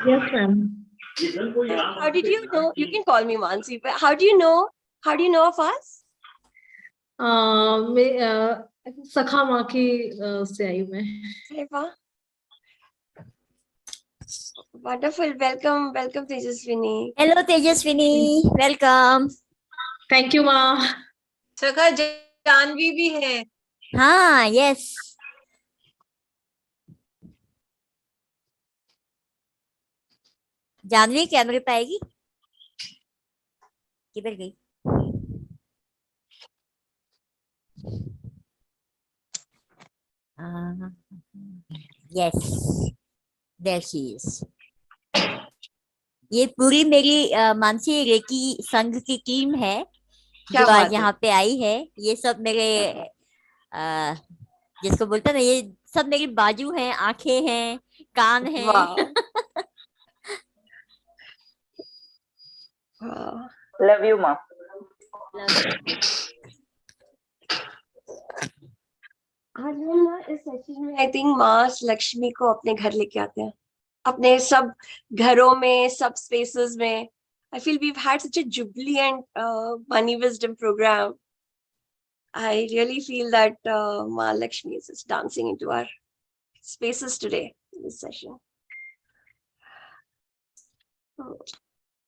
Yes, ma'am. How did you know? You can call me Mansi, but how do you know? How do you know of us? सखा माँ की से आई हूँ मैं. Hey, wow. Wonderful. Welcome, Tejaswini. Hello, Tejaswini. Welcome. Thank you, माँ. सखा जानवी भी है. हाँ, yes. जानवी कैमरे पे आएगी? किधर गई? Yes, there she is. ये पूरी मेरी मानसी रेकी संघ की टीम है जो आज यहाँ पे आई है. ये सब मेरे जिसको बोलते हैं ना, ये सब मेरी बाजू हैं, आंखें हैं, कान हैं. लव यू माँ. आज हम इस सेशन में आई थिंक माँ लक्ष्मी को अपने घर लेके आते हैं, अपने सब घरों में, सब स्पेसेस में. I feel we've had such a jubilant money wisdom program. I really feel that Ma Lakshmi is just dancing into our spaces today in this session.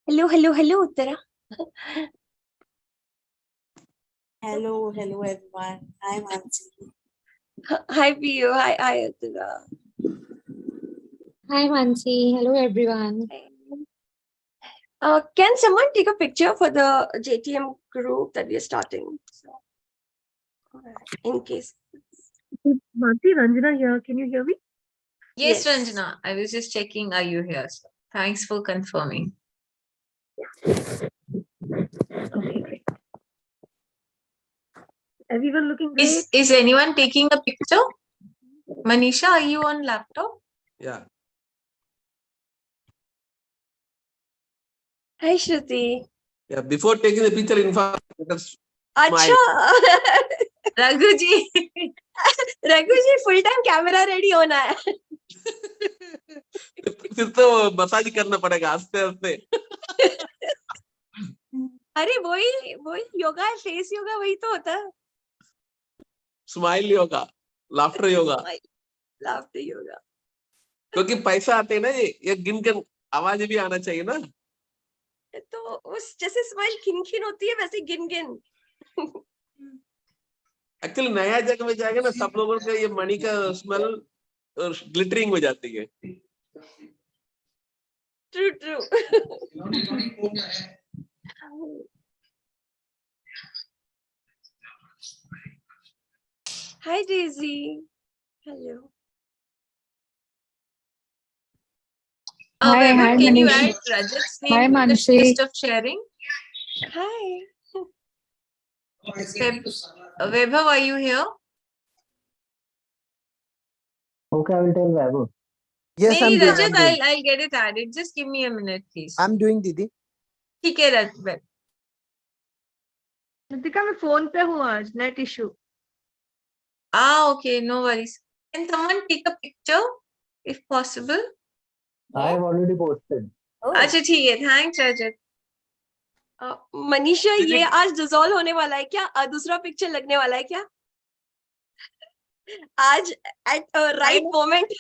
Hello, Uttara. Hello, everyone. Hi, Mansi. Hi, Piyu. Hi, Uttara. Hi, Mansi. Hello, everyone. Can someone take a picture for the JTM group that we are starting? So, in case. Mansi, Ranjana here. Can you hear me? Yes, Ranjana. I was just checking. Are you here? So thanks for confirming. Okay, great. Everyone looking great? Is anyone taking a picture? Manisha, are you on laptop? Yeah. Hi, Shruti. Yeah. Before taking the picture, inform. Acha. Raghuji. Raghuji, full time camera ready होना है. फिर तो massage करना पड़ेगा आस्ते आस्ते. अरे वही योगा है, फेस योगा वही तो होता है. Smile yoga, laughter yoga. Laughter yoga. क्योंकि पैसा आते हैं ना, ये गिन कर आवाज भी आना चाहिए ना. तो उस जैसे स्माइल खिन होती है वैसे गिन. एक्चुअली नया जगह में जाएगा ना, सब लोगों को ये मनी का स्मेल ग्लिटरिंग हो जाती है. True. Hi, Daisy. Hello. Hi, can Manish. you add Rajat's name to the list of sharing? Hi. Vaibhav, are you here? Okay, I will tell Vaibhav. Yes, Hey, I'm doing. Rajat, I'll get it added. Just give me a minute, please. I'm doing, Didi. ठीक है, Rajat. Nitika मैं phone पे हूँ आज, net issue. Okay, no worries. Can someone take a picture, if possible? I have already posted. अच्छा ठीक है, thanks, Rajat. Manisha, ये आज डिसॉल्व होने वाला है क्या? दूसरा पिक्चर लगने वाला है क्या आज at right moment?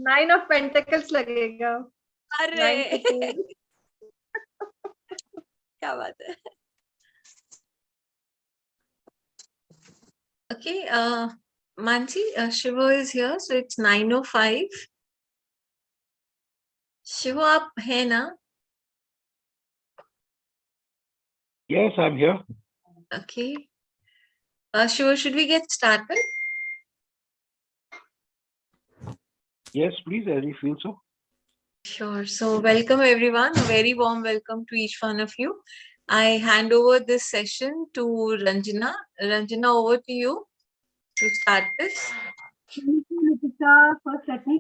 9 of Pentacles लगेगा. अरे क्या बात है. Okay, Mansi, Shivo is here, so it's 9:05. Shivo, आप है ना? Yes, I'm here. Okay. Shivo, should we get started? Yes, please, as you feel so. Sure. So welcome everyone. A very warm welcome to each one of you. I hand over this session to Ranjana. Ranjana, over to you to start this. Thank you, Nitika. First, let me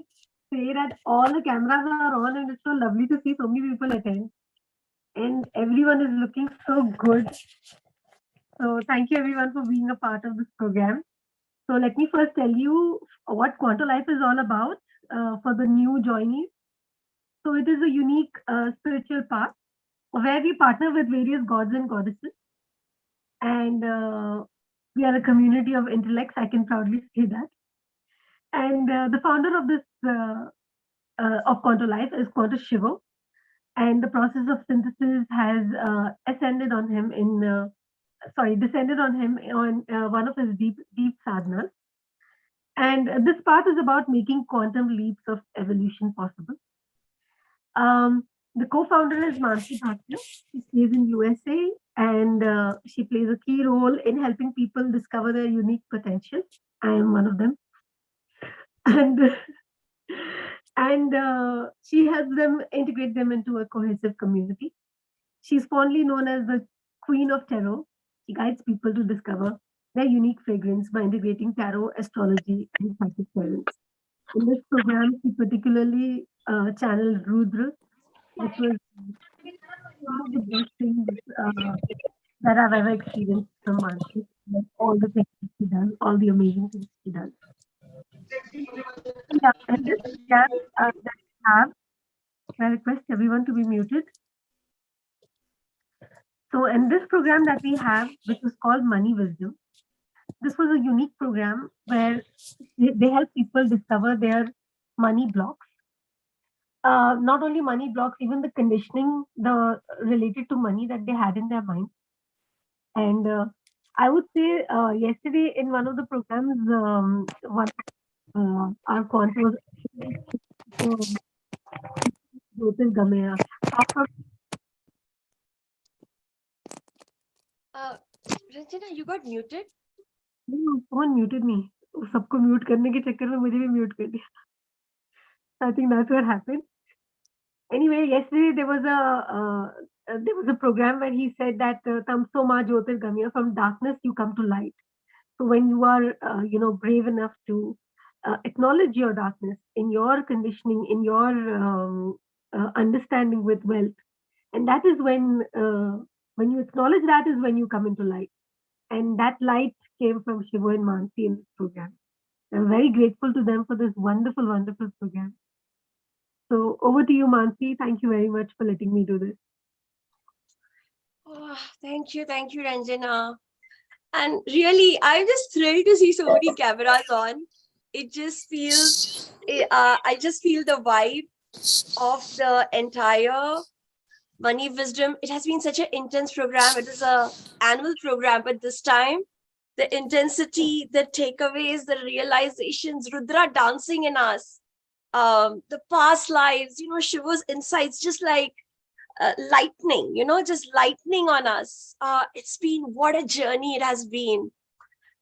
say that all the cameras are on and it's so lovely to see so many people attend. And everyone is looking so good. So thank you everyone for being a part of this program. So let me first tell you what Quanto Life is all about for the new joinees. So it is a unique spiritual path where we partner with various gods and goddesses, and we are a community of intellects. I can proudly say that. And the founder of this of Quanto Life is Quanto Shivo, and the process of synthesis has descended on him on one of his deep sadhanas. And this path is about making quantum leaps of evolution possible. The co-founder is Mansi Bhatia. She stays in USA, and she plays a key role in helping people discover their unique potential. I am one of them. And she helps them integrate them into a cohesive community. She's fondly known as the Queen of Tarot. She guides people to discover their unique fragrance by integrating tarot, astrology, and psychic science. In this program, she particularly channeled Rudra, which was one of the best things that I've ever experienced from Mansi. Like all the things she does, all the amazing things she does. Yeah, and this program that we have, I request everyone to be muted. So in this program that we have, which was called Money Wisdom, this was a unique program where they help people discover their money blocks. Not only money blocks, even the conditioning related to money that they had in their mind. And I would say yesterday in one of the programs, our Quanto was Ranjana, you got muted? Someone muted me. सबको mute करने के चक्कर में मुझे भी mute कर दिया. I think that's what happened. Anyway, yesterday there was a program where he said that tamso ma jyotirgamya, from darkness you come to light. So when you are brave enough to acknowledge your darkness in your conditioning, in your understanding with wealth, and that is when you acknowledge that is when you come into light. And that light came from Shivo and Mansi in this program. I'm very grateful to them for this wonderful, wonderful program. So over to you, Mansi. Thank you very much for letting me do this. Oh, thank you, Ranjana. And really, I'm just thrilled to see so many cameras on. It just feels, I just feel the vibe of the entire Money Wisdom. It has been such an intense program. It is an annual program, but this time, the intensity, the takeaways, the realizations, Rudra dancing in us, the past lives, Shivo's insights, just like lightning, just lightning on us. It's been, what a journey it has been.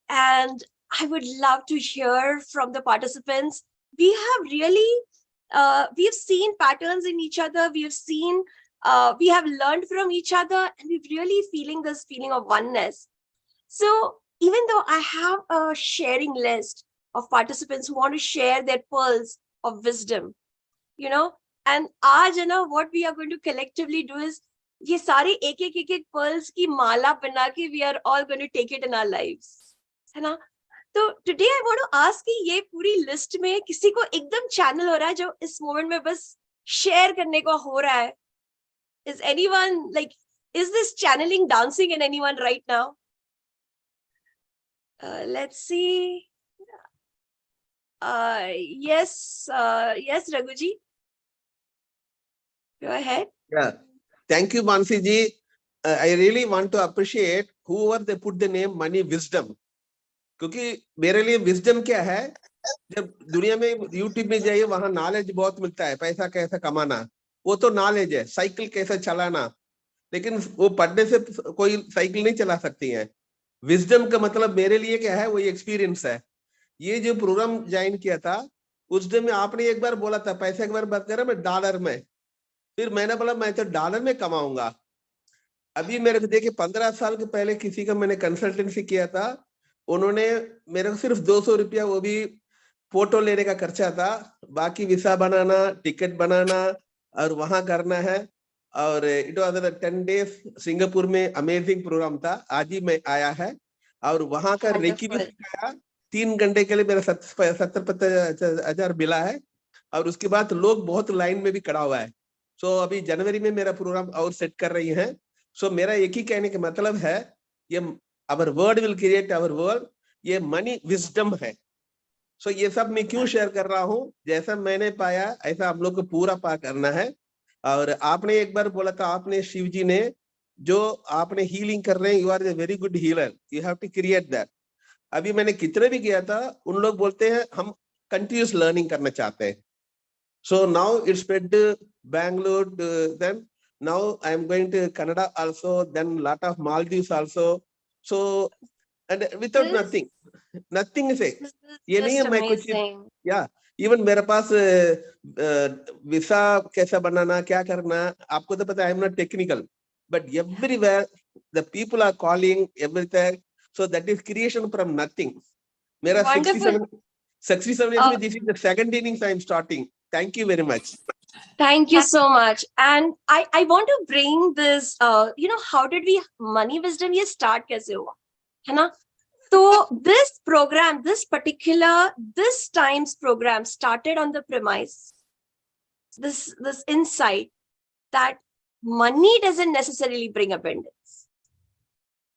And I would love to hear from the participants. We have really, we've seen patterns in each other. We have learned from each other, and we're really feeling this feeling of oneness. So even though I have a sharing list of participants who want to share their pearls of wisdom, and aaj what we are going to collectively do is ye sare ek pearls ki mala bana ke we are all going to take it in our lives, है ना? So today I want to ask कि ये पूरी list में किसी को एकदम channel हो रहा है जो इस moment में बस share करने को हो रहा है? Is anyone is this channeling dancing in anyone right now? Let's see. Yes, Raghuji. Go ahead. Yeah. Thank you, Mansi ji. I really want to appreciate whoever they put the name Money Wisdom. क्योंकि मेरे लिए wisdom क्या है? जब दुनिया में YouTube में जाइए वहाँ knowledge बहुत मिलता है. पैसा कैसे कमाना, वो तो knowledge है. साइकिल कैसे चलाना, लेकिन वो पढ़ने से कोई साइकिल नहीं चला सकती है. Wisdom का मतलब मेरे लिए क्या है? वो एक्सपीरियंस है. ये जो प्रोग्राम ज्वाइन किया था, उस दिन में आपने एक बार बोला था, पैसे एक बार बात करा मैं डॉलर में, फिर मैंने बोला मैं तो डॉलर में कमाऊंगा. अभी मेरे को देखिए 15 साल के पहले किसी का मैंने कंसल्टेंसी किया था, उन्होंने मेरे को सिर्फ 200 रुपया, वो भी फोटो लेने का खर्चा था, बाकी वीसा बनाना, टिकट बनाना और वहां करना है. और इट वाज 10 डेज सिंगापुर में अमेजिंग प्रोग्राम था. आज ही मैं आया है और वहां का रेकी भी सिखाया. 3 घंटे के लिए मेरा 70-75 हजार मिला है. और उसके बाद लोग बहुत लाइन में भी खड़ा हुआ है। सो अभी जनवरी में मेरा प्रोग्राम और सेट कर रही है। सो मेरा एक ही कहने का मतलब है, ये our word will create our world, ये मनी विजडम है। सो ये सब मैं क्यों शेयर कर रहा हूँ, जैसा मैंने पाया ऐसा आप लोग को पूरा पा करना है। और आपने एक बार बोला था, आपने शिव जी ने जो आपने हीलिंग कर रहे हैं, you are a very good healer, you have to create that. अभी मैंने कितने भी किया था, उन लोग बोलते हैं हम कंटिन्यूस लर्निंग करना चाहते हैं। So now it's spread Bangalore, then now I am going to Canada also, then lot of Maldives also. So and without nothing is a ये नहीं है मैं कुछ या इवन मेरे पास वीसा कैसा बनाना क्या करना आपको तो पता है, I am not technical, but everywhere the people are calling everything, so that is creation from nothing. मेरा 67 years में this is the second innings I am starting. Thank you very much. Thank you so much. And I want to bring this, how did we money wisdom ye start kaise hua? है ना? So this program, this time's program started on the premise, this insight that money doesn't necessarily bring abundance.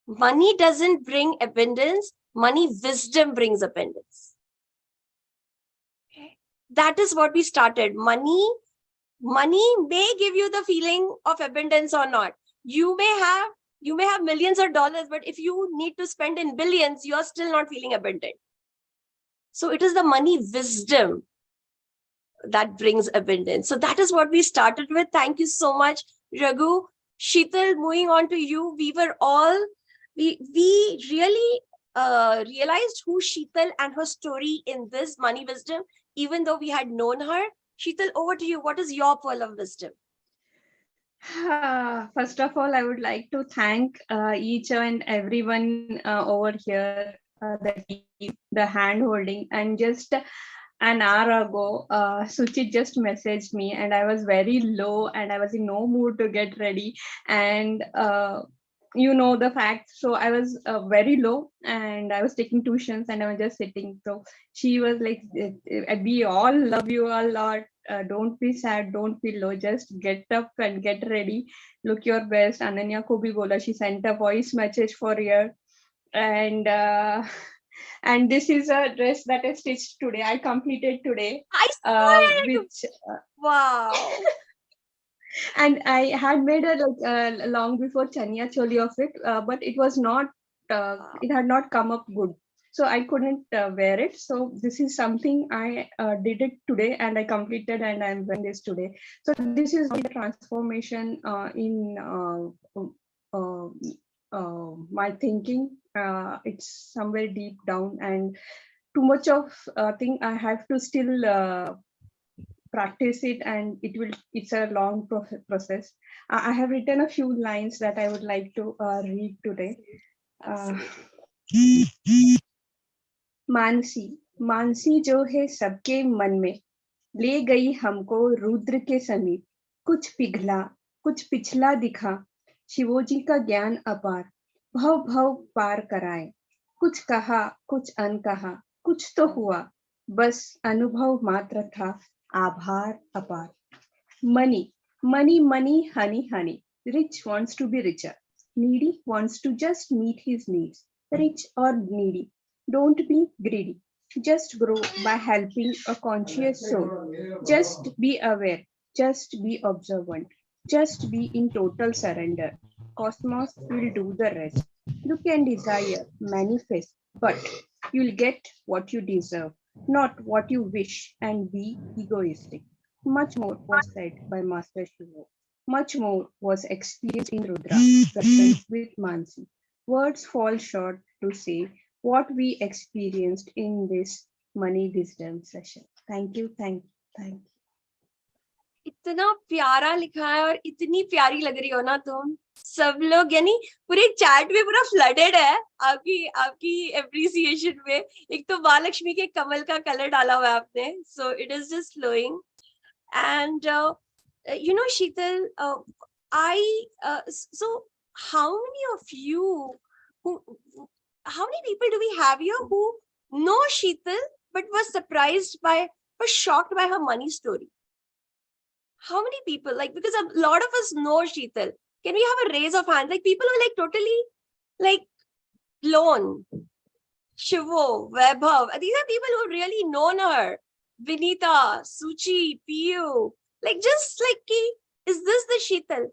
Money doesn't bring abundance. Money wisdom brings abundance. Okay. That is what we started. Money may give you the feeling of abundance or not. You may have millions of dollars, but if you need to spend in billions, you are still not feeling abundant. So it is the money wisdom that brings abundance. So that is what we started with. Thank you so much, Raghu. Sheetal, moving on to you. We really realized who Sheetal and her story in this money wisdom, even though we had known her. Sheetal, over to you. What is your pearl of wisdom? First of all, I would like to thank each and everyone over here, the hand holding. And just an hour ago, Suchit just messaged me and I was very low and I was in no mood to get ready. And you know the facts. So I was very low and I was taking tuitions and I was just sitting. So she was like, we all love you a lot. Don't be sad, don't feel low, just get up and get ready, look your best. Ananya ko bhi bola, she sent a voice message for you. And this is a dress that I stitched today. I completed today. Wow. And I had made a long before chaniya choli of it, but it was not, it had not come up good. So I couldn't wear it. So this is something I did it today and I completed and I'm wearing this today. So this is the transformation in my thinking. It's somewhere deep down and too much of thing I have to still practice it, and it's a long process. I have written a few lines that I would like to read today. Mansi जो है सबके मन में, ले गई हमको रुद्र के समीप, कुछ पिघला कुछ पिछला दिखा, शिवोजी का ज्ञान अपार, भव भव पार कराए, कुछ कहा कुछ अनकहा, कुछ तो हुआ, बस अनुभव मात्र था, आभार अपार. Money, money, money, honey, honey. Rich wants to be richer. Needy wants to just meet his needs. Rich or needy, don't be greedy. Just grow by helping a conscious soul. Just be aware. Just be observant. Just be in total surrender. Cosmos will do the rest. You can desire, manifest, but you'll get what you deserve, not what you wish, and be egoistic. Much more was said by Master Shivo. Much more was experienced in Rudra, present with Mansi. Words fall short to say what we experienced in this money wisdom session. Thank you, thank you, thank you. इतना प्यारा लिखा है और इतनी प्यारी लग रही हो ना तुम सब लोग, यानी पूरे चैट में पूरा फ्लडेड है आपकी एप्रिसिएशन में. एक तो महालक्ष्मी के कमल का कलर डाला हुआ है आपने, so it is just flowing. And Sheetal, so how many of you how many people do we have here who know Sheetal but was surprised by were shocked by her money story. How many people, like, because a lot of us know Sheetal. Can we have a raise of hands? Like, people who are like totally like blown. Shivo, Vaibhav, these are people who really known her. Vinita, Suchi, Piyu, like just like, is this the Sheetal?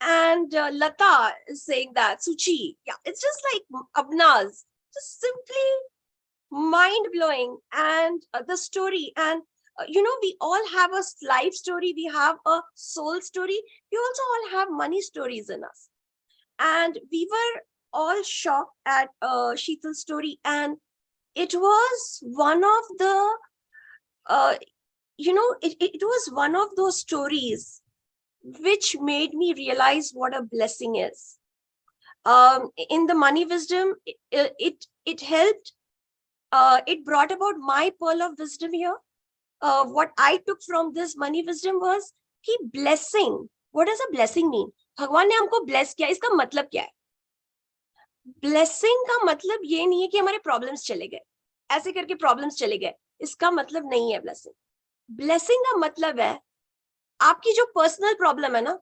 And Lata is saying that, Suchi, yeah, it's just like Abnaz, just simply mind-blowing. And the story, and we all have a life story, we have a soul story, we also all have money stories in us. And we were all shocked at Sheetal's story, and it was one of the it was one of those stories which made me realize what a blessing is. In the money wisdom, it helped, it brought about my pearl of wisdom here. What I took from this money wisdom was कि blessing, what does a blessing mean? भगवान ने हमको bless किया, इसका मतलब क्या है? Blessing का मतलब ये नहीं है कि हमारे problems चले गए, ऐसे करके problems चले गए, इसका मतलब नहीं है blessing. Blessing का मतलब है आपकी जो पर्सनल प्रॉब्लम है ना,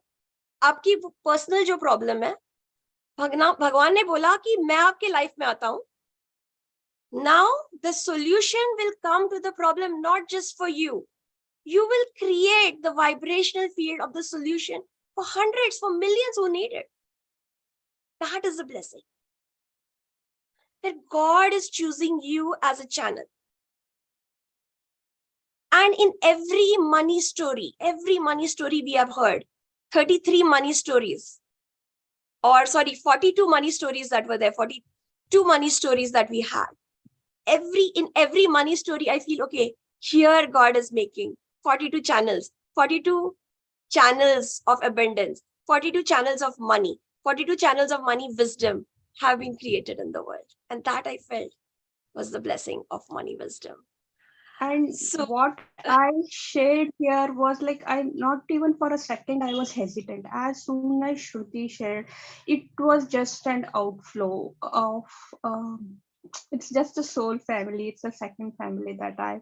आपकी पर्सनल जो प्रॉब्लम है, भगवान ने बोला कि मैं आपके लाइफ में आता हूं. Now the solution will come to the problem, not just for you. You will create the vibrational field of the solution for hundreds, for millions who need it. That is a blessing. That God is choosing you as a channel. And in every money story we have heard, 33 money stories, or sorry, 42 money stories that were there, 42 money stories that we had. In every money story, I feel, okay, here God is making 42 channels, 42 channels of abundance, 42 channels of money, 42 channels of money wisdom have been created in the world. And that I felt was the blessing of money wisdom. And So what I shared here was like, I not even for a second I was hesitant. As soon as Shruti shared, it was just an outflow of it's just a soul family. It's a second family that I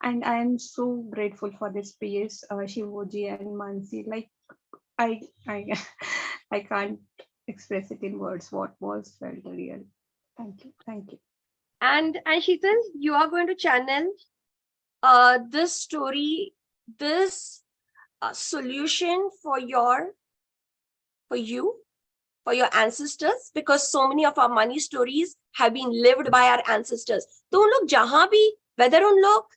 am so grateful for this space, Shivoji and Mansi. Like I I can't express it in words what was felt real. Thank you. And Sheetal, you are going to channel this story, this solution for you, for your ancestors, because so many of our money stories have been lived by our ancestors. तो उन लोग जहां भी, whether उन लोग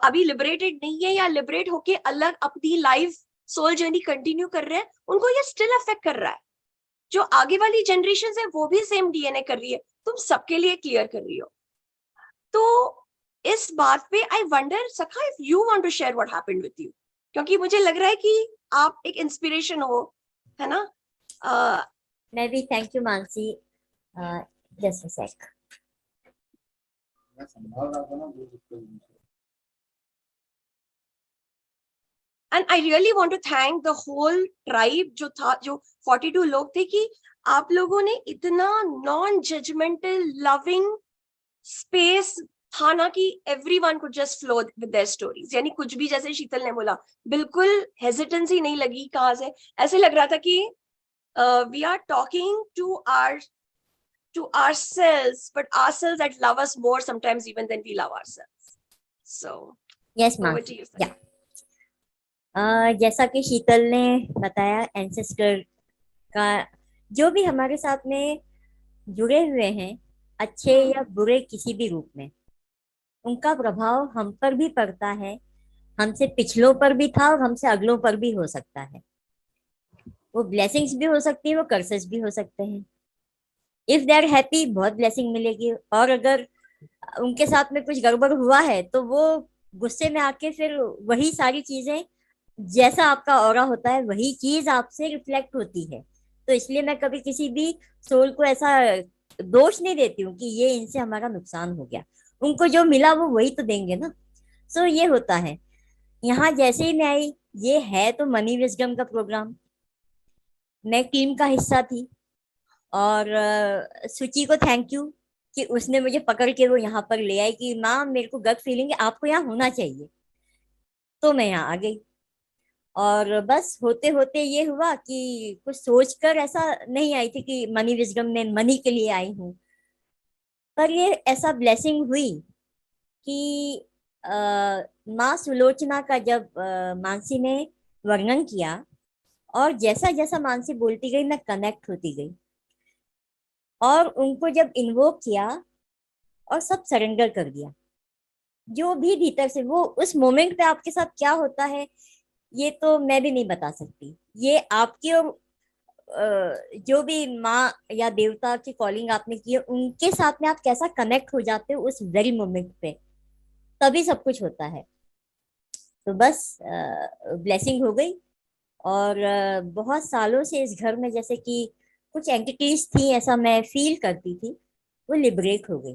अभी liberated नहीं है या liberate होके अलग अपनी life soul journey continue कर रहे हैं, उनको ये still affect कर रहा है. जो आगे वाली generations है वो भी same DNA कर रही है, तुम सबके लिए clear कर रही हो. तो इस बात पे I wonder, सखा, if you want to share what happened with you, क्योंकि मुझे लग रहा है कि आप एक inspiration हो, है ना? Maybe. Thank you, Mansi. Just a sec. And I really want to thank the whole tribe जो 42 लोग थे, कि आप लोगों ने इतना non-judgmental, loving space था ना कि everyone could just flow with their stories. यानी कुछ भी, जैसे शीतल ने बोला, बिल्कुल hesitancy नहीं लगी. कहाँ से ऐसे लग रहा था कि we are talking to ourselves, but ourselves that love us more sometimes even than we love ourselves. So yes, ma'am. over to you, sir. Yeah. जैसा कि शीतल ने बताया, एंसेस्टर का जो भी हमारे साथ में जुड़े हुए हैं, अच्छे या बुरे किसी भी रूप में, उनका प्रभाव हम पर भी पड़ता है. हमसे पिछलों पर भी था और हमसे अगलों पर भी हो सकता है. वो ब्लेसिंग्स भी हो सकती है, वो कर्सेस भी हो सकते हैं. इफ दे आर हैप्पी, बहुत ब्लेसिंग मिलेगी, और अगर उनके साथ में कुछ गड़बड़ हुआ है तो वो गुस्से में आके फिर वही सारी चीजें, जैसा आपका ऑरा होता है वही चीज आपसे रिफ्लेक्ट होती है. तो इसलिए मैं कभी किसी भी सोल को ऐसा दोष नहीं देती हूँ कि ये इनसे हमारा नुकसान हो गया. उनको जो मिला वो वही तो देंगे ना. सो ये होता है. यहाँ जैसे ही मैं आई, ये है तो मनी विजडम का प्रोग्राम, मैं टीम का हिस्सा थी, और सुची को थैंक यू कि उसने मुझे पकड़ के वो यहाँ पर ले आई कि माँ, मेरे को गट फीलिंग है आपको यहाँ होना चाहिए. तो मैं यहाँ आ गई। और बस होते होते ये हुआ कि कुछ सोचकर ऐसा नहीं आई थी कि मनी विजडम में मनी के लिए आई हूँ, पर ये ऐसा ब्लेसिंग हुई कि अ, माँ सुलोचना का जब मानसी ने वर्णन किया, और जैसा जैसा मानसी बोलती गई मैं कनेक्ट होती गई, और उनको जब इन्वोक किया और सब सरेंडर कर दिया, जो भी भीतर से वो उस मोमेंट पे आपके साथ क्या होता है ये तो मैं भी नहीं बता सकती। ये आपकी और जो भी माँ या देवता की कॉलिंग आपने की है उनके साथ में आप कैसा कनेक्ट हो जाते हो उस वेरी मोमेंट पे, तभी सब कुछ होता है। तो बस ब्लेसिंग हो गई। और बहुत सालों से इस घर में जैसे कि कुछ एंटिटीज थी ऐसा मैं फील करती थी, वो लिबरेट हो गई,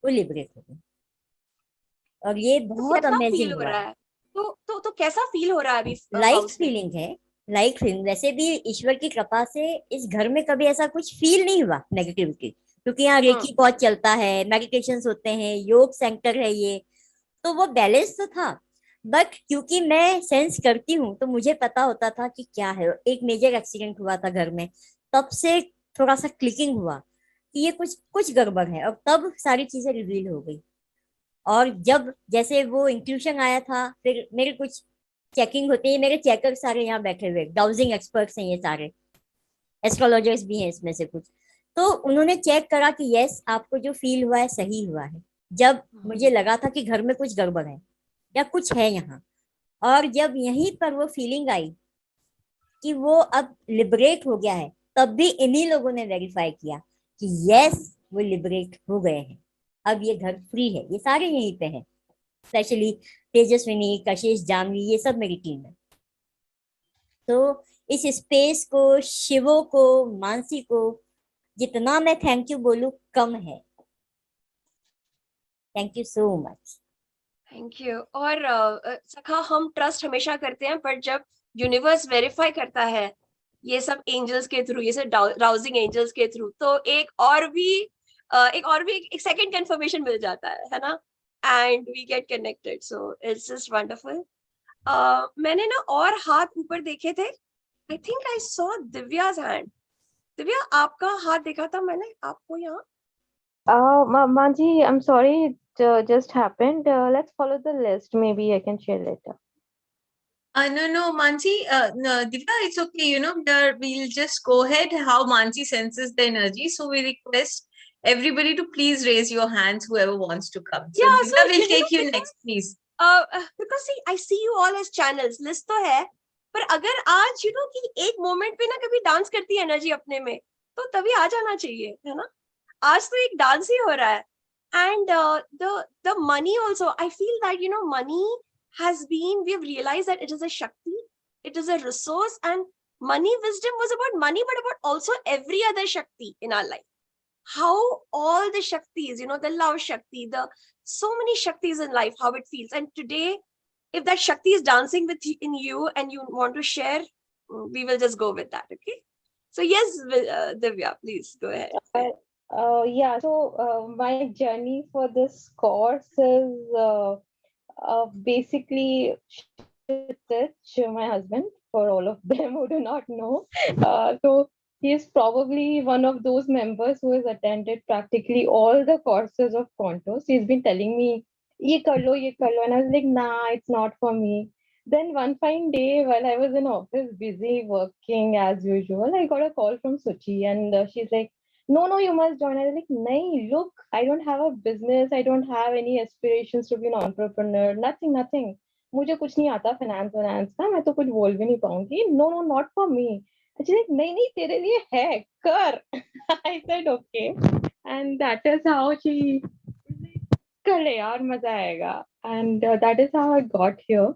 वो लिबरेट हो गई, और ये तो बहुत कैसा फील अमेजिंग हो हुआ। रहा है? तो कैसा फील हो रहा है अभी लाइट हाउस में? फीलिंग है, लाइट फीलिंग। वैसे भी ईश्वर की कृपा से इस घर में कभी ऐसा कुछ फील नहीं हुआ नेगेटिविटी, क्योंकि यहाँ हम्म। रेकी बहुत चलता है, मेडिटेशंस होते हैं, योग सेंटर है ये, तो वो बैलेंस तो था। बट क्योंकि मैं सेंस करती हूँ तो मुझे पता होता था कि क्या है। एक मेजर एक्सीडेंट हुआ था घर में, तब से थोड़ा सा क्लिकिंग हुआ कि ये कुछ कुछ गड़बड़ है, और तब सारी चीजें रिवील हो गई। और जब जैसे वो इंट्यूशन आया था, फिर मेरे कुछ चेकिंग होती है, मेरे चेकर सारे यहाँ बैठे हुए डाउजिंग एक्सपर्ट्स हैं, ये सारे एस्ट्रोलॉजर्स भी हैं इसमें से कुछ, तो उन्होंने चेक करा कि यस आपको जो फील हुआ है सही हुआ है। जब मुझे लगा था कि घर में कुछ गड़बड़ है या कुछ है यहाँ, और जब यहीं पर वो फीलिंग आई कि वो अब लिबरेट हो गया है, तब भी इन्हीं लोगों ने वेरीफाई किया कि यस वो लिबरेट हो गए हैं, अब ये घर फ्री है। ये सारे यहीं पे हैं, स्पेशली तेजस्विनी, कशिश, जानवी, ये सब मेरी टीम है। तो इस स्पेस को, शिवो को, मानसी को जितना मैं थैंक यू बोलूं कम है। Thank you so much. Thank you. और सखा, हम ट्रस्ट हमेशा करते हैं, पर जब यूनिवर्स वेरीफाई करता है ये सब एंजल्स के थ्रू, ये सब राउजिंग एंजल्स के थ्रू, तो एक सेकंड कंफर्मेशन मिल जाता है ना, and we get connected. So it's just wonderful. मैंने ना और हाथ ऊपर देखे थे। I think I saw Divya's hand. Divya, आपका हाथ देखा था मैंने आपको यहाँ। Manji, I'm sorry, it just happened. Let's follow the list. Maybe I can share later. No, Mansi, no, Divya, it's okay. We'll just go ahead how Mansi senses the energy. So we request everybody to please raise your hands, whoever wants to come. So Yeah, Divya, so we'll take you next, please. because see, I see you all as channels. List तो है, पर अगर आज कि एक moment पे ना कभी डांस करती है एनर्जी अपने में, तो तभी आ जाना चाहिए, है ना? आज तो एक डांस ही हो रहा है। And the money also, I feel that money has been, we have realized that it is a shakti, it is a resource, and money wisdom was about money, but about also every other shakti in our life. How all the shaktis, the love shakti, the so many shaktis in life, how it feels. And today, if that shakti is dancing in you and you want to share, we will just go with that. Okay. So yes, Divya, please go ahead. Yeah, so my journey for this course is basically Shitich, my husband, for all of them who do not know. So he is probably one of those members who has attended practically all the courses of Quantos. He's been telling me, ye kar lo, and I was like, nah, it's not for me. Then one fine day, while I was in office, busy working as usual, I got a call from Suchi, and she's like, no, you must join. I was like, nahi, look, I don't have a business, I don't have any aspirations to be an entrepreneur, nothing. मुझे कुछ नहीं आता finance का, मैं तो कुछ बोल भी नहीं पाऊंगी, नो नॉट फॉर मी। नहीं तेरे लिए है, कर। I said okay, and that is how she कर ले यार, मजा आएगा, and that is how I got here.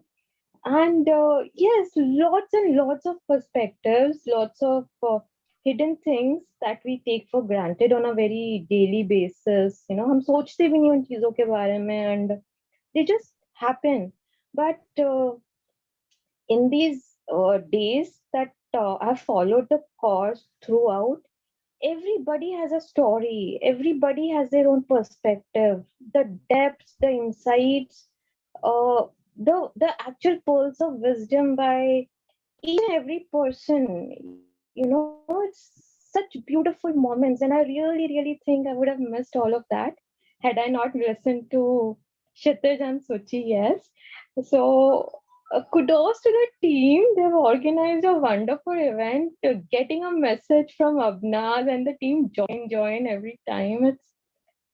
And yes, lots and lots of perspectives, lots of hidden things that we take for granted on a very daily basis. हम सोचते भी नहीं उन चीजों के बारे में, and they just happen. But in these days that I've followed the course throughout, everybody has a story, everybody has their own perspective, the depths, the insights, the actual pearls of wisdom by each and every person. It's such beautiful moments, and I really think I would have missed all of that had I not listened to Kshitij and Suchi. Yes, so kudos to the team. They've organized a wonderful event. Getting a message from Abnaz and the team join every time. It's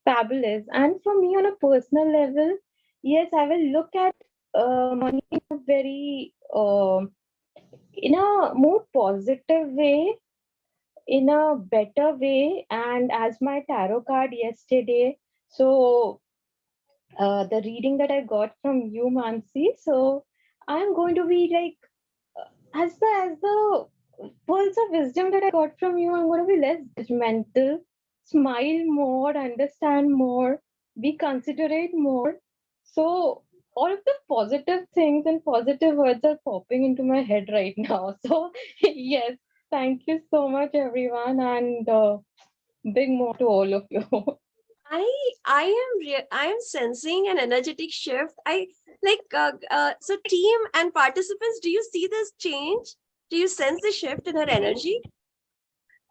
fabulous. And for me, on a personal level, yes, I will look at money in a very in a more positive way, in a better way. And as my tarot card yesterday, so the reading that I got from you, Mansi, so I'm going to be like, as the pearls of wisdom that I got from you, I'm going to be less judgmental, smile more, understand more, be considerate more. So all of the positive things and positive words are popping into my head right now. So yes, thank you so much, everyone, and big more to all of you. I am sensing an energetic shift. I like so team and participants. Do you see this change? Do you sense the shift in her energy?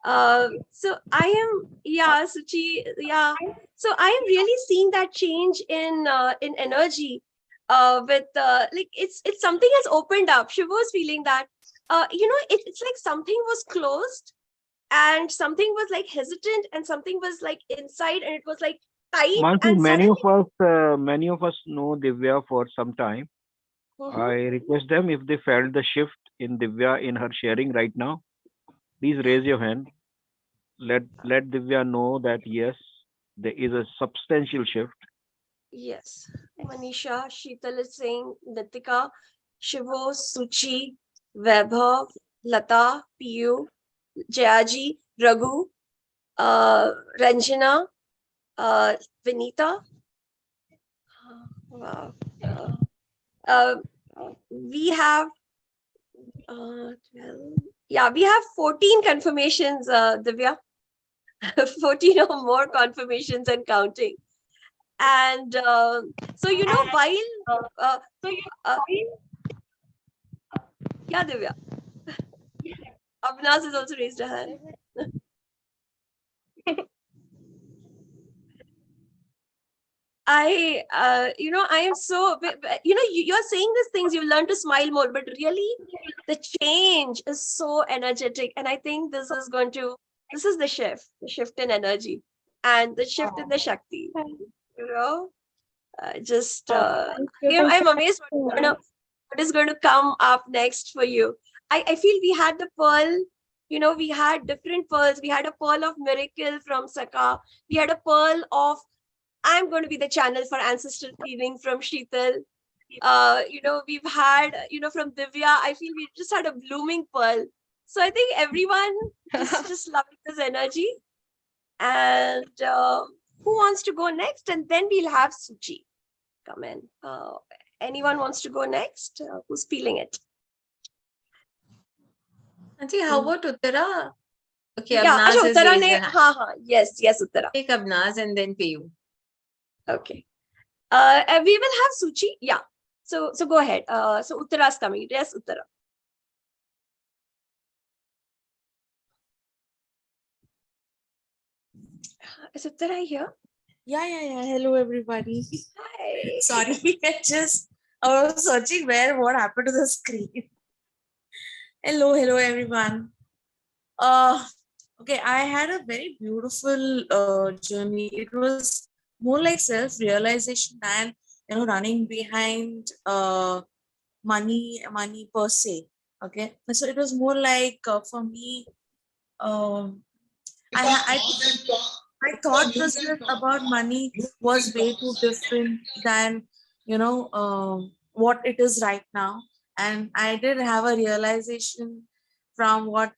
So I am, yeah, Suchi, yeah. So I am really seeing that change in energy. With like it's something has opened up. Shivo was feeling that. It's like something was closed and something was like hesitant and something was like inside and it was like tight Mansi, and suddenly many of us know Divya for some time. Mhm. I request them if they felt the shift in Divya in her sharing right now. Please raise your hand. Let Divya know that yes, there is a substantial shift. Yes. Manisha, Sheetal is saying, Nitika, Shivo, Suchi, Vaibhav, Lata, Piyu, Jayaji, Raghu, Ranjana, Vinita. Wow. Uh, we have 12. Yeah, we have 14 confirmations, Divya. 14 or more confirmations and counting. And so, while yeah, Divya. Abnas has also raised a hand. I am so, you're saying these things, you learn to smile more, but really the change is so energetic. And I think this is the shift in energy and the shift in the Shakti, just, Thank you. I'm amazed what is going to come up next for you. I feel we had the pearl, we had different pearls. We had a pearl of miracle from Saka. We had a pearl of I'm going to be the channel for ancestral healing from Sheetal. We've had, from Divya, I feel we just had a blooming pearl. So I think everyone just loving this energy. And who wants to go next? And then we'll have Suchi come in. Anyone wants to go next? Who's feeling it? Auntie, how about Uttara? Okay, Yeah, Abnaz has Uttara raised ne, her hand. yes, Uttara. Take Abnaz and then Piyu. Okay. We will have Suchi. Yeah. So go ahead. So Uttara's coming. Yes, Uttara. Is Uttara here? Yeah. Hello, everybody. Hi. Sorry, I was searching what happened to the screen. Hello, everyone. Okay, I had a very beautiful journey. It was more like self-realization than running behind money per se. Okay, so it was more like for me. My thought process about money was way too different than what it is right now, and I did have a realization from what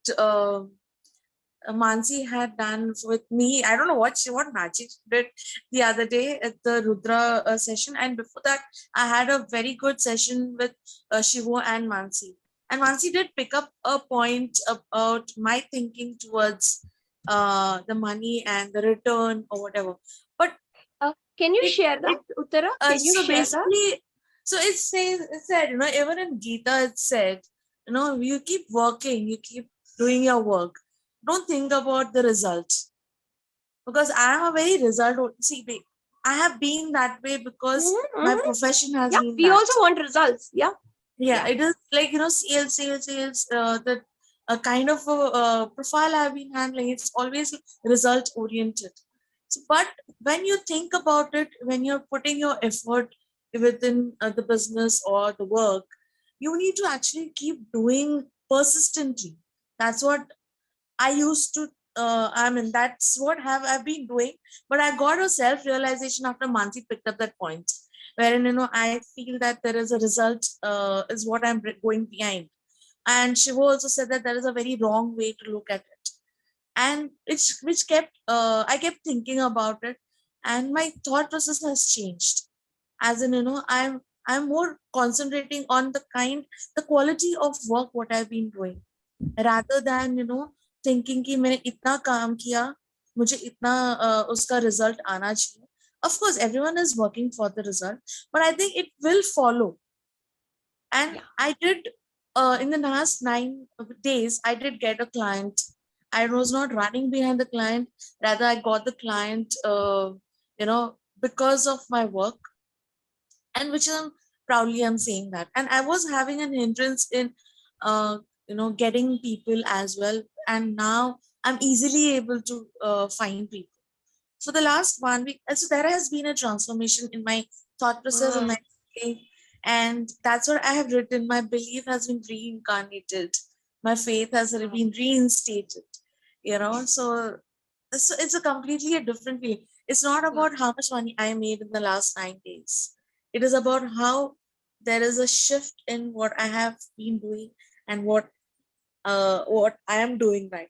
Mansi had done with me. I don't know what magic she did the other day at the Rudra session, and before that I had a very good session with Shivo and Mansi. And Mansi did pick up a point about my thinking towards the money and the return or whatever. But can you share that, Uttara? Can you so share basically, that? So it said, even in Gita, it said, you keep working, you keep doing your work. Don't think about the results. Because I am a very I have been that way because my profession has Yeah, been we that. also want results. Yeah. Yeah, it is like, sales, the kind of profile I've been handling, it's always result oriented. So, but when you think about it, when you're putting your effort within the business or the work, you need to actually keep doing persistently. That's what I used to, that's what I've been doing. But I got a self-realization after Mansi picked up that point, wherein, I feel that there is a result is what I'm going behind. And Shivo also said that there is a very wrong way to look at it. And which kept, I kept thinking about it, and my thought process has changed. As in, I'm more concentrating on the quality of work what I've been doing, rather than thinking कि मैंने इतना काम किया, मुझे इतना उसका result आना चाहिए. Of course, everyone is working for the result, but I think it will follow. And I did, in the last 9 days, I did get a client. I was not running behind the client. Rather, I got the client, because of my work, and which I'm saying that. And I was having an hindrance in, getting people as well. And now I'm easily able to find people. So the last 1 week, so there has been a transformation in my thought process, in my thinking, and that's what I have written. My belief has been reincarnated. My faith has been reinstated. So it's a completely a different feeling. It's not about how much money I made in the last 9 days. It is about how there is a shift in what I have been doing and what I am doing right.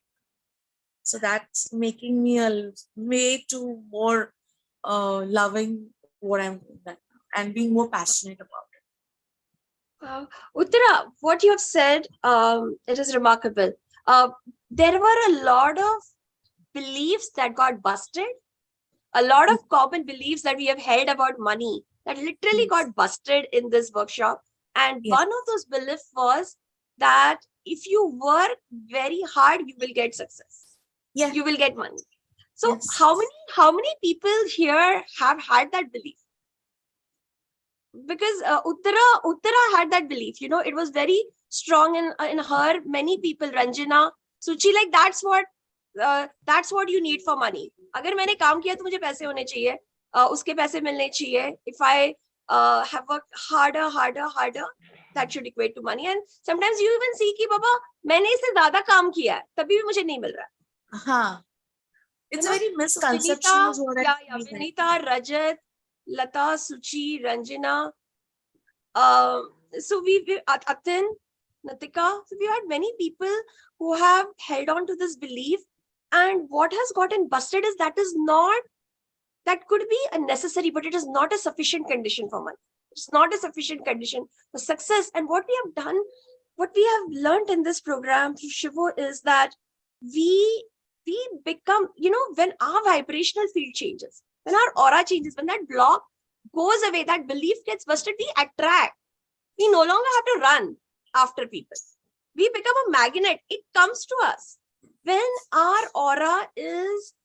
So that's making me a way to more loving what I'm doing right now and being more passionate about it. Uttara, what you have said, it is remarkable. There were a lot of beliefs that got busted, a lot of common beliefs that we have held about money that literally got busted in this workshop. And one of those beliefs was that if you work very hard, you will get success. Yeah. You will get money. So how many people here have had that belief? Because Uttara had that belief, it was very strong in her. Many people, Ranjana, Suchi, like that's what you need for money. अगर मैंने काम किया तो मुझे पैसे होने चाहिए, उसके पैसे मिलने चाहिए. If I have worked harder, that should equate to money. And sometimes you even see कि बाबा मैंने इससे ज्यादा काम किया है, तभी भी मुझे नहीं मिल रहा. हाँ. It's a very misconception. Vinita, Rajat, Lata, Suchi, Ranjana, so we Atin, Natika, so we had many people who have held on to this belief, and what has gotten busted is that could be a necessary, but it is not a sufficient condition for money. It's not a sufficient condition for success. And what we have done, what we have learned in this program through Shivo is that we become, when our vibrational field changes, when our aura changes, when that block goes away, that belief gets busted, we attract. We no longer have to run after people. We become a magnet. It comes to us. When our aura is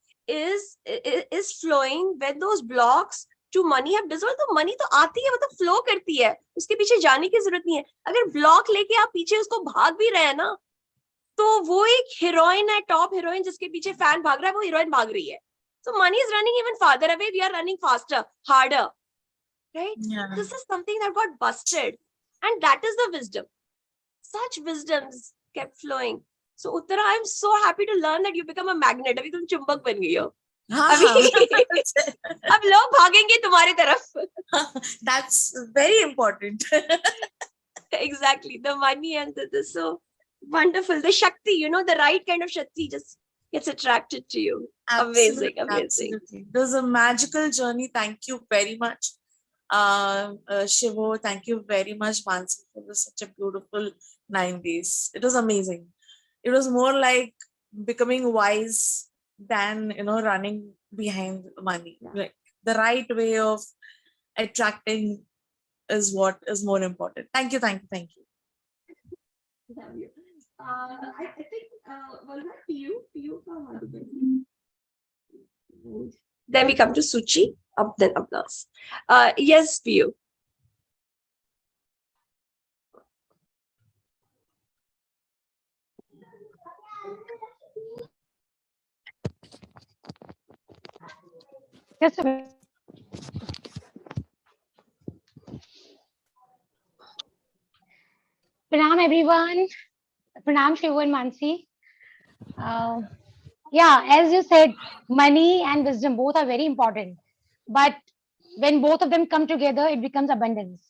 flowing, when those blocks to money have dissolved, तो money तो आती है, मतलब flow करती है, उसके पीछे जाने की जरूरत नहीं है. अगर block लेके आप पीछे उसको भाग भी रहे हैं ना, तो वो एक heroine है, top heroine, जिसके पीछे fan भाग रहा है, वो heroine भाग रही है. So money is running even farther away. We are running faster, harder, right? Yeah. This is something that got busted, and that is the wisdom. Such wisdoms kept flowing. So Uttara, I'm so happy to learn that you become a magnet. अभी तुम चुंबक बन गई हो. अब लोग भागेंगे तुम्हारी तरफ. That's very important. Exactly, the money and the so wonderful. The Shakti, the right kind of Shakti just gets attracted to you. Absolutely, Amazing. Absolutely. It was a magical journey. Thank you very much. Shivo, thank you very much, Mansi, for such a beautiful 9 days. It was amazing. It was more like becoming wise than running behind money. Like the right way of attracting is what is more important. Thank you, thank you, thank you. Love you. I think was that you then we come to Suchi, then Abnas. Yes, Piyu. Just a minute. Pranam everyone. Pranam Shivo and Mansi. Yeah, as you said, money and wisdom both are very important. But when both of them come together, it becomes abundance.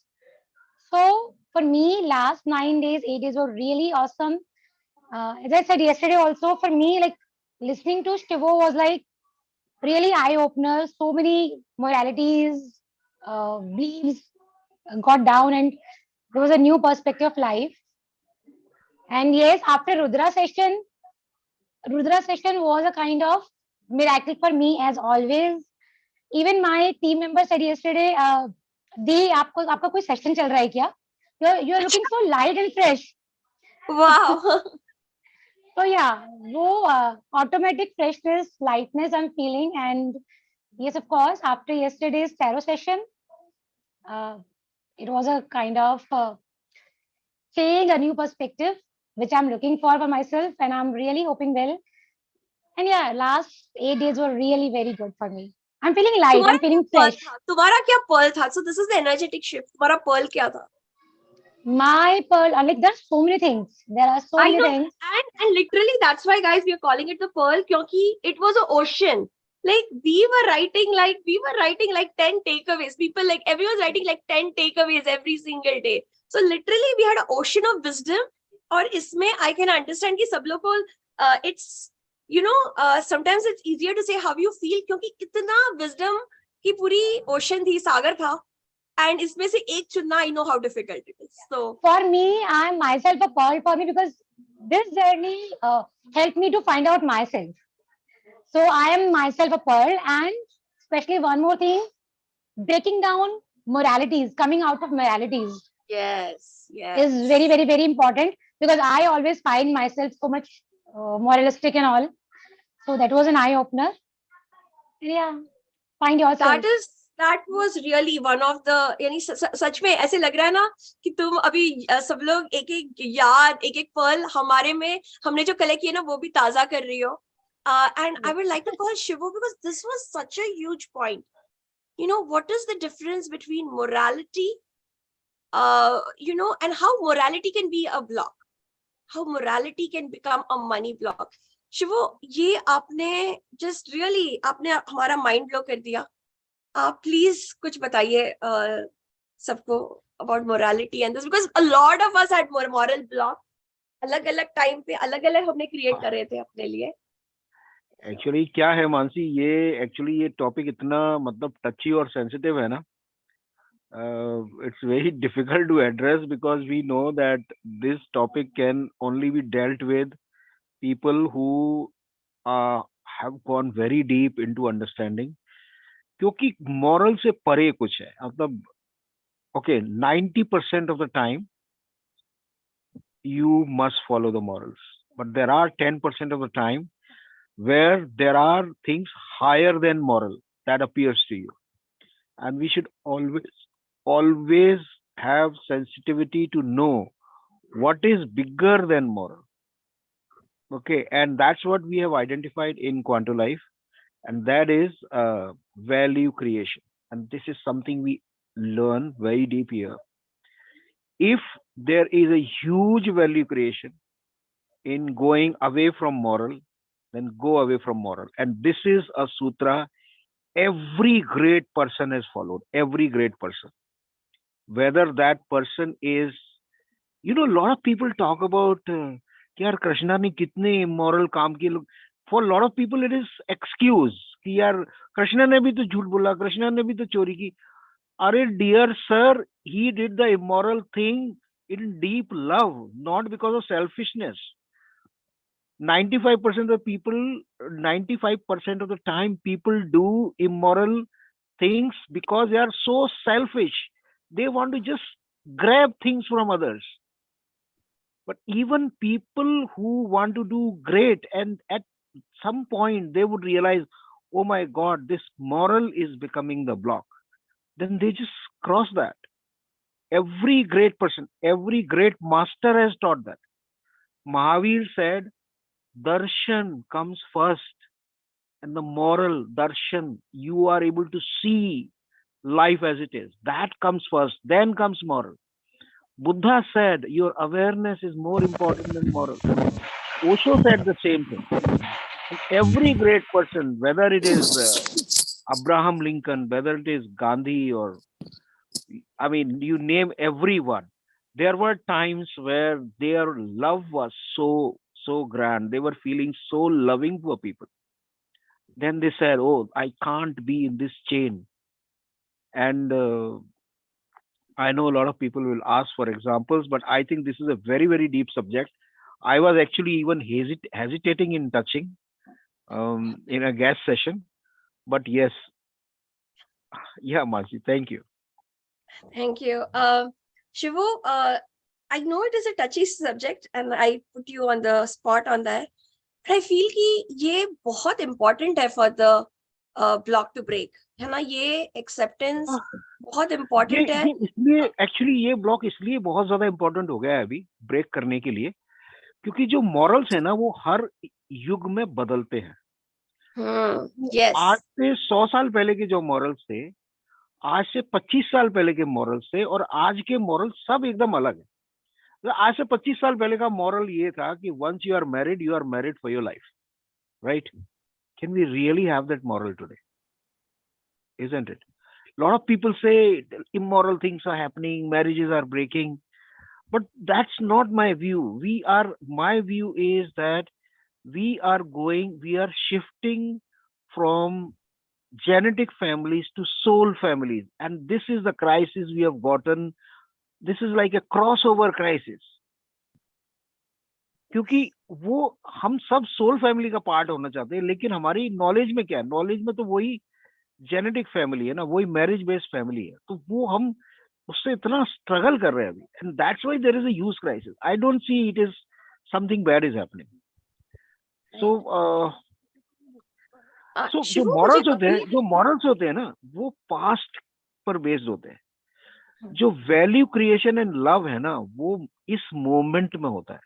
So for me, last 9 days, 8 days were really awesome. As I said yesterday also, for me, like listening to Shivo was like really eye-opener. So many moralities, beliefs got down, and there was a new perspective of life. And yes, after Rudra session was a kind of miracle for me as always. Even my team member said yesterday, Di, आपका कोई session चल रहा है क्या? You're looking so light and fresh. Wow. So yeah, वो automatic freshness, lightness I'm feeling, and yes, of course, after yesterday's tarot session, it was a kind of seeing a new perspective, which I'm looking for myself, and I'm really hoping well. And yeah, last 8 days were really very good for me. I'm feeling light. I'm feeling fresh. तुम्हारा क्या pearl था? So this is the energetic shift. तुम्हारा pearl क्या था? My pearl, like there's so many things. There are so many things. And literally that's why, guys, we are calling it the pearl, because it was an ocean. Like we were writing like 10 takeaways. People, like everyone's writing like 10 takeaways every single day. So literally we had an ocean of wisdom. और इसमें I can understand कि सब लोग को it's, you know, sometimes it's easier to say how you feel, क्योंकि इतना wisdom की पूरी ocean थी, सागर था. And इसमें से एक चुनना, I know how difficult it is. So for me, I'm myself a pearl for me, because this journey helped me to find out myself. So I am myself a pearl, and especially one more thing, breaking down moralities, coming out of moralities. Yes. Is very, very, very important, because I always find myself so much moralistic and all. So that was an eye opener. Yeah, find yourself. That was really one of the, यानी सच में ऐसे लग रहा है ना कि तुम अभी सब लोग एक एक याद, एक एक पल हमारे में हमने जो कलेक्ट किए ना वो भी ताजा कर रही हो. And I would like to call Shivo, because this was such a huge point. You know, what is the difference between morality, you know, and how morality can be a block, how morality can become a money block. Shivo, ये आपने just really आपने हमारा mind blow कर दिया. आप please कुछ बताइए सबको about morality and this, because a lot of us had moral block. अलग अलग टाइम पे अलग अलग हमने क्रिएट कर रहे थे अपने लिए. एक्चुअली क्या है मानसी, ये टॉपिक इतना मतलब टची और सेंसिटिव है ना, it's very difficult to address, because we know that this topic can only be dealt with people who have gone very deep into understanding. क्योंकि moral से परे कुछ है, मतलब okay, 90% of the time you must follow the morals, but there are 10% of the time where there are things higher than moral that appears to you, and we should always have sensitivity to know what is bigger than moral. Okay, and that's what we have identified in Quanto Life, and that is value creation. And this is something we learn very deep here. If there is a huge value creation in going away from moral, then go away from moral. And this is a sutra every great person has followed, every great person. Whether that person is, you know, a lot of people talk about यार कृष्णा ने कितने immoral काम किए. For a lot of people it is excuse कि यार कृष्णा ने भी तो झूठ बोला, कृष्णा ने भी तो चोरी की. अरे dear sir, he did the immoral thing in deep love, not because of selfishness. 95% of the people, 95% of the time people do immoral things because they are so selfish. They want to just grab things from others. But even people who want to do great, and at some point they would realize, oh my God, this moral is becoming the block. Then they just cross that. Every great person, every great master has taught that. Mahavir said, darshan comes first. And the moral, darshan, you are able to see life as it is. That comes first, then comes moral. Buddha said, your awareness is more important than moral. Osho said the same thing. And every great person, whether it is Abraham Lincoln, whether it is Gandhi, or, I mean, you name everyone, there were times where their love was so grand. They were feeling so loving for people. Then they said, oh, I can't be in this chain. And I know a lot of people will ask for examples, but I think this is a very, very deep subject. I was actually even hesitating in touching in a guest session. But yes, yeah, Mansi, thank you. Thank you. Shivo, I know it is a touchy subject and I put you on the spot on that. But I feel कि ये बहुत important है for the block to break. है ना, ये acceptance बहुत important है. ये इसलिए एक्चुअली ये ब्लॉक इसलिए बहुत ज्यादा इम्पोर्टेंट हो गया है अभी ब्रेक करने के लिए, क्योंकि जो मॉरल्स है ना वो हर युग में बदलते हैं. Yes. आज से 100 साल पहले के जो मॉरल्स थे, आज से 25 साल पहले के मॉरल्स थे, और आज के मॉरल्स सब एकदम अलग है. आज से 25 साल पहले का मॉरल ये था कि once you are married for your life, right? Can we really have that moral today? Isn't it? A lot of people say immoral things are happening, marriages are breaking, but that's not my view. My view is that we are shifting from genetic families to soul families, and this is the crisis we have gotten. This is like a crossover crisis. क्योंकि वो हम सब soul family का part होना चाहते हैं, लेकिन हमारी नॉलेज में क्या है? नॉलेज में तो वही जेनेटिक फैमिली है ना, वही मैरिज बेस्ड फैमिली है, तो वो हम उससे इतना स्ट्रगल कर रहे हैं अभी, and that's why there is a huge crisis. I don't see it is something bad is happening. So जो मॉरल्स होते हैं ना वो पास्ट पर बेस्ड होते हैं. जो वैल्यू क्रिएशन एंड लव है ना वो इस मोमेंट में होता है.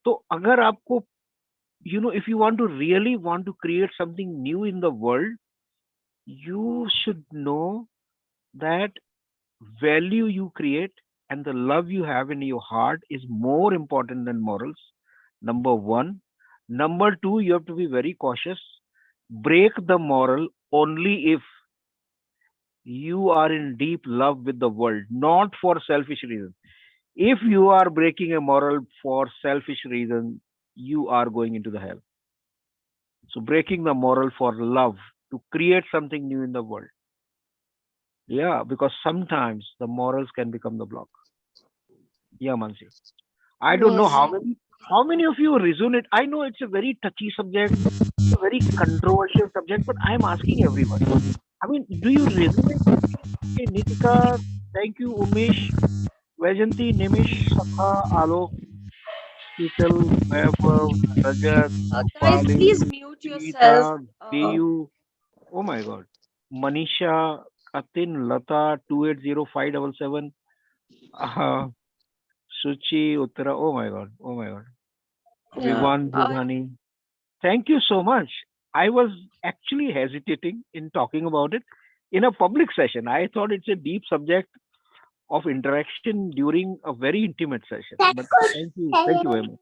तो अगर आपको if you want to really want to create something new in the world, you should know that value you create and the love you have in your heart is more important than morals. Number one. Number two, you have to be very cautious. Break the moral only if you are in deep love with the world, not for selfish reasons. If you are breaking a moral for selfish reasons, you are going into the hell. So breaking the moral for love, to create something new in the world. Yeah, because sometimes the morals can become the block. Yeah, Mansi. I don't know how many of you resonate. I know it's a very touchy subject, it's a very controversial subject, but I'm asking everyone. I mean, do you resonate? Okay, Nitika, thank you, Umesh, Vajanti, Nimish, Sakha, Alok, Kital, Vaibhav, Rajat, Guys, please mute yourself. Deyu, oh my God, Manisha, Atin, Lata, 280577, Suchi, Uttara, oh my God. Vivan, Bhugani. Thank you so much. I was actually hesitating in talking about it in a public session. I thought it's a deep subject of interaction during a very intimate session. But thank you very much.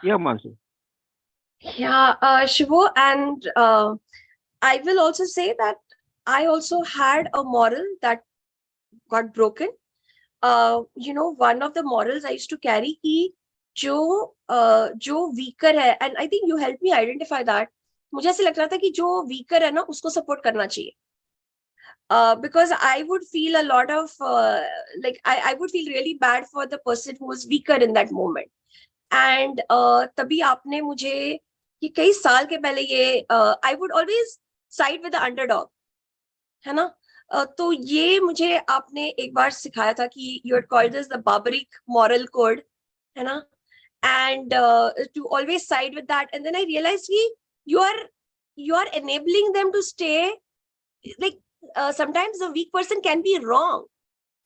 Yeah, Mansi. Yeah, Shivo, and I will also say that I also had a moral that got broken. One of the morals I used to carry कि जो weaker है, and I think you helped me identify that. मुझे ऐसे लग रहा था कि जो weaker है ना उसको support करना चाहिए. Because I would feel a lot of I would feel really bad for the person who was weaker in that moment. And तभी आपने मुझे कि कई साल के पहले ये I would always side with the underdog, है ना? तो ये मुझे आपने एक बार सिखाया था कि you had called this the barbaric moral code, है ना? And to always side with that. And then I realized you are enabling them to stay, like sometimes the weak person can be wrong.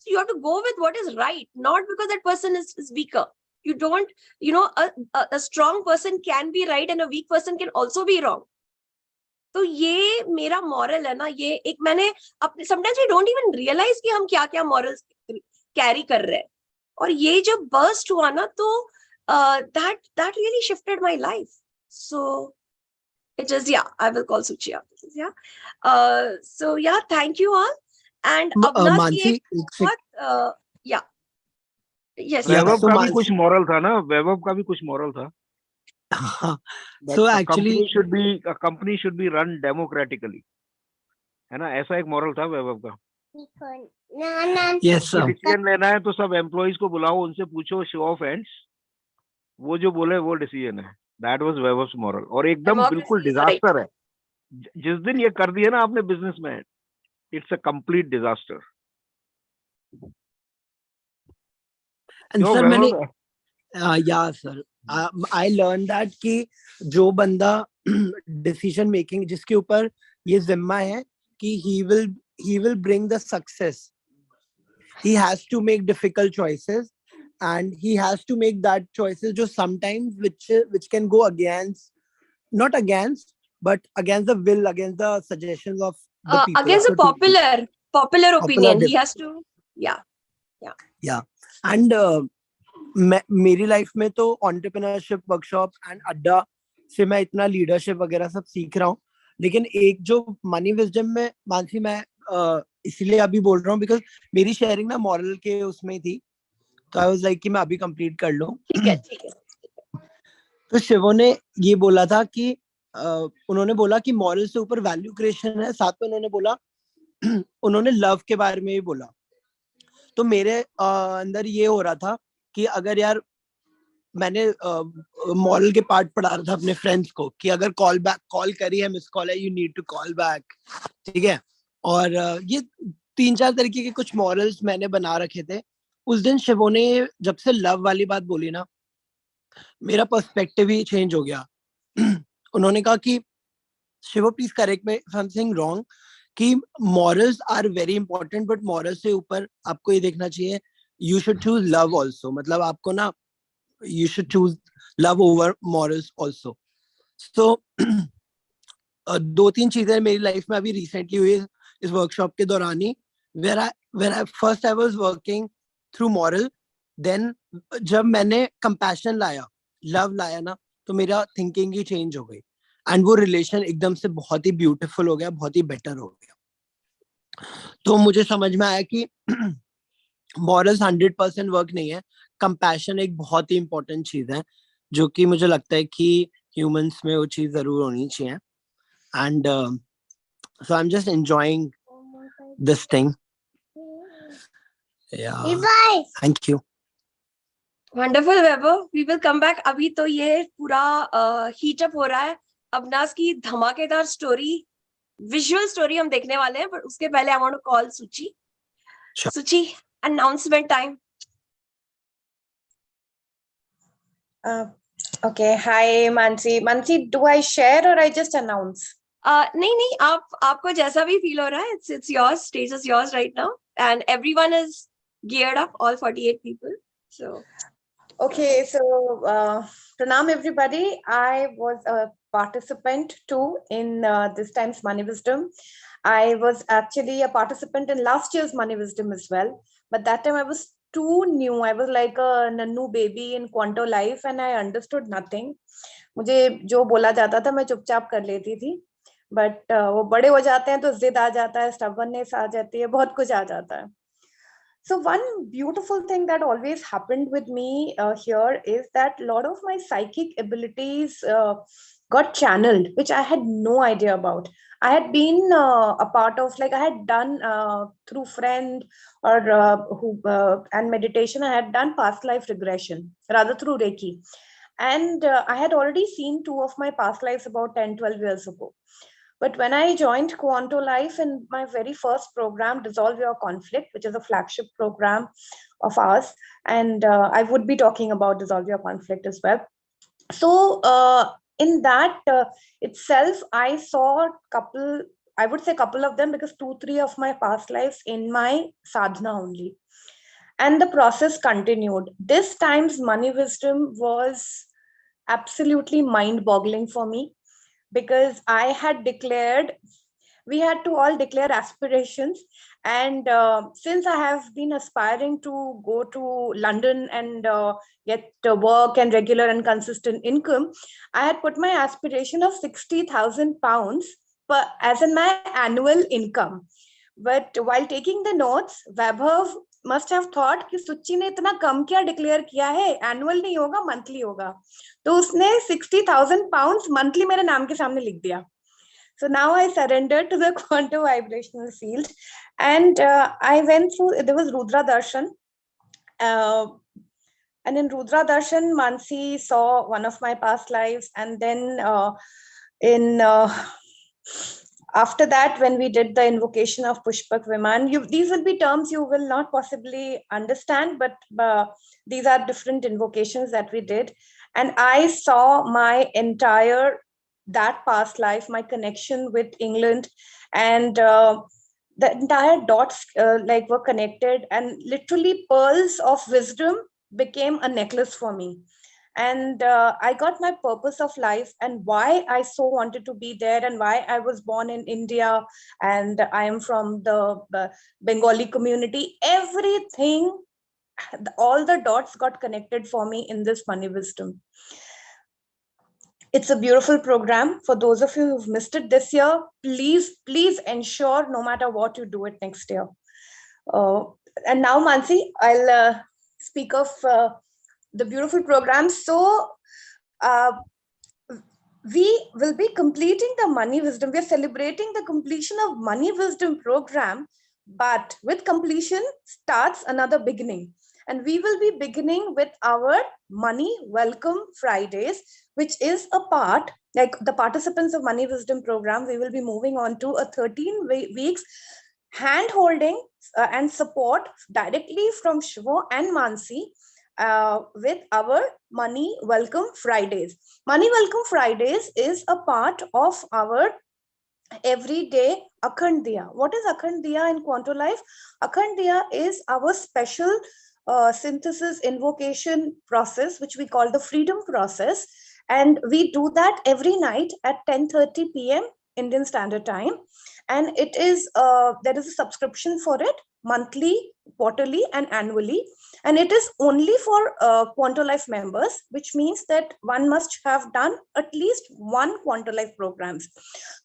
So you have to go with what is right, not because that person is weaker. You don't, a strong person can be right and a weak person can also be wrong. तो ये मेरा moral है ना, ये एक मैंने अपने, sometimes we don't even realise कि हम क्या क्या मॉरल्स कैरी कर रहे हैं, और ये जब बर्स्ट हुआ ना तो that really shifted my life. So it is, yeah, I will call Suchi after this, yeah. So yeah, thank you all. And Abna Mansi yeah, yes, Vaibhav so का भी Mansi- कुछ मॉरल था ना, वैभव का भी कुछ मॉरल था. so actually a company should be run democratically, है ना, ऐसा एक मॉरल था वैभव का. yes sir. डिसीजन लेना है तो सब एम्प्लॉइज को बुलाओ, उनसे पूछो, शो ऑफ हैंड्स, वो जो बोले वो डिसीजन है. That was Vaibhav's moral. और एकदम बिल्कुल डिजास्टर है जिस दिन ये कर दिया ना आपने बिजनेस में, it's a complete disaster. and sir मैंने yeah sir, I learned that कि जो बंदा डिसीजन मेकिंग जिसके ऊपर ये जिम्मा है कि he will bring the success, he has to make difficult choices and he has to make that choices जो sometimes which can go against, not against, but against the will, against the suggestions of the people, against the popular opinion. He has to, yeah. and मेरी life में तो entrepreneurship workshop and अड्डा से मैं इतना leadership वगैरह सब सीख रहा हूँ, लेकिन एक जो मनी विजडम में मानसी मैं इसलिए अभी बोल रहा हूँ बिकॉज मेरी शेयरिंग ना मॉरल के उसमें थी, तो आई वाज लाइक कि मैं अभी कंप्लीट कर लूं. ठीक है. तो शिवो ने ये बोला था कि उन्होंने बोला कि मॉरल से ऊपर वैल्यू क्रिएशन है, साथ में उन्होंने बोला उन्होंने लव के बारे में भी बोला. तो मेरे अंदर ये हो रहा था कि अगर यार मैंने मॉरल के पार्ट पढ़ा रहा था अपने फ्रेंड्स को कि अगर कॉल करी है, मिस कॉल है, you need to call back, ठीक है. और ये 3-4 तरीके के कुछ मॉरल्स मैंने बना रखे थे. उस दिन शिवो ने जब से लव वाली बात बोली ना, मेरा पर्सपेक्टिव ही चेंज हो गया. उन्होंने कहा कि Shivo please correct me if I am saying wrong, कि morals are very important, but moral से ऊपर आपको ये देखना चाहिए you should choose love also. मतलब आपको ना you should choose love over morals also. So 2-3 चीजें मेरी लाइफ में अभी रिसेंटली हुई इस वर्कशॉप के दौरान ही, where I first I was working through moral, then जब मैंने compassion लाया, love लाया ना, तो मेरा थिंकिंग ही चेंज हो गई एंड वो रिलेशन एकदम से बहुत ही ब्यूटीफुल हो गया, बहुत ही बेटर हो गया. तो मुझे समझ में आया कि मॉरल्स 100% वर्क नहीं है, कंपैशन एक बहुत ही इंपॉर्टेंट चीज है जो कि मुझे लगता है कि ह्यूमंस में वो चीज जरूर होनी चाहिए. And so I am just enjoying this thing. Thank you. Wonderful Vaibhav, we will come back. अभी तो ये पूरा हीट अप हो रहा है. अबनास की धमाकेदार स्टोरी, विजुअल स्टोरी हम देखने वाले हैं, बट उसके पहले आई वांट टू कॉल सुची. सुची, announcement time. Okay, hi Mansi, do I share or I just announce? नहीं, आपको जैसा भी फील हो रहा है, it's yours, stage is yours right now, and everyone is geared up, all 48 people. So okay, so pranam everybody. I was a participant too in this time's Money Wisdom. I was actually a participant in last year's Money Wisdom as well, but that time I was too new. I was like a new baby in Quanto Life and I understood nothing. मुझे जो बोला जाता था मैं चुपचाप कर लेती थी, but वो बड़े हो जाते हैं तो जिद आ जाता है, stubbornness आ जाती है, बहुत कुछ आ जाता है. So one beautiful thing that always happened with me here is that a lot of my psychic abilities got channeled, which I had no idea about. I had been a part of, like I had done through friend or and meditation, I had done past life regression, rather through Reiki. And I had already seen 2 of my past lives about 10-12 years ago. But when I joined Quanto Life in my very first program, Dissolve Your Conflict, which is a flagship program of ours, and I would be talking about Dissolve Your Conflict as well. So in that itself, I saw I would say couple of them, because 2-3 of my past lives in my sadhana only. And the process continued. This time's money wisdom was absolutely mind-boggling for me, because I had declared, we had to all declare aspirations. And since I have been aspiring to go to London and get work and regular and consistent income, I had put my aspiration of 60,000 pounds as in my annual income. But while taking the notes, Vaibhav must have thought कि सुच्ची ने इतना कम क्या declare किया है, annual नहीं होगा, monthly होगा. तो उसने 60,000 pounds मंथली मेरे नाम के सामने लिख दिया. So now I surrendered to the quantum vibrational field, and I went through. There was Rudra Darshan, and in Rudra Darshan, Mansi saw one of my past lives, and then after that, when we did the invocation of Pushpak Viman, these will be terms you will not possibly understand, but these are different invocations that we did. And I saw my entire, that past life, my connection with England, and the entire dots were connected, and literally pearls of wisdom became a necklace for me. And I got my purpose of life and why I so wanted to be there, and why I was born in India, and I am from the Bengali community. Everything, all the dots got connected for me in this money wisdom. It's a beautiful program. For those of you who've missed it this year, please ensure, no matter what, you do it next year. And now, Mansi, I'll speak of the beautiful program. So we will be completing the money wisdom. We are celebrating the completion of money wisdom program, but with completion starts another beginning. And we will be beginning with our Money Welcome Fridays, which is a part, like the participants of Money Wisdom program, we will be moving on to a 13 weeks hand-holding and support directly from Shivo and Mansi with our Money Welcome Fridays. Money Welcome Fridays is a part of our everyday Akhand Diya. What is Akhand Diya in Quanto Life? Akhand Diya is our special synthesis invocation process, which we call the freedom process. And we do that every night at 10:30 p.m. Indian Standard Time. And it is, there is a subscription for it, monthly, quarterly, and annually. And it is only for Quanto Life members, which means that one must have done at least one Quanto Life programs.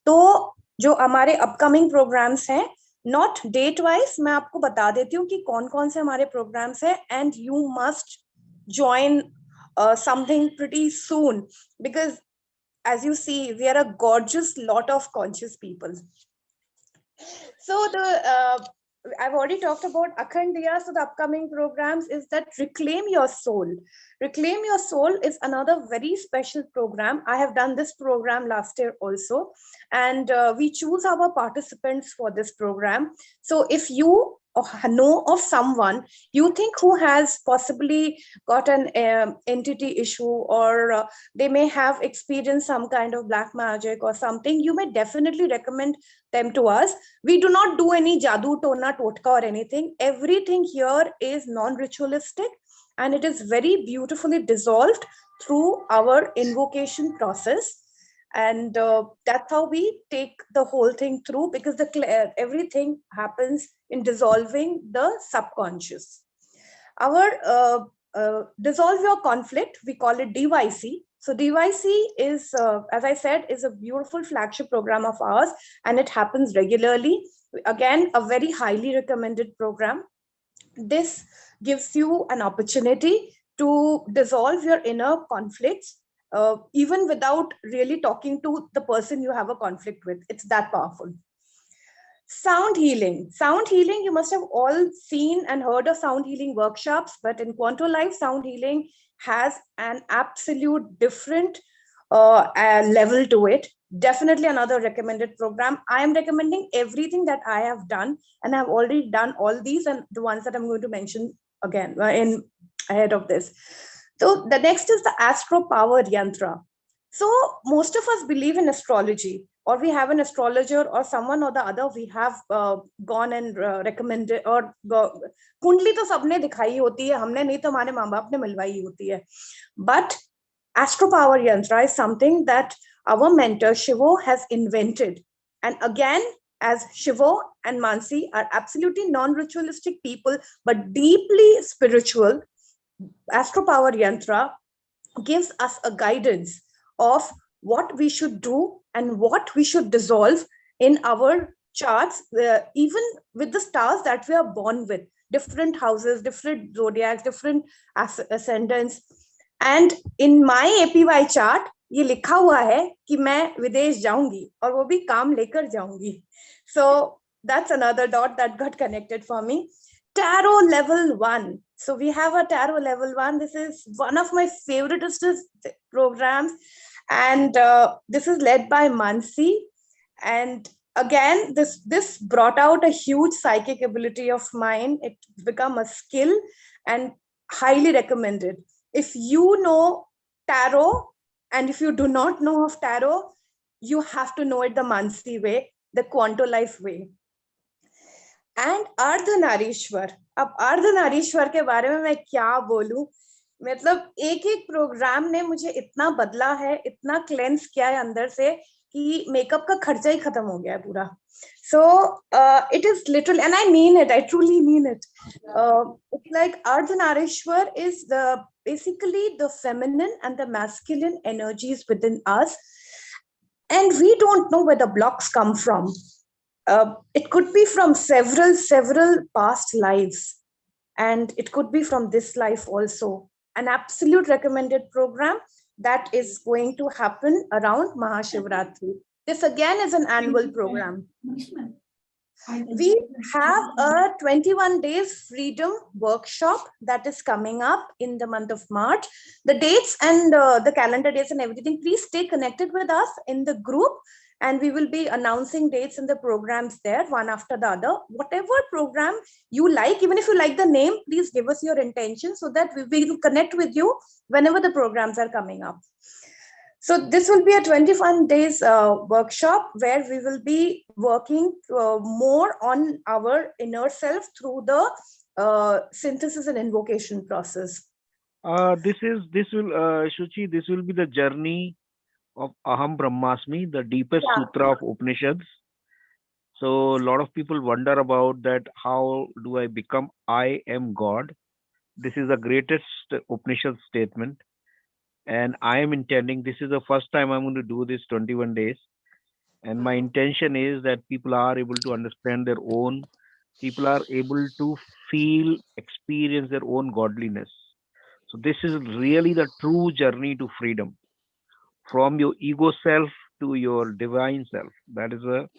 So, जो हमारे upcoming programs हैं, not date wise, मैं आपको बता देती हूँ कि कौन-कौन से हमारे programs हैं, and you must join something pretty soon, because as you see, we are a gorgeous lot of conscious people. So I've already talked about Akhand Diya. So the upcoming programs is that Reclaim Your Soul. Reclaim Your Soul is another very special program. I have done this program last year also, and we choose our participants for this program. So if you know of someone you think who has possibly got an entity issue, or they may have experienced some kind of black magic or something, you may definitely recommend them to us. We do not do any jadoo, tona, totka or anything. Everything here is non-ritualistic, and it is very beautifully dissolved through our invocation process. And that's how we take the whole thing through, because everything happens in dissolving the subconscious. Our Dissolve Your Conflict, we call it DYC. So DYC is, as I said, is a beautiful flagship program of ours, and it happens regularly. Again, a very highly recommended program. This gives you an opportunity to dissolve your inner conflicts, even without really talking to the person you have a conflict with. It's that powerful. Sound healing. Sound healing, you must have all seen and heard of sound healing workshops, but in Quanto Life, sound healing has an absolute different level to it. definitely another recommended program. I am recommending everything that I have done, and I've already done all these, and the ones that I'm going to mention again in ahead of this. So the next is the Astro Power Yantra. So most of us believe in astrology, or we have an astrologer or someone or the other. We have gone and recommended, or कुंडली तो सबने दिखाई होती है, हमने नहीं तो हमारे माँ बाप ने मिलवाई होती है. But Astro Power Yantra is something that our mentor Shivo has invented. And again, as Shivo and Mansi are absolutely non-ritualistic people, but deeply spiritual, Astro Power Yantra gives us a guidance of what we should do and what we should dissolve in our charts, even with the stars that we are born with, different houses, different zodiacs, different ascendants. And in my APY chart, ये लिखा हुआ है कि मैं विदेश जाऊंगी और वो भी काम लेकर जाऊंगी. So that's another dot that got connected for me. Tarot level 1. So we have a tarot level 1. This is one of my favorite programs, and this is led by Mansi. And again, this brought out a huge psychic ability of mine. It's become a skill and highly recommended. If you know tarot, and if you do not know of tarot, you have to know it the Mansi way, the QuantoLife way. And Ardhanarishvara. अब अर्धनारीश्वर के बारे में मैं क्या बोलूं, मतलब एक एक प्रोग्राम ने मुझे इतना बदला है, इतना क्लेंस किया है अंदर से कि मेकअप का खर्चा ही खत्म हो गया है पूरा. So it is literal, and I mean it, I truly mean it. It's like Ardhanarishwar is basically the feminine and the masculine energies within us, and we don't know where the blocks come from. It could be from several past lives, and it could be from this life also. An absolute recommended program that is going to happen around Mahashivratri. This again is an annual program. We have a 21 days freedom workshop that is coming up in the month of March. The dates and the calendar dates and everything, please stay connected with us in the group, and we will be announcing dates and the programs there one after the other. Whatever program you like, even if you like the name, please give us your intention so that we will connect with you whenever the programs are coming up. So this will be a 21 days workshop where we will be working more on our inner self through the synthesis and invocation process. This will Shuchi, this will be the journey of Aham Brahmasmi, the deepest sutra of Upanishads. So a lot of people wonder about that. How do I become I am God? This is the greatest Upanishad statement. And I am intending, this is the first time I'm going to do this 21 days. And my intention is that people are able to understand their own, people are able to feel, experience their own godliness. So this is really the true journey to freedom. From your ego self to your divine self. That is a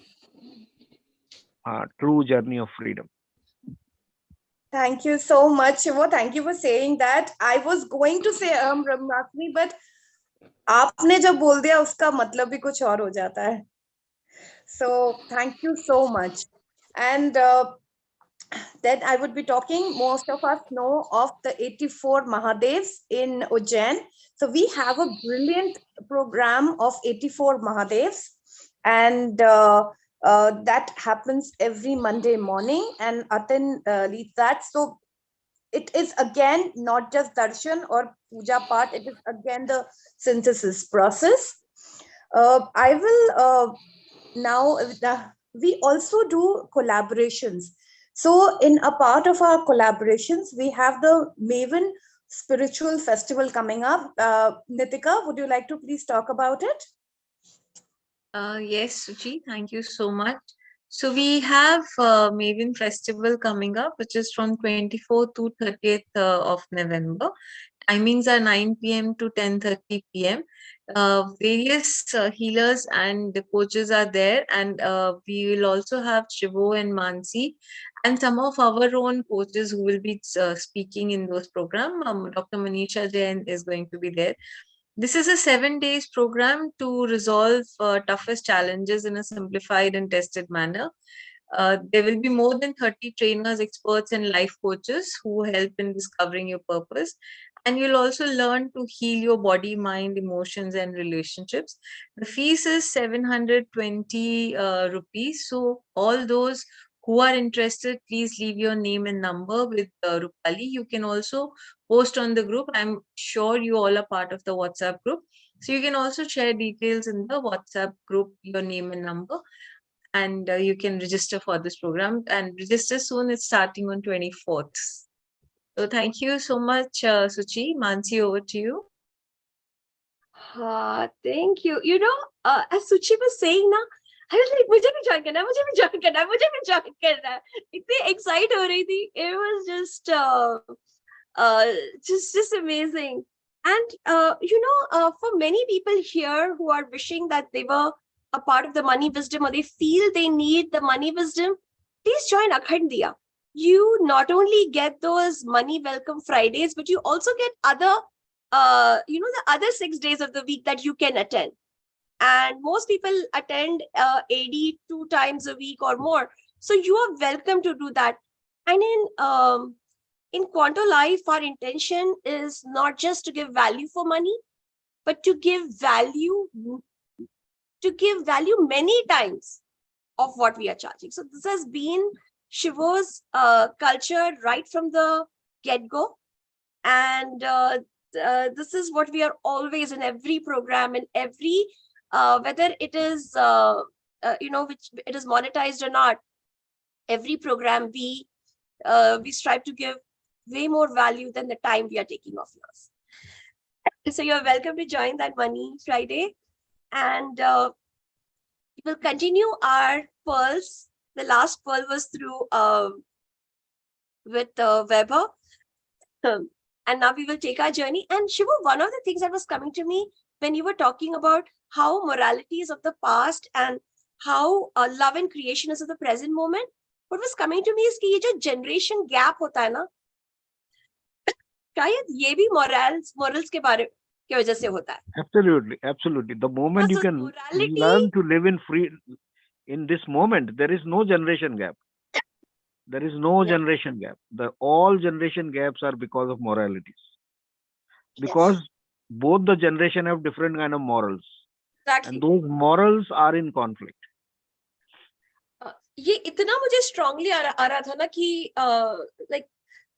true journey of freedom. Thank you so much, Shivo. Thank you for saying that. I was going to say Brahmasmi, but आपने जब बोल दिया उसका मतलब भी कुछ और हो जाता है. So thank you so much. And then I would be talking, most of us know of the 84 Mahadevs in Ujjain. So we have a brilliant program of 84 Mahadevs, and that happens every Monday morning, and Atin leads that. So it is again not just darshan or puja part, it is again the synthesis process. I will now, we also do collaborations. So in a part of our collaborations, we have the Maven Spiritual Festival coming up. Nitika, would you like to please talk about it? Yes, Suchi, thank you so much. So we have Maven Festival coming up, which is from 24th to 30th of November. Timings are 9 p.m. to 10:30 p.m. Various healers and coaches are there, and we will also have Shivo and Mansi and some of our own coaches who will be speaking in those programs. Dr. Manisha Jain is going to be there. This is a 7 days program to resolve toughest challenges in a simplified and tested manner. There will be more than 30 trainers, experts, and life coaches who help in discovering your purpose. And you'll also learn to heal your body, mind, emotions, and relationships. The fees is 720 rupees. So all those who are interested, please leave your name and number with Rupali. You can also post on the group. I'm sure you all are part of the WhatsApp group. So you can also share details in the WhatsApp group, your name and number, and you can register for this program, and register soon. It's starting on 24th. So thank you so much, Suchi. Mansi, over to you. Thank you. You know, as Suchi was saying ना, I was like, मुझे भी join करना है, मुझे भी join करना है, मुझे भी join करना है. इतनी excite हो रही थी. It was just amazing. And you know, for many people here who are wishing that they were a part of the money wisdom, or they feel they need the money wisdom, please join Akhandiya. You not only get those money welcome Fridays, but you also get other you know, the other 6 days of the week that you can attend. And most people attend AD 2 times a week or more. So you are welcome to do that. And in Quanto Life, our intention is not just to give value for money, but to give value many times of what we are charging. So this has been Shivo's culture right from the get-go. And this is what we are always in every program, in every whether it is you know, which it is monetized or not, every program we strive to give way more value than the time we are taking of yours. So you're welcome to join that Money Friday, and we will continue our pearls. The last pearl was through with Weber. And now we will take our journey. And Shivo, one of the things that was coming to me when you were talking about how morality is of the past and how love and creation is of the present moment, what was coming to me is कि ये जो generation gap होता है ना, शायद ये भी morals के बारे की वजह से होता है. Absolutely, absolutely. The moment you can learn to live in this moment, there is no generation gap. There is no generation gap. All generation gaps are because of moralities. Because both the generation have different kind of morals. Exactly. And those morals are in conflict. ये इतना मुझे strongly आ रहा था ना कि like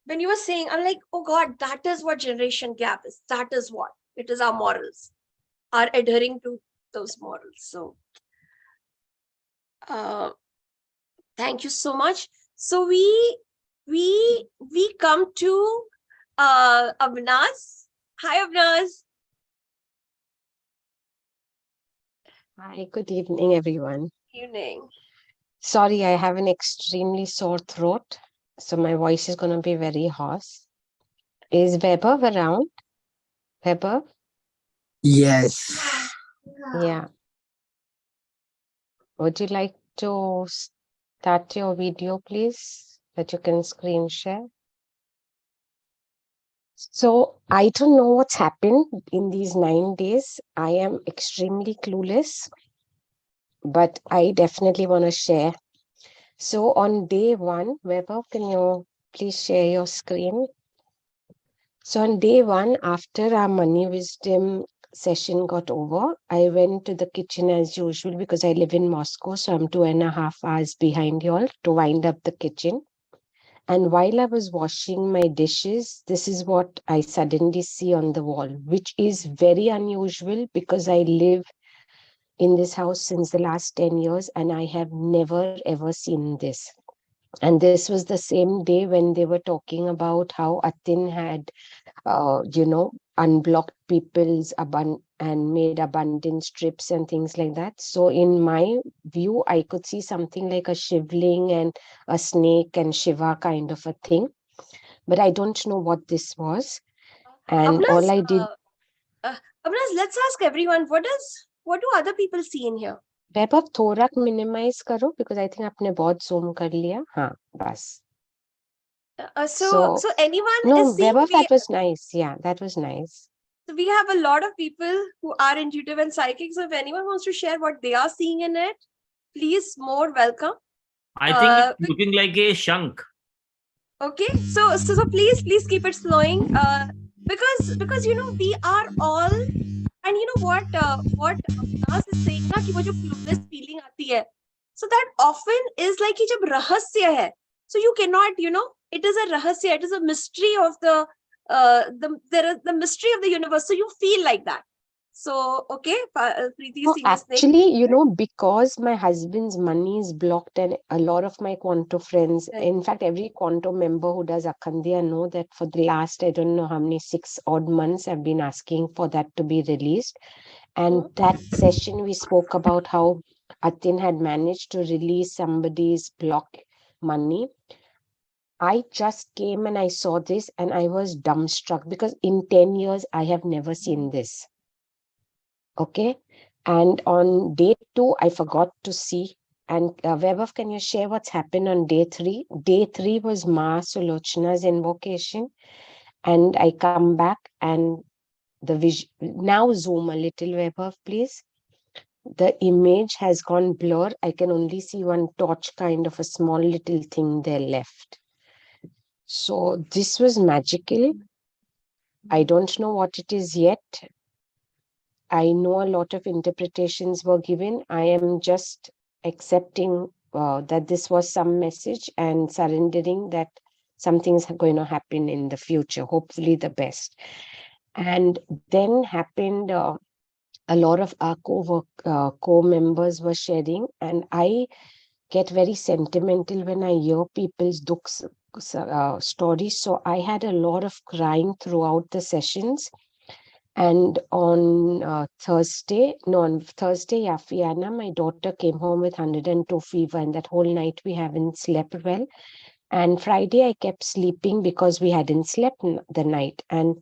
when you were saying, I'm like, oh God, that is what generation gap is. That is what it is. Our morals are adhering to those morals. So thank you so much. So we come to Abnas. Hi, Abnas. Hi, good evening, everyone. Evening. Sorry, I have an extremely sore throat, so my voice is going to be very hoarse. Is Weber around? Weber? Yes. Yeah. Would you like to start your video, please, that you can screen share? So I don't know what's happened in these 9 days. I am extremely clueless, but I definitely want to share. So on day 1, Weber, can you please share your screen? So on day 1, after our money wisdom session got over, I went to the kitchen as usual because I live in Moscow. So I'm 2.5 hours behind y'all to wind up the kitchen. And while I was washing my dishes, this is what I suddenly see on the wall, which is very unusual because I live in this house since the last 10 years and I have never ever seen this. And this was the same day when they were talking about how Atin had, unblocked people's and made abundance strips and things like that. So in my view, I could see something like a shivling and a snake and Shiva kind of a thing. But I don't know what this was. And Abnas, all I did... Abnas, let's ask everyone, what do other people see in here? Weber, थोड़ा minimize करो because I think आपने बहुत zoom कर लिया. हाँ, बस. So anyone no, is seeing Weber, that was nice. Yeah, that was nice. So we have a lot of people who are intuitive and psychic. So if anyone wants to share what they are seeing in it, please, more welcome. I think it's looking like a shank. Okay, so please keep it flowing. Because you know we are all, and you know what Avinash is saying ना कि वो जो clueless feeling आती है, so that often is like कि जब रहस्य है, so you cannot, you know, it is a rahasya, it is a mystery of the mystery of the universe, so you feel like that. So okay, Preeti No, is seeing the snake. actually, you know, because my husband's money is blocked, and a lot of my Quanto friends, Right. in fact, every Quanto member who does Akhandiya know that for the last, I don't know how many, 6 odd months, I've been asking for that to be released. And that session, we spoke about how Atin had managed to release somebody's blocked money. I just came and I saw this and I was dumbstruck because in 10 years, I have never seen this. Okay. And on day 2, I forgot to see. And Vaibhav, can you share what's happened on day 3? Day 3 was Ma Sulochana's invocation. And I come back and the vision, now zoom a little, Vaibhav, please. The image has gone blur. I can only see one torch, kind of a small little thing there left. So this was magical. I don't know what it is yet. I know a lot of interpretations were given. I am just accepting that this was some message and surrendering that something's going to happen in the future, hopefully the best. And then happened a lot of our co-members were sharing, and I get very sentimental when I hear people's stories. So I had a lot of crying throughout the sessions. And on Thursday, Fiana, my daughter came home with 102 fever, and that whole night we haven't slept well. And Friday, I kept sleeping because we hadn't slept the night. And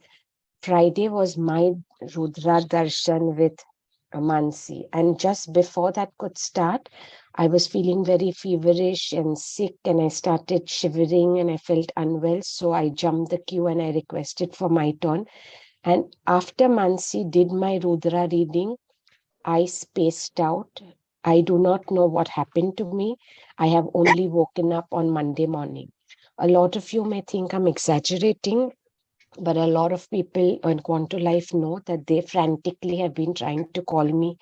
Friday was my Rudra Darshan with Mansi. And just before that could start, I was feeling very feverish and sick, and I started shivering and I felt unwell. So I jumped the queue and I requested for my turn. And after Mansi did my Rudra reading, I spaced out. I do not know what happened to me. I have only woken up on Monday morning. A lot of you may think I'm exaggerating, but a lot of people on Quanto Life know that they frantically have been trying to call me,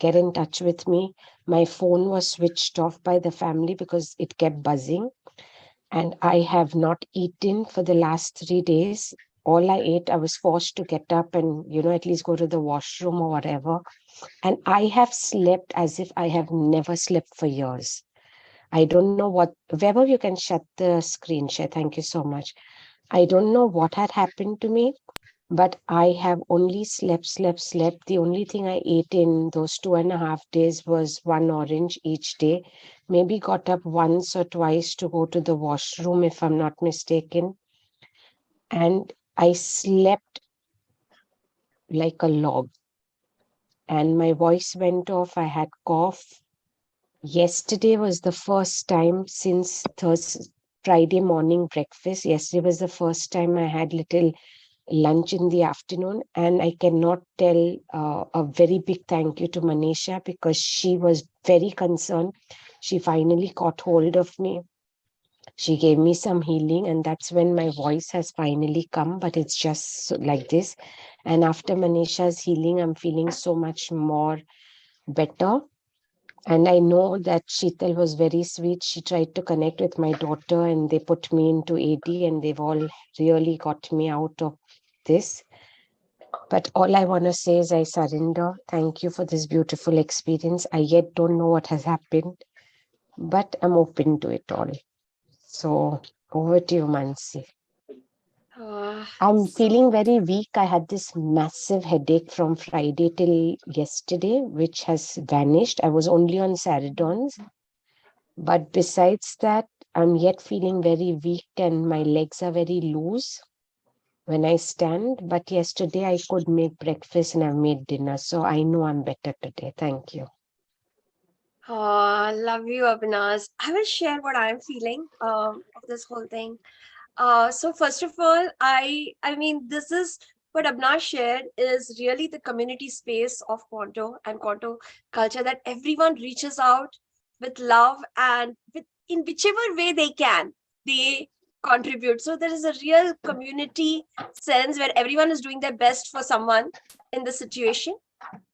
get in touch with me. My phone was switched off by the family because it kept buzzing. And I have not eaten for the last 3 days. All I ate, I was forced to get up and, you know, at least go to the washroom or whatever. And I have slept as if I have never slept for years. I don't know what, Weber, you can shut the screen share. Thank you so much. I don't know what had happened to me, but I have only slept. The only thing I ate in those 2.5 days was 1 orange each day. Maybe got up once or twice to go to the washroom, if I'm not mistaken. And I slept like a log. And my voice went off. I had cough. Yesterday was the first time since Friday morning breakfast. Yesterday was the first time I had little lunch in the afternoon, and I cannot tell a very big thank you to Manisha because she was very concerned. She finally caught hold of me. She gave me some healing, and that's when my voice has finally come, but it's just like this. And after Manisha's healing, I'm feeling so much more better. And I know that Sheetal was very sweet. She tried to connect with my daughter and they put me into AD, and they've all really got me out of this. But all I want to say is I surrender. Thank you for this beautiful experience. I yet don't know what has happened, but I'm open to it all. So over to you, Mansi. I'm feeling very weak. I had this massive headache from Friday till yesterday, which has vanished. I was only on Saridons. But besides that, I'm yet feeling very weak and my legs are very loose when I stand. But yesterday I could make breakfast and I've made dinner. So I know I'm better today. Thank you. Oh, I love you, Avinash. I will share what I'm feeling of this whole thing. So first of all, I mean, this is what Abna shared is really the community space of Quanto and Quanto culture, that everyone reaches out with love and in whichever way they can, they contribute. So there is a real community sense where everyone is doing their best for someone in the situation.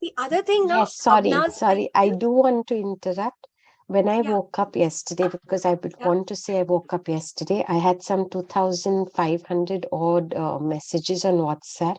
The other thing now, Yes, sorry, Abna's, I do want to interrupt. When I Yeah. woke up yesterday, because I would want to say I woke up yesterday, I had some 2,500 odd messages on WhatsApp.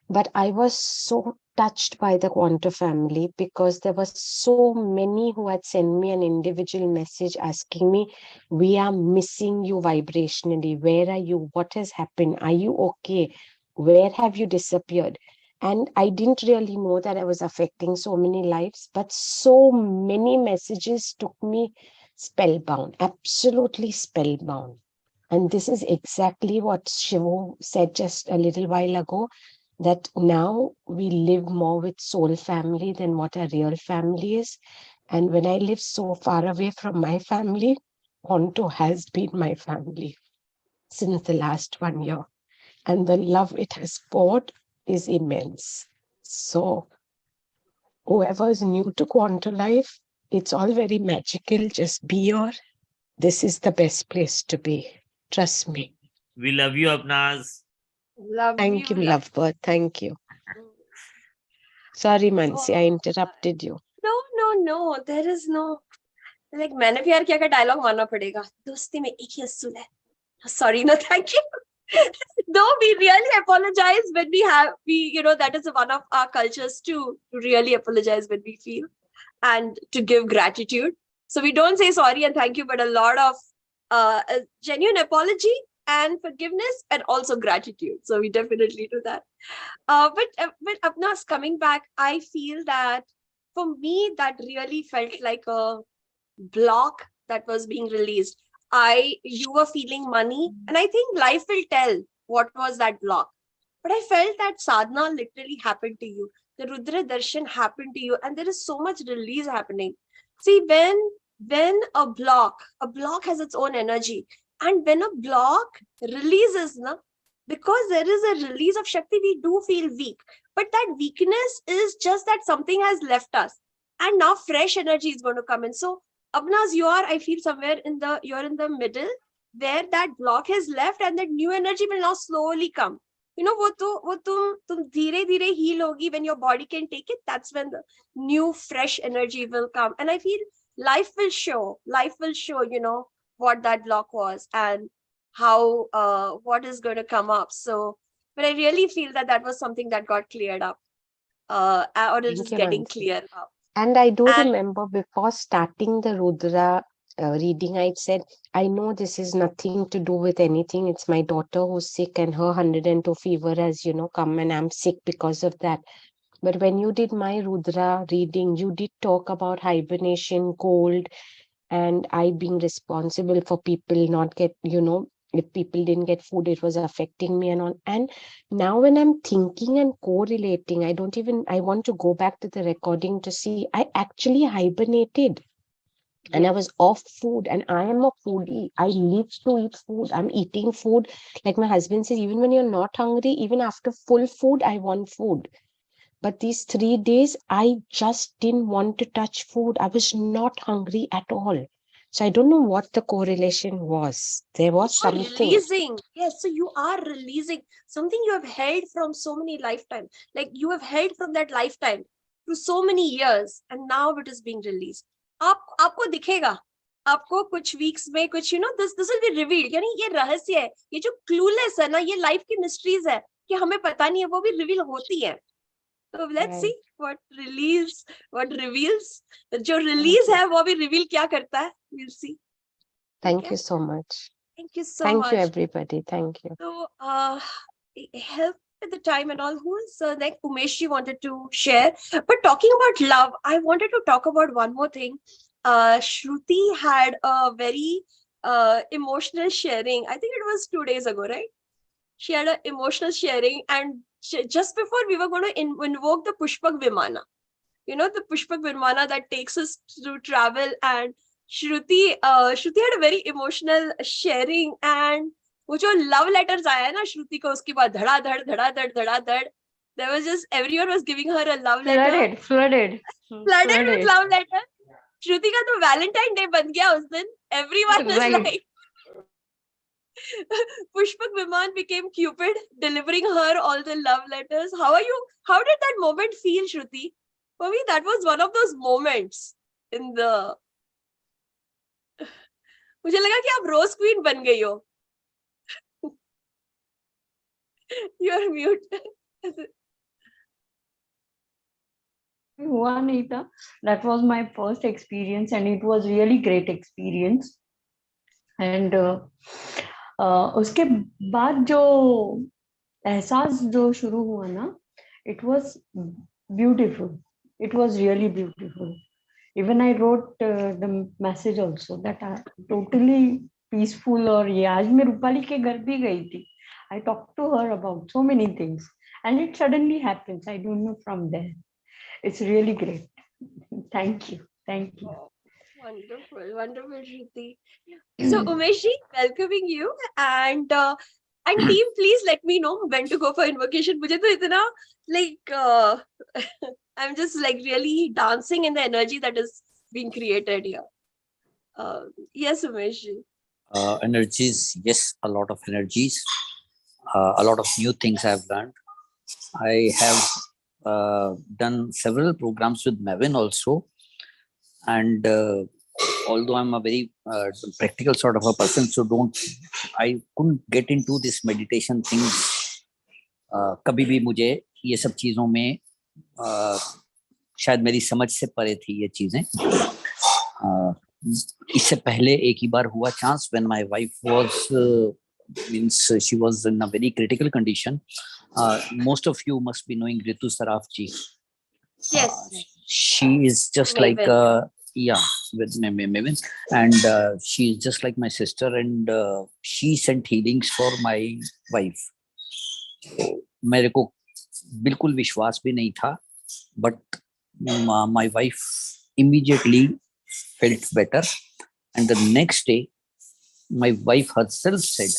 But I was so touched by the Quanto family because there were so many who had sent me an individual message asking me, we are missing you vibrationally. Where are you? What has happened? Are you okay? Where have you disappeared? And I didn't really know that I was affecting so many lives, but so many messages took me spellbound, absolutely spellbound. And this is exactly what Shivo said just a little while ago, that now we live more with soul family than what a real family is. And when I live so far away from my family, Quanto has been my family since the last 1 year. And the love it has poured is immense. So whoever is new to Quanto Life, it's all very magical. Just be your, this is the best place to be. Trust me. We love you, Apnaz. Love Thank you, you. lovebird. Thank you. Sorry, Mansi, I interrupted you. No. There is no, like, मैंने प्यार किया का dialogue मानना पड़ेगा. दोस्ती में एक ही असूल है. Sorry, no, thank you. No, we really apologize when that is one of our cultures too, to really apologize when we feel and to give gratitude. So we don't say sorry and thank you, but a lot of a genuine apology and forgiveness and also gratitude. So we definitely do that. But Apna's coming back, I feel that for me, that really felt like a block that was being released. You were feeling money, and I think life will tell what was that block. But I felt that sadhana literally happened to you. The Rudra Darshan happened to you, and there is so much release happening. See, when a block has its own energy, and when a block releases, because there is a release of Shakti, we do feel weak. But that weakness is just that something has left us, and now fresh energy is going to come in. So Abnaz, I feel somewhere you're in the middle where that block has left and that new energy will now slowly come. वो तुम धीरे heal होगी when your body can take it. That's when the new fresh energy will come. And I feel life will show, what that block was and how, what is going to come up. So, but I really feel that was something that got cleared up, or it is getting cleared up. And I do remember before starting the Rudra reading, I said, I know this is nothing to do with anything. It's my daughter who's sick and her 102 fever has, come, and I'm sick because of that. But when you did my Rudra reading, you did talk about hibernation, cold, and I being responsible for people not get, if people didn't get food, it was affecting me and all. And now when I'm thinking and correlating, I want to go back to the recording to see, I actually hibernated. And I was off food, and I am a foodie. I live to eat food. I'm eating food. Like my husband says, even when you're not hungry, even after full food, I want food. But these 3 days, I just didn't want to touch food. I was not hungry at all. So I don't know what the correlation was. There was something. Releasing. Yes, so you are releasing something you have held from so many lifetimes. Like you have held from that lifetime to so many years, and now it is being released. आपको दिखेगा, आपको कुछ weeks में कुछ this will be revealed. यानी ये रहस्य है, ये जो clueless है ना, ये life की mysteries है कि हमें पता नहीं है, वो भी reveal होती है. So let's see what reveals. जो release है वो भी reveal क्या करता है. We'll see. Thank you so much. Thank you so much. Thank you, everybody. Thank you. So, help with the time and all. Who's like Umesh wanted to share? But talking about love, I wanted to talk about one more thing. Shruti had a very emotional sharing. I think it was 2 days ago, right? She had an emotional sharing, and just before we were going to invoke the Pushpak Vimana, the Pushpak Vimana that takes us to travel. And Shruti had a very emotional sharing, and वो जो love letters आया है ना श्रुति को, उसके बाद धड़ाधड़ धड़ाधड़ धड़ाधड़, there was just everyone was giving her a love letter, flooded with love letter. श्रुति का तो वैलेंटाइन डे बन गया उस दिन. Everyone was Right. like Pushpak Viman became Cupid, delivering her all the love letters. How are you? How did that moment feel, Shruti? For me, that was one of those moments in the. मुझे लगा कि आप रोज queen बन गई हो. You're mute. हुआ नहीं था. That was my first experience and it was really great experience. And उसके बाद जो एहसास जो शुरू हुआ ना, it was beautiful. It was really beautiful. Even I wrote the message also that I totally peaceful. और ये आज मैं रूपाली के घर भी गई थी. I talked to her about so many things and it suddenly happens. I don't know from there. It's really great. Thank you. Thank you. Wonderful, wonderful, Shruti. So, Umesh, welcoming you and team, please let me know when to go for invocation. मुझे तो इतना like I'm just like really dancing in the energy that is being created here. Yes, Umesh. Energies, yes, a lot of energies, a lot of new things I've learned. I have done several programs with Mevin also, and although I'm a very practical sort of a person, so I couldn't get into this meditation things. कभी भी मुझे ये सब चीजों में शायद मेरी समझ से परे थी ये चीजें. इससे पहले एक ही बार हुआ chance when my wife was means she was in a very critical condition. Most of you must be knowing Ritu Saraf ji. Yes. She is just like with Mevin, and she is just like my sister, and she sent healings for my wife. मेरे को बिल्कुल विश्वास भी नहीं था, but my wife immediately felt better, and the next day my wife herself said,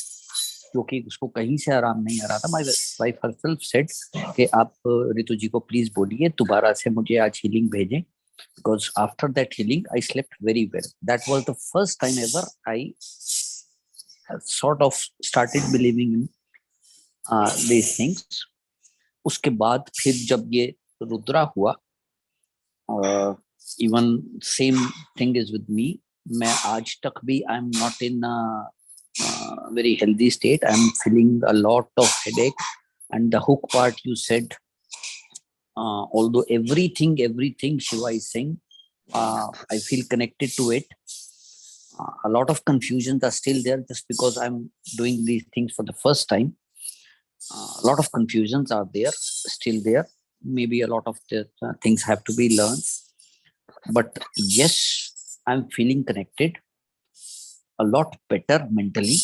क्योंकि उसको कहीं से आराम नहीं आ रहा था, my wife herself said कि आप रितु जी को प्लीज बोलिए दोबारा से मुझे आज हीलिंग भेजें, because after that healing I slept very well. That was the first time ever I sort of started believing in these things. उसके बाद फिर जब ये रुद्रा हुआ, even same thing is with me. मैं आज तक भी I'm not in a very healthy state. I'm feeling a lot of headache, and the hook part you said, although everything Shiva is saying, I feel connected to it. A lot of confusions are still there just because I'm doing these things for the first time. A lot of confusions are there, still there. Maybe a lot of the things have to be learned. But yes, I'm feeling connected, a lot better mentally.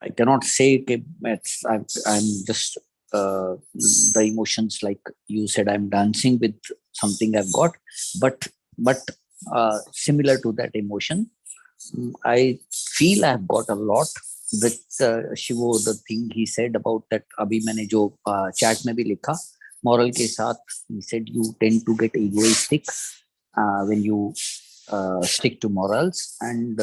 I cannot say I'm just the emotions like you said, I'm dancing with something I've got, but similar to that emotion, I feel I've got a lot with Shivo, the thing he said about that. अभी मैंने जो chat में भी लिखा, moral के साथ, he said you tend to get egoistic when you stick to morals, and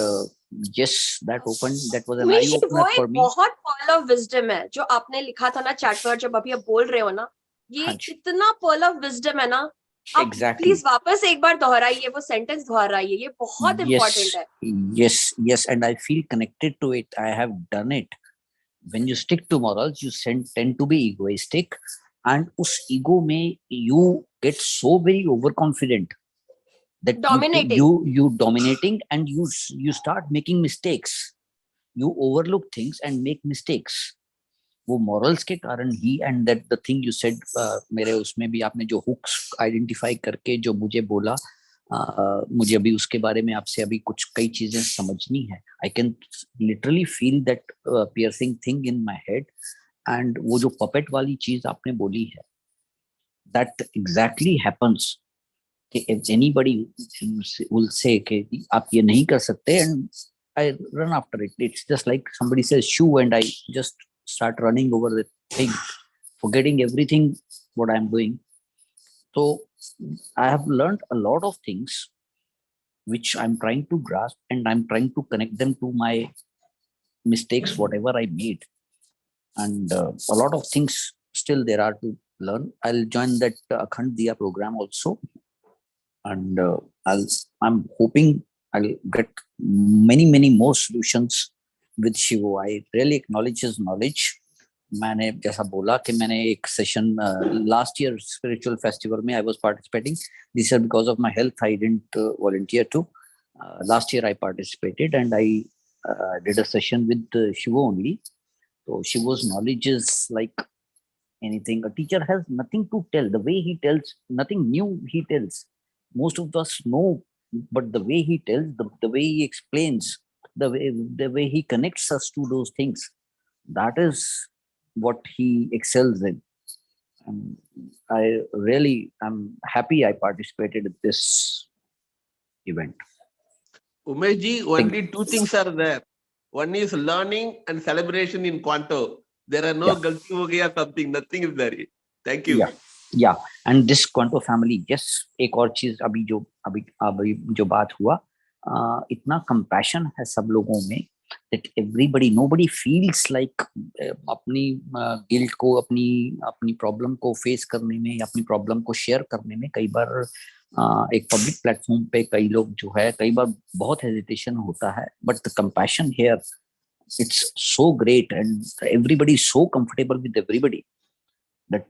yes, that was an eye opener for me. बहुत pearl of wisdom है जो आपने लिखा था ना chat पर, जब अभी आप बोल रहे हो ना, ये इतना pearl of wisdom है ना. आप प्लीज वापस एक बार दोहराइए, वो सेंटेंस दोहराइए, ये बहुत इम्पोर्टेंट है. Yes, and I feel connected to it. I have done it. When you stick to morals, you tend to be egoistic, and उस ego में you get so very overconfident that you dominating, and you start making mistakes. You overlook things and make mistakes. वो morals के कारण ही, and that the thing you said, मेरे उसमें भी आपने जो hooks identify करके जो मुझे बोला, मुझे अभी उसके बारे में आपसे अभी कुछ कई चीजें समझनी है. I can literally feel that piercing thing in my head, and वो जो puppet वाली चीज आपने बोली है, that exactly happens. कि if anybody will say कि आप ये नहीं कर सकते, and I run after it. It's just like somebody says shoe and I just start running over the thing, forgetting everything what I'm doing. So I have learned a lot of things which I'm trying to grasp, and I'm trying to connect them to my mistakes, whatever I made. And a lot of things still there are to learn. I'll join that Akhand Diya program also. And I'm hoping I'll get many more solutions with Shivo. I really acknowledge his knowledge. मैंने जैसा बोला कि मैंने एक session last year spiritual festival में I was participating. This year because of my health I didn't volunteer to. Last year I participated and I did a session with Shivo only. So Shivo's knowledge is like anything. A teacher has nothing to tell. The way he tells, nothing new he tells. Most of us know, but the way he tells, the way he explains, the way he connects us to those things, that is what he excels in. I really am happy I participated in this event. Umesh ji, only two things are there. One is learning and celebration in Quanto. There are no galti ho gaya something. Nothing is there. Thank you. Yeah. And this Quanto family, yes, एक और चीज अभी जो बात हुआ, इतना compassion है सब लोगों में that nobody feels like अपनी guilt को, अपनी problem को face करने में या अपनी problem को share करने में. कई बार एक पब्लिक प्लेटफॉर्म पे कई लोग जो है कई बार बहुत हेजिटेशन होता है, but the compassion here it's so great and everybody is so comfortable with everybody that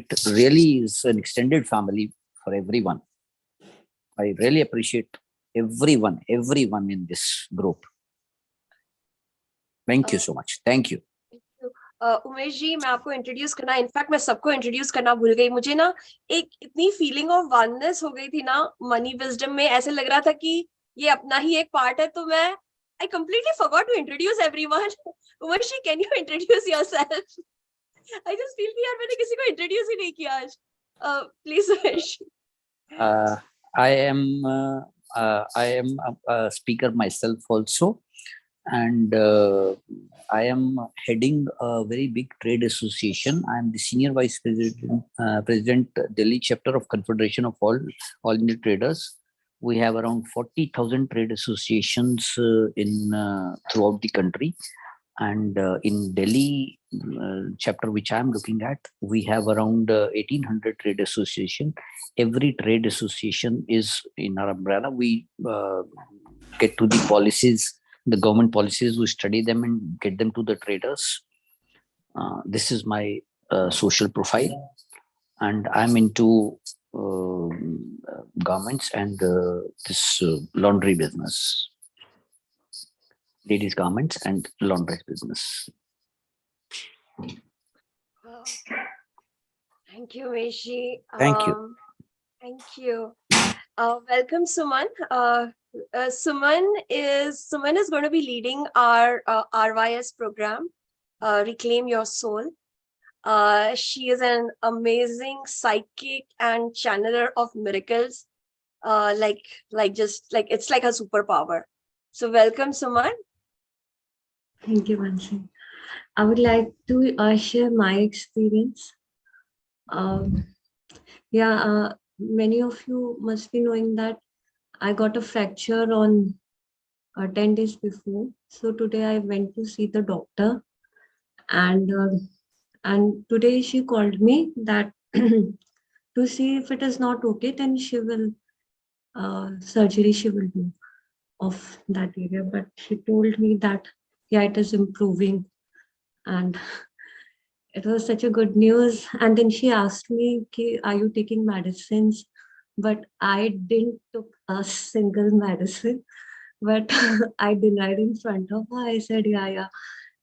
it really is an extended family for everyone. I really appreciate everyone in this group. Thank you so much. Thank you. Umesh ji, मैं आपको introduce करना, in fact मैं सबको introduce करना भूल गई. मुझे ना एक इतनी फीलिंग ऑफ वननेस हो गई थी ना मनी विजडम में. ऐसे लग रहा था कि ये अपना ही एक पार्ट है. तो मैं I completely forgot to introduce everyone. Umesh ji, can you introduce yourself? I just feel कि यार मैंने किसी को इंट्रोड्यूस ही नहीं किया आज. Please Umesh. I am a speaker myself also, and I am heading a very big trade association. I am the senior vice president Delhi chapter of Confederation of all India traders. We have around 40,000 trade associations throughout the country, and in Delhi chapter which I am looking at, we have around 1,800 trade association. Every trade association is in our umbrella. We get to the policies, the government policies, we study them and get them to the traders. This is my social profile, and I'm into garments and this laundry business, ladies garments and laundry business. Thank you, Meshi. Thank you. Thank you. Welcome, Suman. Suman is going to be leading our RYS program, Reclaim Your Soul. She is an amazing psychic and channeler of miracles. It's like a superpower. So welcome, Suman. Thank you, Mansi. I would like to share my experience. Many of you must be knowing that I got a fracture on 10 days before. So today I went to see the doctor, and today she called me that to see if it is not okay, then she will surgery she will do of that area. But she told me that it is improving, and it was such a good news. And then she asked me, are you taking medicines? But I didn't took a single medicine, but I denied in front of her. I said, yeah.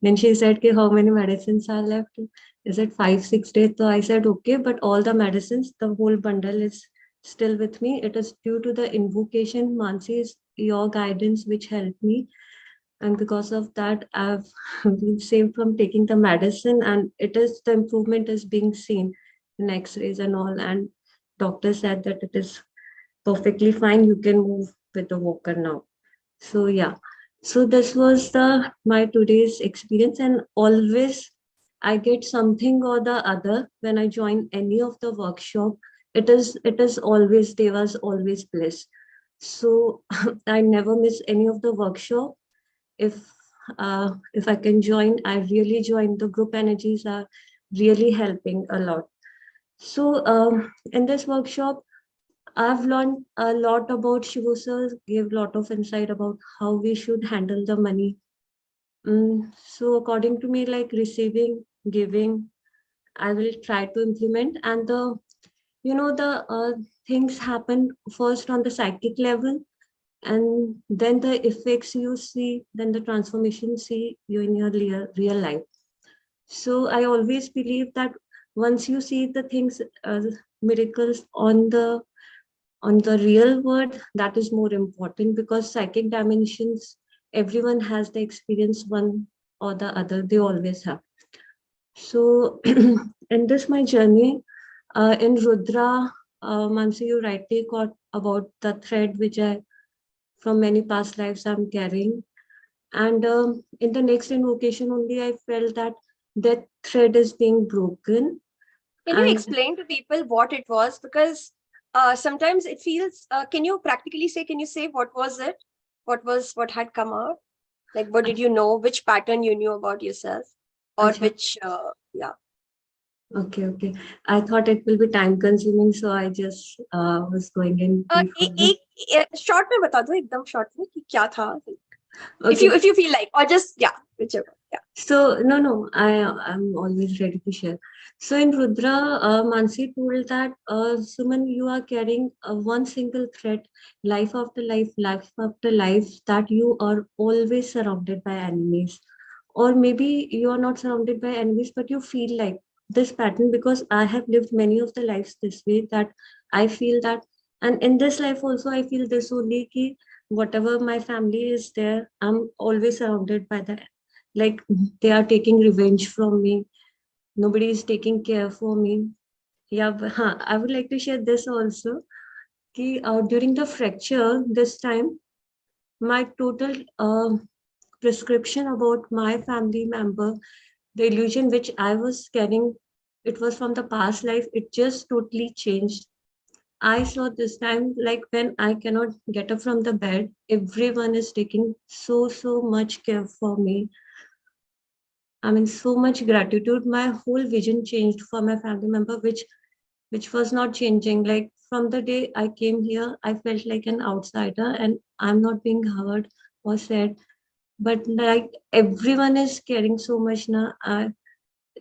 Then she said, how many medicines are left? Is it 5-6 days? So I said, okay, but all the medicines, the whole bundle is still with me. It is due to the invocation, Mansi's, your guidance, which helped me. And because of that, I've been saved from taking the medicine, and the improvement is being seen in X-rays and all. And doctor said that it is perfectly fine. You can move with the walker now. So yeah. So this was my today's experience, and always I get something or the other when I join any of the workshop. It is always Deva's always bliss. So I never miss any of the workshop. If I can join, I really join. The group energies are really helping a lot. So in this workshop, I've learned a lot about Shivo sir, gave a lot of insight about how we should handle the money. So according to me, like receiving, giving, I will try to implement. And the things happen first on the psychic level, and then the effects you see, then the transformation see you in your real life. So I always believe that once you see the things, miracles on the real world, that is more important, because psychic dimensions, everyone has the experience, one or the other, they always have. So in this my journey in Rudra, Mansi, you rightly got about the thread which I from many past lives I'm carrying. And in the next invocation only, I felt that thread is being broken. Can you explain to people what it was? Because sometimes it feels, can you say what was it? What had come out? Like, what did you know? Which pattern you knew about yourself? Or which, yeah. Okay. I thought it will be time consuming, so I just was going in. Short में बता दो, एकदम short में कि क्या था? If you feel like, or just, yeah, whichever. Yeah. So no, I'm always ready to share. So in Rudra, Mansi told that, Suman, you are carrying one single thread, life after life, that you are always surrounded by enemies. Or maybe you are not surrounded by enemies, but you feel like this pattern, because I have lived many of the lives this way, that I feel that, and in this life also I feel this only, ki whatever my family is there, I'm always surrounded by that. Like they are taking revenge from me. Nobody is taking care for me. Yeah, but, I would like to share this also. Ki, during the fracture this time, my total prescription about my family member, the illusion which I was carrying, it was from the past life. It just totally changed. I saw this time, like when I cannot get up from the bed, everyone is taking so much care for me. I mean, so much gratitude. My whole vision changed for my family member, which was not changing. Like from the day I came here, I felt like an outsider, and I'm not being heard or said. But like everyone is caring so much now.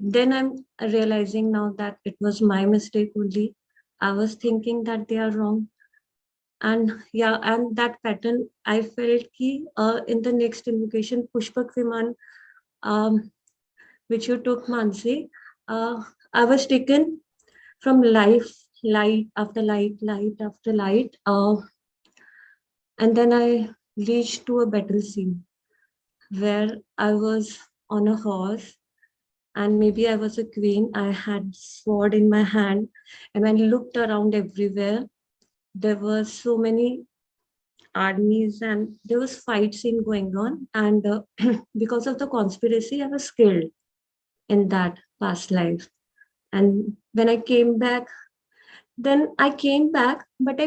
Then I'm realizing now that it was my mistake only. I was thinking that they are wrong. And yeah, and that pattern, I felt ki in the next invocation, Pushpak Viman, which you took, Mansi, I was taken from life, light after light, light after light. And then I reached to a battle scene where I was on a horse, and maybe I was a queen. I had sword in my hand, and when I looked around everywhere, there were so many armies, and there was fight scene going on. And because of the conspiracy, I was killed in that past life. And when I came back, but I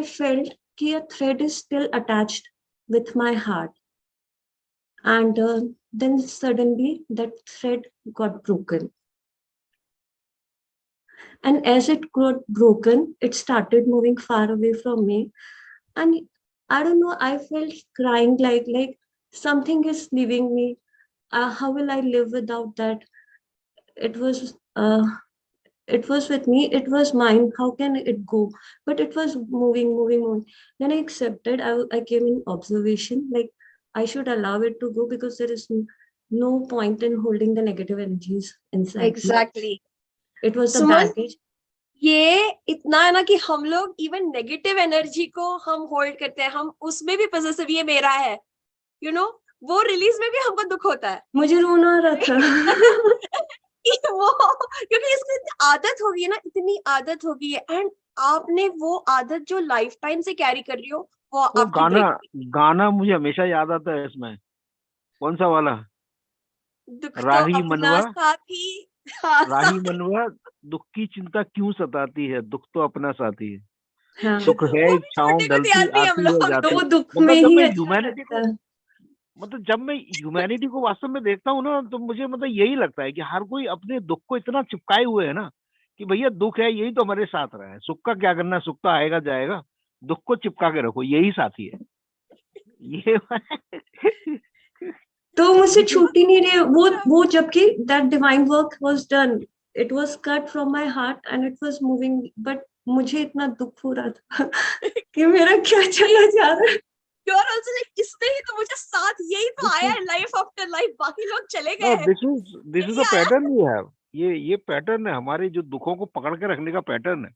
felt that a thread is still attached with my heart. And then suddenly that thread got broken. And as it got broken, it started moving far away from me. And I don't know, I felt crying like something is leaving me. How will I live without that? It was with me, it was mine. How can it go? But it was moving. Then I accepted. I came in observation, like I should allow it to go, because there is no point in holding the negative energies inside. Exactly. It was the Suman, baggage. ये इतना है ना कि हम लोग even negative energy को हम hold करते हैं, हम उसमें भी पॉजिटिव, ये मेरा है, यू नो, वो रिलीज में भी हमको दुख होता है. मुझे रोना आ रहा था. वो क्योंकि इसकी आदत हो गई है ना, इतनी आदत हो गई है, एंड आपने वो आदत जो लाइफ टाइम से कैरी कर रही हो, वो आपकी गाना मुझे हमेशा याद आता है इसमें. कौन सा वाला? दुख तो राही अपना मनवा, साथी, हाँ, राही मनवा, दुख की चिंता क्यों सताती है, दुख तो अपना साथी है। हाँ। सुख है वो भी इच्छाओं छोटे को ढलती ध्यान नहीं हम आती है लोग, जाती। दो दुख में मतलब जब ही मैं अच्छा ह्यूमैनिटी लगता को, है। मतलब जब मैं ह्यूमैनिटी को वास्तव में देखता हूँ ना, तो मुझे मतलब यही लगता है कि हर कोई अपने दुख को इतना चिपकाए हुए है ना, कि भैया दुख है यही तो हमारे साथ रहा है, सुख का क्या करना, सुख तो आएगा जाएगा, दुख को चिपका के रखो, यही साथी है ये। तो मुझसे Because- छूट ही नहीं रहे वो जबकि that divine work was done, it was cut from my heart and it was moving, but मुझे इतना दुख हो रहा था कि मेरा क्या चला जा रहा है। You are also like, इसने ही तो मुझे साथ, यही तो आया है लाइफ आफ्टर लाइफ, बाकी लोग चले गए No, हैं, this is the pattern we have. ये पैटर्न है हमारे, जो दुखों को पकड़ के रखने का पैटर्न है,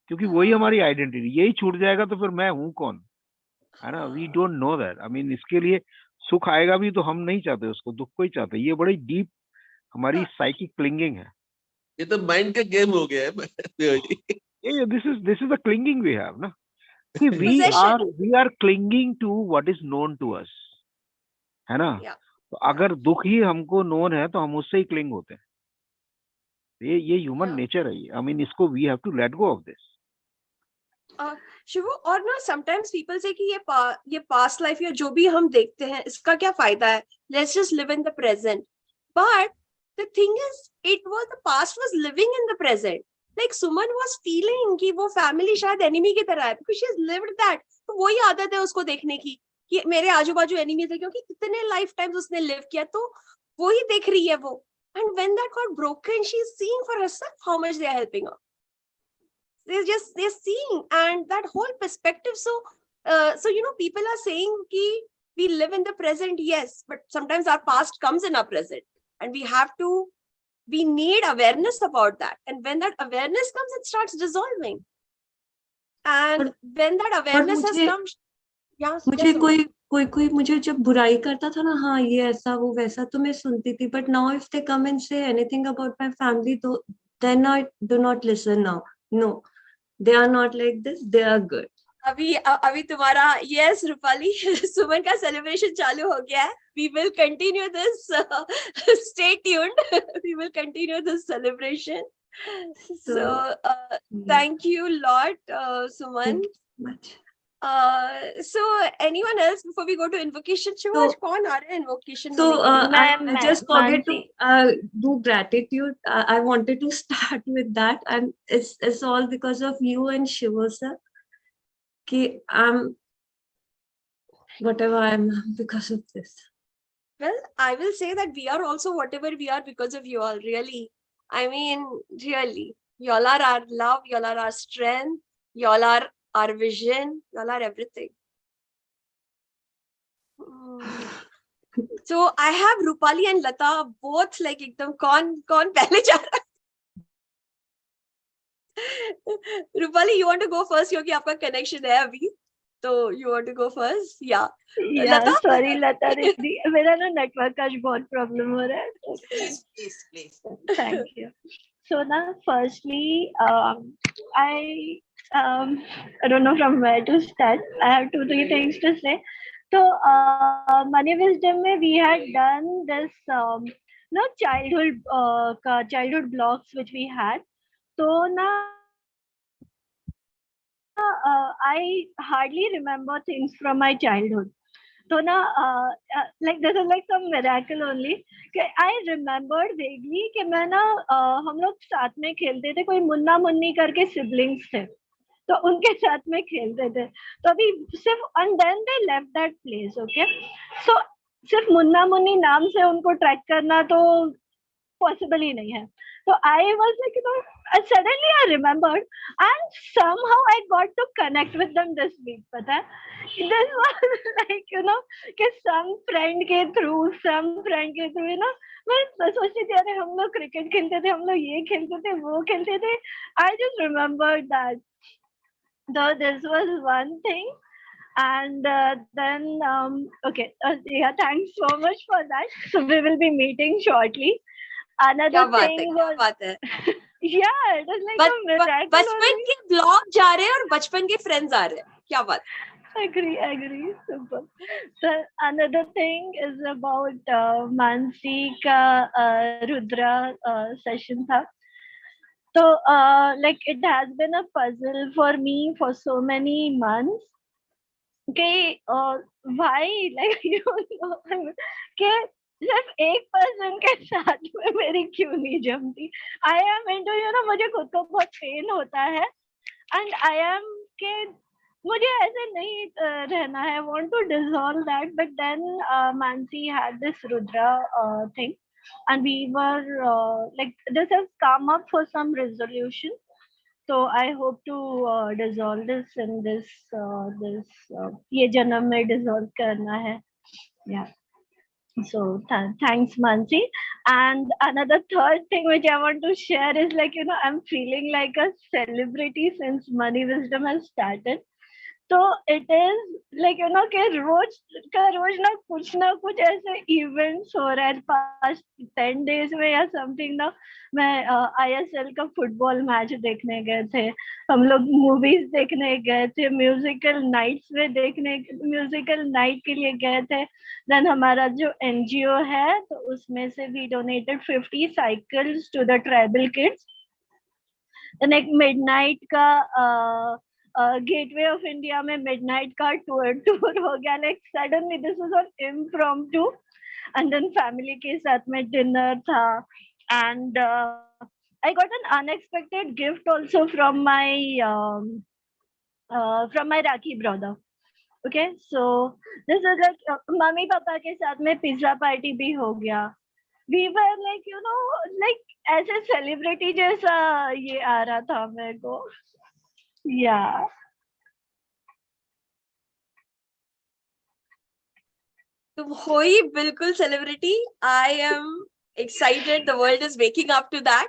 क्योंकि वही हमारी आइडेंटिटी, यही छूट जाएगा तो फिर मैं हूँ कौन, है ना? We don't know that. I mean इसके लिए सुख आएगा भी तो हम नहीं चाहते उसको, दुख को ही चाहते। ये बड़ी डीप हमारी साइकिक क्लिंगिंग है। ये तो माइंड का गेम हो गया है। This is the clinging we have ना। See, we are clinging to what is known to us, है ना? तो अगर दुख ही हमको नोन है तो हम उससे ही क्लिंग होते हैं। ये ह्यूमन नेचर है। आई मीन इसको we have to let go of this. Shivo, और ना समटाइम्स पीपल से कि ये पास्ट लाइफ या जो भी हम देखते हैं इसका क्या फायदा है, let's just live in the present. But the thing is, it was the past was living in the present. Like Suman was feeling कि वो फैमिली शायद एनिमी की तरह है, because she has lived that. तो वही आदत है उसको देखने की कि मेरे आजू बाजू एनिमी थे, क्योंकि इतने लाइफ टाइम्स उसने लिव किया, तो वही देख रही है वो। And when that got broken, she is seeing for herself how much they are helping her. They're seeing, and that whole perspective. So you know, people are saying ki we live in the present, yes, but sometimes our past comes in our present, and we need awareness about that. And when that awareness comes, it starts dissolving. And when that awareness has come, मुझे कोई मुझे जब बुराई करता था ना, हाँ ये ऐसा वो वैसा, तो मैं सुनती थी, but now if they come and say anything about my family, तो then I do not listen now. No, they are not like this, they are good. अभी तुम्हारा, yes रूपाली, सुमन का सेलिब्रेशन चालू हो गया है। We will continue this. Stay tuned. We will continue this celebration. So thank you a lot, Suman. Thank you much. So anyone else before we go to invocation? Shiva, कौन आ रहा है invocation? So I just forget to do gratitude. I wanted to start with that, and it's all because of you and Shivo sir. Ki I'm whatever I am because of this. Well, I will say that we are also whatever we are because of you all. Really, I mean, really, y'all are our love. Y'all are our strength. Y'all are our vision. Y'all are everything. So I have Rupali and Lata both like एकदम कौन पहले जा रहा है? Rupali, you want to go first क्योंकि आपका connection है अभी, तो you want to go first? Yeah. Lata? Sorry Lata दीदी, मेरा ना नेटवर्क का बहुत प्रॉब्लम हो रहा है। Please. Thank you. So now, firstly, I don't know from where to start. I have 2-3 things to say. So, Money Wisdom में we had done this, childhood blocks which we had. So now, I hardly remember things from my childhood. So now, like this is like some miracle only. I remembered vaguely कि मैं ना हम लोग साथ में खेलते थे, कोई मुन्ना मुन्नी करके siblings थे, तो उनके साथ में खेलते थे। तो अभी सिर्फ and then they left that place, okay? So सिर्फ मुन्ना मुन्नी नाम से उनको ट्रैक करना तो possible ही नहीं है। So I was like, suddenly I remembered, and somehow I got to connect with them this week. पता है? This was like, कि some friend के through, मैं सोचती थी, अरे हम लोग क्रिकेट खेलते थे, हम लोग ये खेलते थे, वो खेलते थे. I just remembered that. So this was one thing. And then, okay, yeah, thanks so much for that. So we will be meeting shortly. Another thing was, yeah, it was like a miracle. बचपन के blog जा रहे हैं और बचपन के friends आ रहे हैं, क्या बात? Agree. Super. So another thing is about Mansi ka Rudra session tha. So like it has been a puzzle for me for so many months. Okay, why like you know कि सिर्फ एक person के साथ में मेरी क्यों नहीं जमती. I am into मुझे खुद को बहुत पेन होता है and I am कि मुझे ऐसे नहीं रहना है. I want to dissolve that, but then Mansi had this Rudra thing and we were like this has come up for some resolution. So I hope to dissolve this in this ये जन्म में dissolve करना है. Yeah. So thanks Mansi. And another third thing which I want to share is like I'm feeling like a celebrity since Money Wisdom has started. तो it is like कि रोज का रोज ना कुछ ऐसे इवेंट्स हो रहा है पास्ट 10 days में या समथिंग ना. मैं ISL का फुटबॉल मैच देखने गए थे, हम लोग मूवीज देखने गए थे, म्यूजिकल नाइट के लिए गए थे. देन हमारा जो NGO है तो उसमें से भी donated 50 cycles to the tribal kids. Then एक मिडनाइट का गेटवे ऑफ इंडिया में मिडनाइट का टूर हो गया. Like suddenly this was on impromptu and then family के साथ में डिनर था. And I got an unexpected gift also from my Rakhi brother. Okay, so this is like mummy papa के साथ में पिज्जा पार्टी भी हो गया. We were like like ऐसे सेलिब्रिटी जैसा ये आ रहा था मेरे को. Yeah. तुम हो ही बिल्कुल celebrity. I am excited. The world is waking up to that.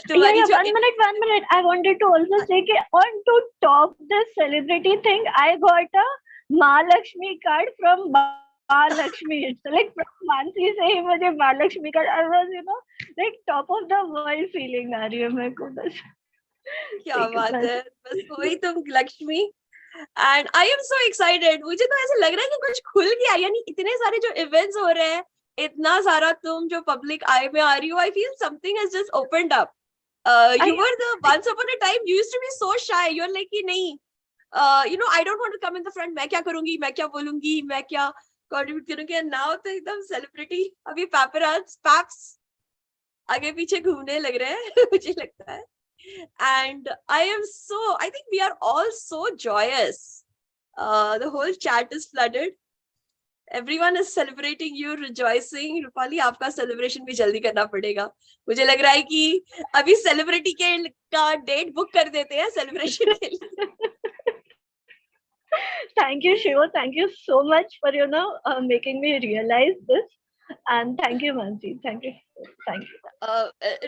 Yeah, one minute. I wanted to also say कि on to top this celebrity thing, I got a Mahalakshmi card from Mahalakshmi. It's like from Mansi से ही मुझे Mahalakshmi card. I was like top of the world feeling आ रही है मेरे को बस. क्या बात है, बस वही तुम Lakshmi. And I am so excited. मुझे तो ऐसे लग रहा है कि कुछ खुल गया, यानी इतने सारे जो इवेंट्स हो रहे हैं, इतना सारा तुम जो पब्लिक आई में आ रही हो, I feel something has just opened up. You were the once upon a time you used to be so shy. You are like कि नहीं I don't want to come in the front. मैं क्या करूंगी, मैं क्या बोलूंगी, मैं क्या कंट्रीब्यूट करूंगी. एंड नाउ तो एकदम सेलिब्रिटी. अभी पैप्स आगे पीछे घूमने लग रहे हैं मुझे लगता है. And I think we are all so joyous. The whole chat is flooded. Everyone is celebrating you, rejoicing. Rupali, आपका celebration भी जल्दी करना पड़ेगा. मुझे लग रहा है कि अभी celebrity का डेट बुक कर देते हैं celebration के लिए. Thank you, Shivo. Thank you so much for making me realize this. And thank you, Mansi. Thank you.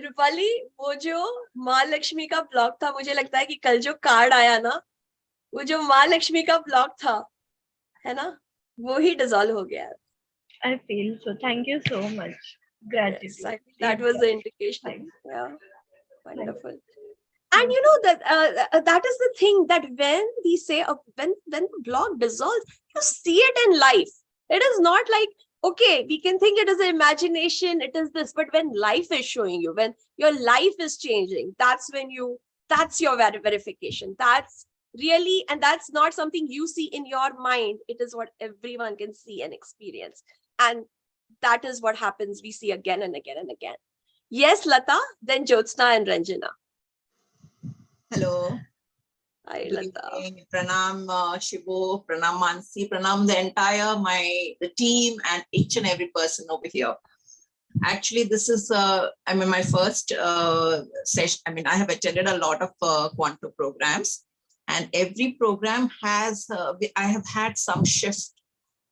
Rupali, वो जो महालक्ष्मी का ब्लॉग था, मुझे लगता है कि कल जो कार्ड आया ना, वो जो महालक्ष्मी का ब्लॉग था, है ना, वो ही डिसॉल्व हो गया. I feel so. Thank you so much. Gratitude. Yes, that was the indication. Yeah, wonderful. And that is the thing, that when we say when the blog dissolves, you see it in life. It is not like, okay, we can think it is an imagination, it is this, but when life is showing you, when your life is changing, that's your verification. That's really, and that's not something you see in your mind. It is what everyone can see and experience. And that is what happens. We see again and again and again. Yes, Lata, then Jyotsna and Ranjana. Hello. Hi, Lata. Pranam Shivo, Pranam Mansi, Pranam the entire the team and each and every person over here. Actually, this is my first session. I have attended a lot of Quanto programs, and every program has I have had some shift,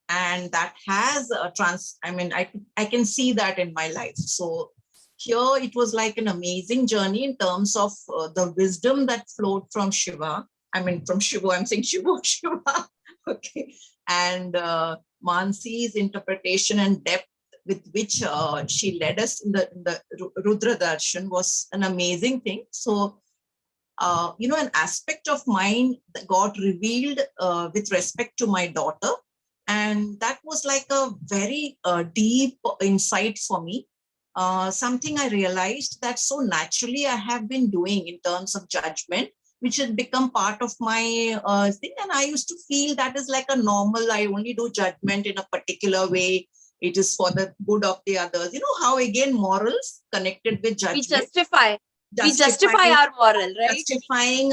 and that has I can see that in my life. So here it was like an amazing journey in terms of the wisdom that flowed from Shiva. From Shivo, I'm saying Shiva. Okay. And Mansi's interpretation and depth with which she led us in the Rudra Darshan was an amazing thing. So an aspect of mine that got revealed with respect to my daughter. And that was like a very deep insight for me. Something I realized that so naturally I have been doing in terms of judgment, which had become part of my thing. And I used to feel that is like a normal, I only do judgment in a particular way. It is for the good of the others. You know how again morals connected with judgment. We justify our moral, right? Justifying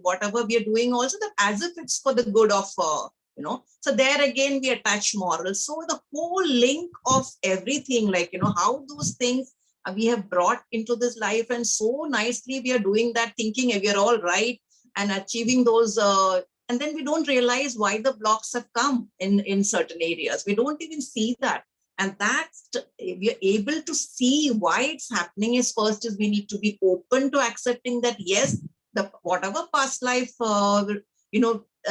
whatever we are doing also, that as if it's for the good of so there again we attach morals. So the whole link of everything, like how those things we have brought into this life, and so nicely we are doing that, thinking we are all right and achieving those and then we don't realize why the blocks have come in certain areas. We don't even see that. And that's, we are able to see why it's happening is first is we need to be open to accepting that, yes, the whatever past life, a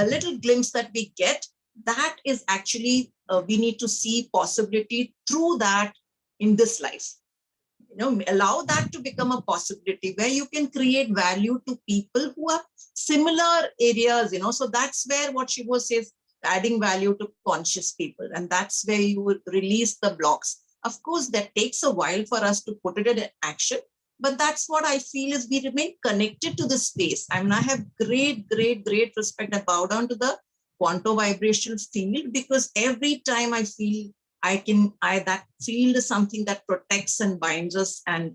little glimpse that we get, that is actually, we need to see possibility through that in this life. Allow that to become a possibility where you can create value to people who are similar areas, so that's where what Shivo says, adding value to conscious people. And that's where you would release the blocks. Of course, that takes a while for us to put it in action, but that's what I feel is we remain connected to the space. I mean, I have great respect. I bow down to the quantum vibrational field, because every time I feel that field is something that protects and binds us and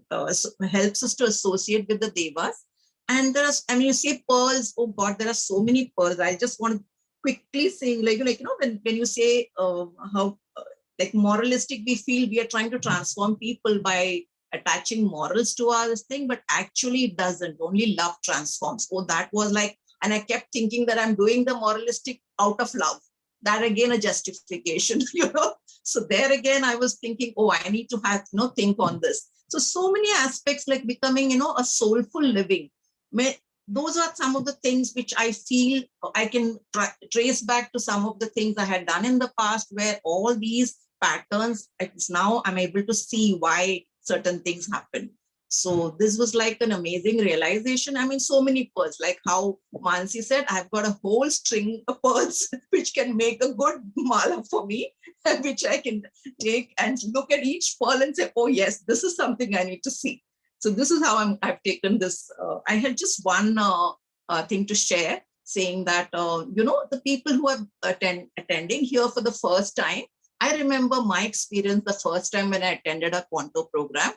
helps us to associate with the devas. And you say pearls, oh God, there are so many pearls. I just want to quickly say, when you say how moralistic we feel, we are trying to transform people by attaching morals to our thing, but actually it doesn't. Only love transforms. Oh, that was and I kept thinking that I'm doing the moralistic out of love. That again, a justification, So there again, I was thinking, oh, I need to have, think on this. So many aspects like becoming, a soulful living. Those are some of the things which I feel I can trace back to some of the things I had done in the past, where all these patterns, now I'm able to see why certain things happen. So this was like an amazing realization. I mean, so many pearls, like how Mansi said, I've got a whole string of pearls which can make a good mala for me, which I can take and look at each pearl and say, oh yes, this is something I need to see. So this is how I've taken this. I had just one thing to share, saying that, the people who are attending here for the first time, I remember my experience the first time when I attended a Quanto program.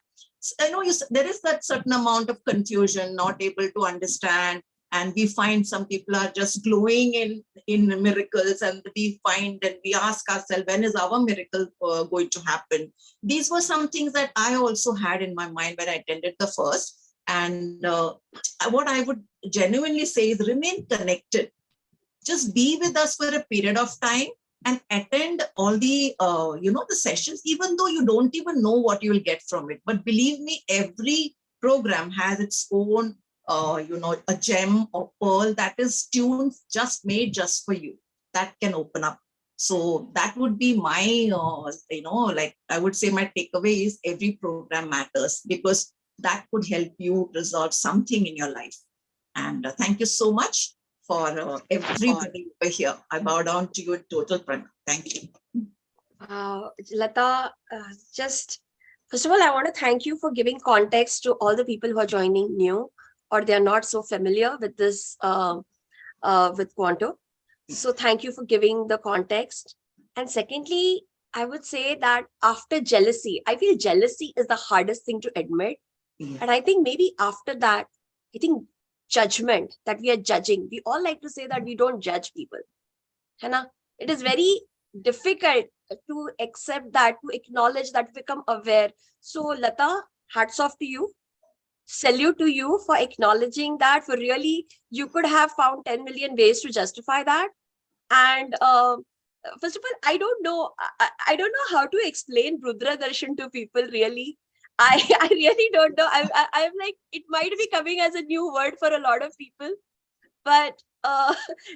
There is that certain amount of confusion, not able to understand. And we find some people are just glowing in miracles, and we find and we ask ourselves, when is our miracle going to happen? These were some things that I also had in my mind when I attended the first. And what I would genuinely say is remain connected. Just be with us for a period of time and attend all the, the sessions, even though you don't even know what you will get from it. But believe me, every program has its own a gem or pearl that is tuned, made just for you, that can open up. So that would be my, I would say my takeaway is every program matters, because that could help you resolve something in your life. And thank you so much for everybody over here. I bow down to you in total pranam. Thank you. Lata, first of all, I want to thank you for giving context to all the people who are joining new, or they are not so familiar with this, with Quanto. So thank you for giving the context. And secondly, I would say that after jealousy, I feel jealousy is the hardest thing to admit. Yeah. And I think maybe after that, I think judgment, that we are judging. We all like to say that we don't judge people. It is very difficult to accept that, to acknowledge that, to become aware. So Lata, hats off to you. Salute to you for acknowledging that. For really, you could have found 10 million ways to justify that. And first of all, I don't know how to explain Rudra Darshan to people, really. I really don't know. I'm like, it might be coming as a new word for a lot of people, but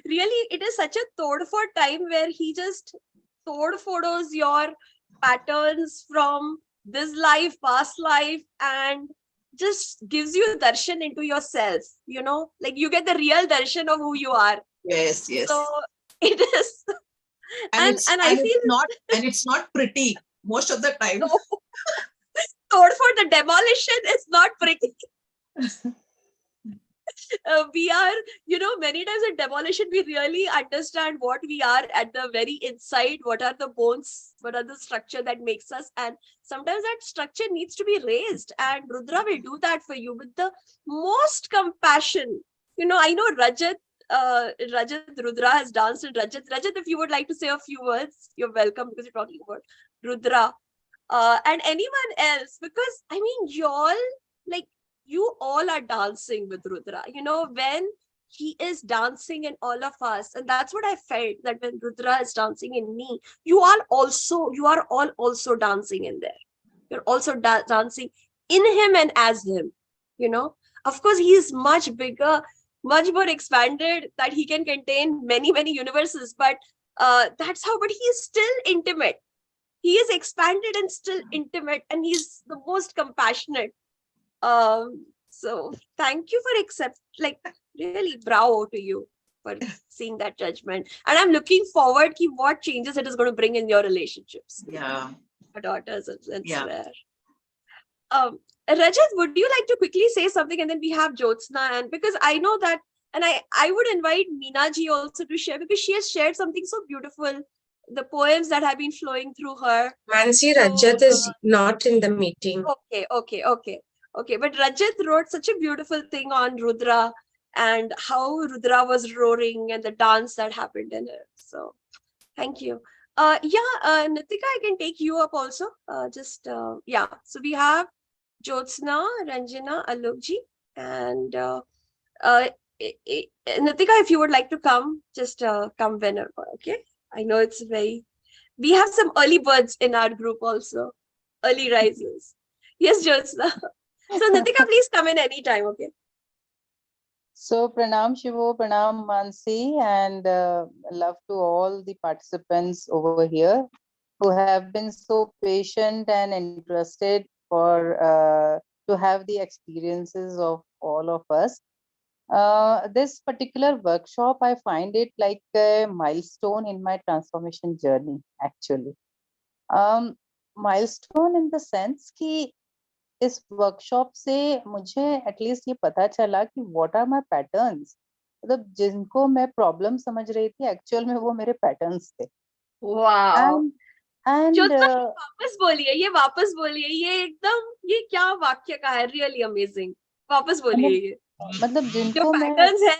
really it is such a tod for time where he just tod photos your patterns from this life, past life, and just gives you darshan into yourself, you know, like you get the real darshan of who you are. Yes, yes. So it is, and I feel it's not pretty most of the time. no, Tod for the demolition is not pretty. We are, you know, many times in demolition, we really understand what we are at the very inside, what are the bones, what are the structure that makes us. And sometimes that structure needs to be raised. And Rudra will do that for you with the most compassion. You know, I know Rajat, Rudra has danced in Rajat. Rajat, if you would like to say a few words, you're welcome, because you're talking about Rudra. And anyone else, because I mean, y'all, like, you all are dancing with Rudra. You know, when he is dancing in all of us, and that's what I felt, that when Rudra is dancing in me, you are all also dancing in there. You're also dancing in him and as him. You know, of course, he is much bigger, much more expanded, that he can contain many, many universes. But that's how. But he is still intimate. He is expanded and still intimate, and he's the most compassionate. So thank you for really bravo to you for seeing that judgment. And I'm looking forward to what changes it is going to bring in your relationships. Yeah. Your daughters and Yeah. swear. Rajat, would you like to quickly say something, and then we have Jyotsna, and because I know that, and I would invite Meena ji also to share, because she has shared something so beautiful, the poems that have been flowing through her. Mansi, Rajat is not in the meeting. Okay. But Rajat wrote such a beautiful thing on Rudra and how Rudra was roaring and the dance that happened in it. So thank you. Nitika, I can take you up also. So we have Jyotsna, Ranjana, Alokji, and Nitika, if you would like to come, just come whenever. Okay. I know it's we have some early birds in our group also, early risers. Yes, Jyotsna. So Nitika, please come in anytime, okay? So Pranam Shivo, Pranam Mansi, and love to all the participants over here who have been so patient and interested for to have the experiences of all of us. This particular workshop, I find it like a milestone in my transformation journey, actually. Milestone in the sense कि इस workshop से मुझे at least ये पता चला कि what are my patterns, मतलब जिनको मैं प्रॉब्लम समझ रही थी एक्चुअल में वो मेरे पैटर्न्स थे. वाओ. एंड वापस बोलिए ये एकदम, ये क्या वाक्य का है, रियली अमेजिंग. वापस बोलिए ये. मतलब जिनको पैटर्न्स है,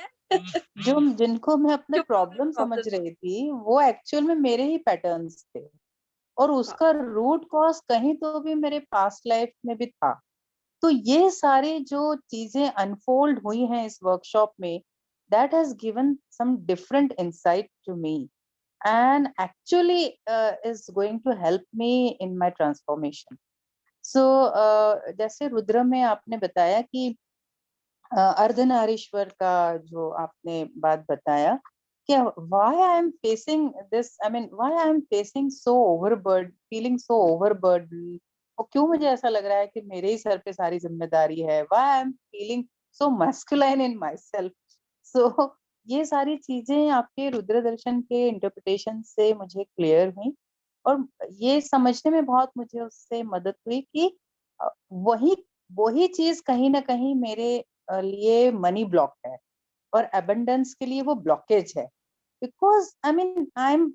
जिनको मैं अपने प्रॉब्लम समझ रही थी वो एक्चुअल में मेरे ही पैटर्न्स थे, और उसका रूट कॉज कहीं तो भी मेरे पास्ट लाइफ में भी था. तो ये सारी जो चीजें अनफोल्ड हुई हैं इस वर्कशॉप में, that has given some different insight to me and actually is going to help me in my transformation. So जैसे रुद्र में आपने बताया कि अर्धनारीश्वर का जो आपने बात बताया, क्या why I am facing this, I mean why I am facing so overburdened, feeling so overburdened, और क्यों मुझे ऐसा लग रहा है कि मेरे ही सर पे सारी जिम्मेदारी है, why I am feeling so masculine in myself. So ये सारी चीजें आपके रुद्र दर्शन के इंटरप्रिटेशन से मुझे क्लियर हुई, और ये समझने में बहुत मुझे उससे मदद हुई कि वही चीज कहीं ना कहीं मेरे लिए मनी ब्लॉक है और एबंडेंस के लिए वो ब्लॉकेज है. Because I mean I'm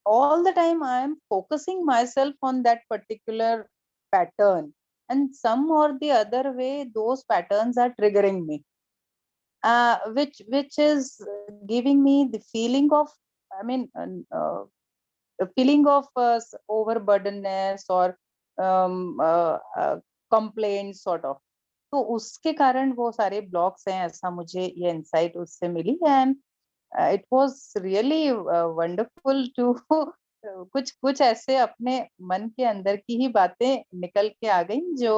all the time I am focusing myself on that particular pattern, and some or the other way those patterns are triggering me, which is giving me the feeling of, I mean the feeling of overburdenedness or complaints sort of. तो उसके कारण वो सारे blocks हैं, ऐसा मुझे ये insight उससे मिली. And it was really wonderful to कुछ ऐसे अपने मन के अंदर की ही बातें निकल के आ गई जो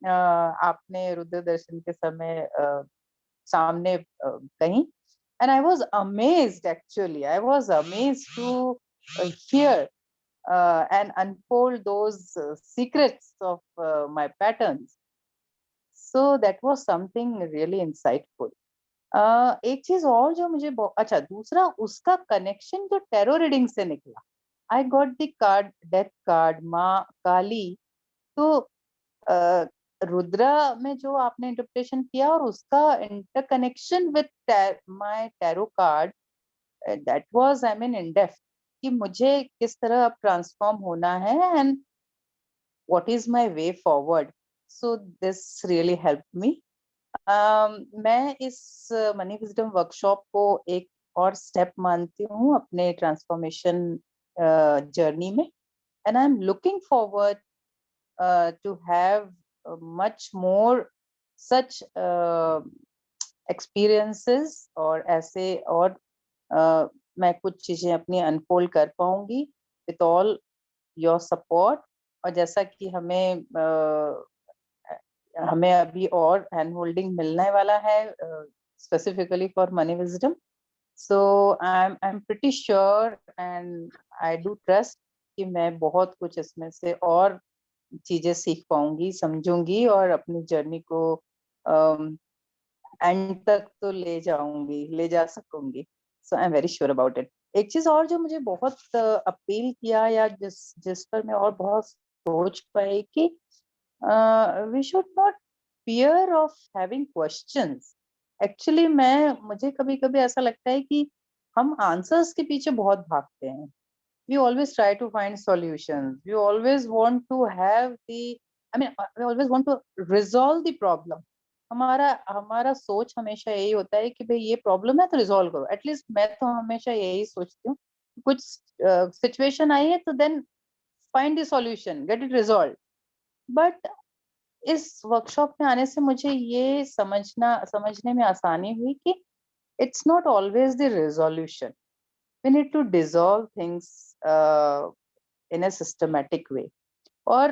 आपने रुद्र दर्शन के समय सामने कही. And I was amazed, actually I was amazed to hear and unfold those secrets of my patterns. So that was something really insightful. एक चीज और जो मुझे अच्छा, दूसरा उसका कनेक्शन जो टैरो रीडिंग से निकला, I got the card, death card, माँ काली, तो रुद्रा में जो आपने इंटरप्रिटेशन किया और उसका interconnection with my tarot card, that was I mean in depth, कि मुझे किस तरह अब ट्रांसफॉर्म होना है and what is my way forward. So this really help me. मैं इस मनी विजडम वर्कशॉप को एक और स्टेप मानती हूँ अपने ट्रांसफॉर्मेशन जर्नी में, and I am looking forward to have much more such experiences, और ऐसे और मैं कुछ चीजें अपनी अनफोल्ड कर पाऊंगी with all your support. और जैसा कि हमें अभी और हैंड होल्डिंग मिलने वाला है specifically for money wisdom, so I am pretty sure and I do trust कि मैं बहुत कुछ इसमें से और चीजें सीख पाऊंगी, समझूंगी और अपनी जर्नी को एंड तक तो ले जा सकूंगी. So I am very sure about it. एक चीज और जो मुझे बहुत अपील किया या जिस पर मैं और बहुत सोच पाई कि we should not fear of having questions. Actually मुझे कभी कभी ऐसा लगता है कि हम आंसर्स के पीछे बहुत भागते हैं. We always try to find solutions. We always want to have we always want to resolve the problem. हमारा सोच हमेशा यही होता है कि भाई ये प्रॉब्लम है तो रिजॉल्व करो. एटलीस्ट मैं तो हमेशा यही सोचती हूँ. कुछ सिचुएशन आई है तो then find the solution, get it resolve. But इस वर्कशॉप में आने से मुझे ये समझने में आसानी हुई कि it's not always the resolution. We need to dissolve things in a systematic way, or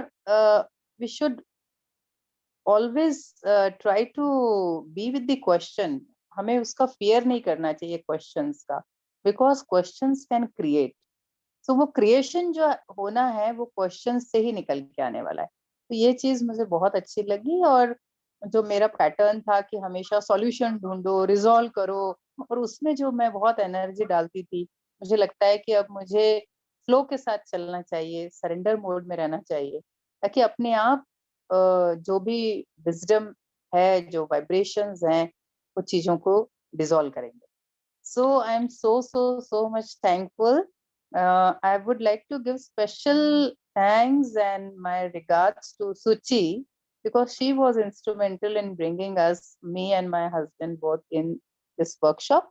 we should always try to be with the question. हमें उसका fear नहीं करना चाहिए questions का, because questions can create. So वो creation जो होना है वो questions से ही निकल के आने वाला है. तो ये चीज मुझे बहुत अच्छी लगी. और जो मेरा पैटर्न था कि हमेशा सॉल्यूशन ढूंढो, रिजॉल्व करो, और उसमें जो मैं बहुत एनर्जी डालती थी, मुझे लगता है कि अब मुझे फ्लो के साथ चलना चाहिए, सरेंडर मोड में रहना चाहिए, ताकि अपने आप जो भी विजडम है, जो वाइब्रेशंस हैं, वो चीजों को डिसॉल्व करेंगे. So I am so much thankful. I would like to give special thanks and my regards to Suchi, because she was instrumental in bringing us, me and my husband, both in this workshop.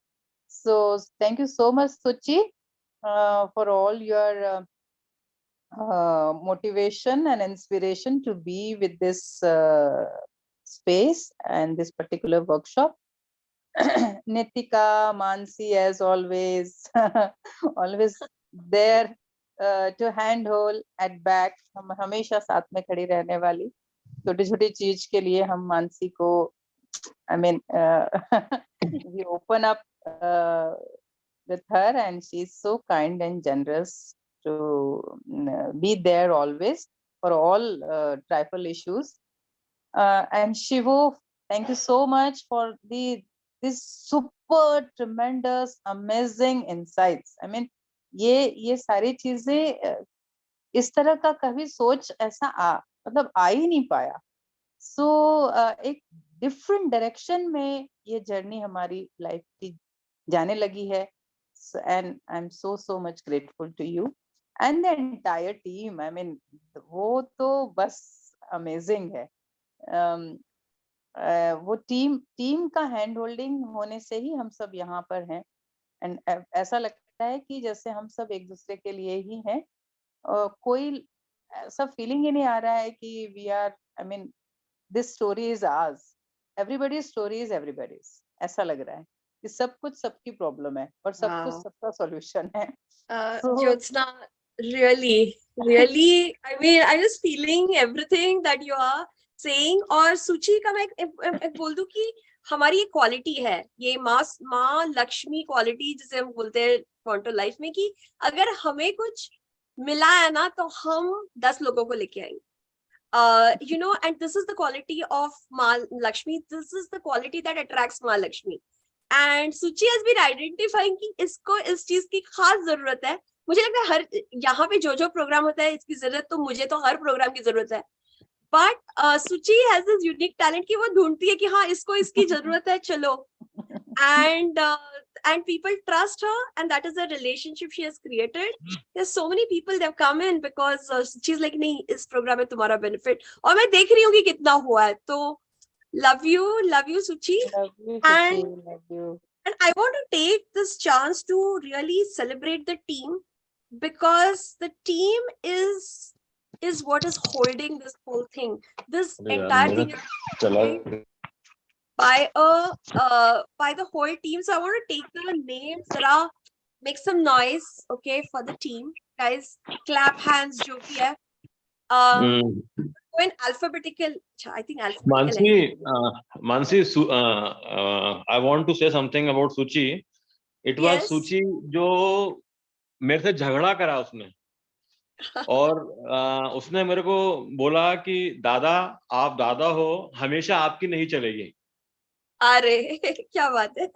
So thank you so much, Suchi, for all your motivation and inspiration to be with this space and this particular workshop. Nitika, Mansi, as always, always there to handhold at back. हम हमेशा साथ में खड़ी रहने वाली. छोटी छोटी चीज के लिए हम मानसी को we open up with her, and she's so kind and generous to be there always for all trifle issues. And Shivo, thank you so much for this super tremendous amazing insights. ये सारी चीजें इस तरह का कभी सोच ऐसा आ ही नहीं पाया. सो एक डिफरेंट डायरेक्शन में ये जर्नी हमारी लाइफ की जाने लगी है. And I am so much grateful to you and the entire team. वो तो बस अमेजिंग है. वो टीम का हैंड होल्डिंग होने से ही हम सब यहाँ पर हैं. एंड ऐसा लगता है कि जैसे हम सब एक दूसरे के लिए ही हैं. कोई ऐसा फीलिंग ही नहीं आ रहा है कि we are this story is ours. Everybody's story is everybody's. ऐसा लग रहा है कि सब कुछ सबकी प्रॉब्लम है और सब कुछ सबका सॉल्यूशन है. Jyotsna, really, I was feeling everything that you are saying. और सूची का मैं एक बोल दूं कि हमारी ये क्वालिटी है, ये माँ लक्ष्मी क्वालिटी जिसे हम बोलते हैं क्वांटो लाइफ में, कि अगर हमें कुछ मिला है ना तो हम 10 लोगों को लेके आएंगे. You know, and this is the quality of Ma Lakshmi. This is the quality that attracts Ma Lakshmi. And Suchi has been identifying कि इसको इस चीज की खास जरूरत है. मुझे लगता है हर यहाँ पे जो प्रोग्राम होता है इसकी जरूरत तो मुझे तो हर प्रोग्राम की जरूरत है. But Suchi has this unique talent कि वो ढूंढती है कि हाँ इसको इसकी जरूरत है, चलो. And people trust her, and that is the relationship she has created. There's so many people that have come in because she's like नहीं इस प्रोग्राम में तुम्हारा benefit. और मैं देख रही हूँ कि कितना हुआ है. तो love you Suchi. Love you, And Suchi, love you. And I want to take this chance to really celebrate the team, because the team is what is holding this whole thing. This entire thing is holding by the whole team. So I want to take the names, make some noise, okay, for the team. Guys, clap hands, jo bhi hai. Go in alphabetical. I think alphabetical. Mansi, I want to say something about Suchi. It was Suchi जो मेरे से झगड़ा करा उसने, और उसने मेरे को बोला कि दादा आप दादा हो, हमेशा आपकी नहीं चलेगी. अरे क्या बात है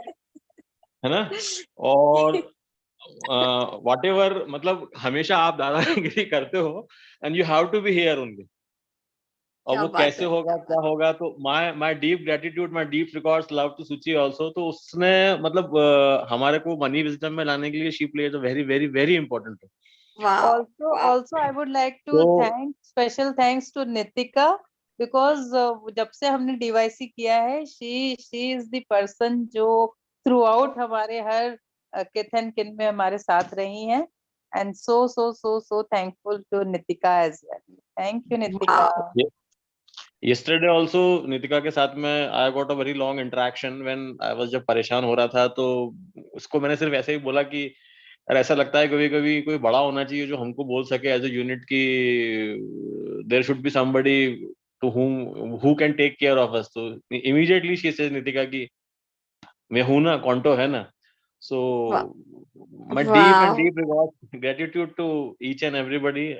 ना. और whatever, मतलब हमेशा आप दादागिरी करते हो, and you have to be here only. और वो कैसे होगा क्या होगा, तो my deep gratitude, my deep regards, love to Suchi also. तो उसने मतलब हमारे को मनी विजडम में लाने के लिए she plays a very very very important role. Also I would like to thank special thanks to Nitika, because जब से हमने DYC किया है, she is the person जो throughout हमारे हर kith and kin में हमारे साथ रही हैं, and so thankful to Nitika as well. Thank you, Nitika. Yesterday also Nitika के साथ में I got a very long interaction when I was जब परेशान हो रहा था, तो उसको मैंने सिर्फ ऐसे ही बोला कि यार ऐसा लगता है कभी कभी कोई बड़ा होना चाहिए जो हमको बोल सके एज अ यूनिट की there should be somebody to who can take care of us. तो immediately she says Nitika कि मैं हूँ ना, Quanto है ना. So my deep and deep gratitude to each and everybody.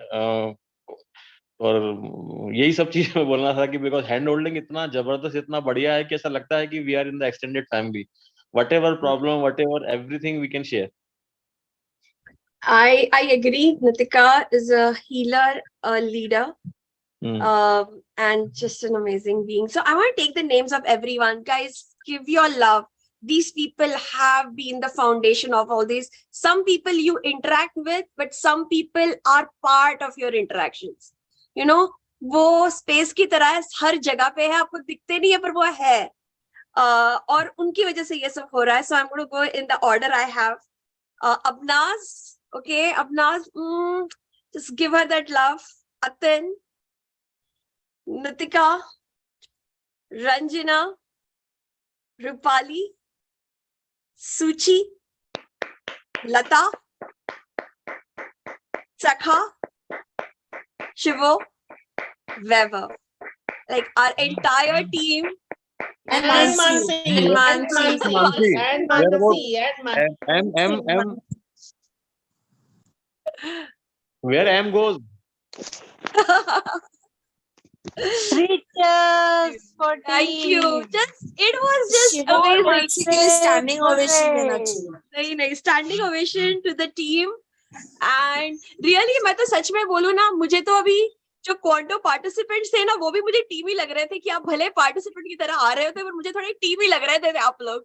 और यही सब चीज मैं बोलना था कि बिकॉज हैंड होल्डिंग इतना जबरदस्त, इतना बढ़िया है कि ऐसा लगता है कि we are in the extended family. whatever problem, whatever, everything we can share. I agree. Nitika is a healer, a leader, and just an amazing being. So I want to take the names of everyone. Guys, give your love. These people have been the foundation of all this. Some people you interact with, but some people are part of your interactions. You know, वो space की तरह हर जगह पे है, आपको दिखते नहीं है पर वो है, और उनकी वजह से ये सब हो रहा है. So I'm going to go in the order I have. Abnaz, okay, Abnaz, just give her that love. Atin, Nitika, Ranjana, Rupali, Suchi, Lata, Sakha, Shivo, Weber. Like our entire team. And Mansi. Where M goes? Cheers for Thank you. It was just amazing. Basically standing ovation देना चाहिए. नहीं, standing ovation to the team. And really, मैं तो सच में बोलूँ ना, मुझे तो अभी जो क्वांटो पार्टिसिपेंट्स थे ना, वो भी मुझे टीम ही लग रहे थे कि आप भले पार्टिसिपेंट की तरह आ रहे होते, पर मुझे थोड़े टीम ही लग रहे थे आप लोग,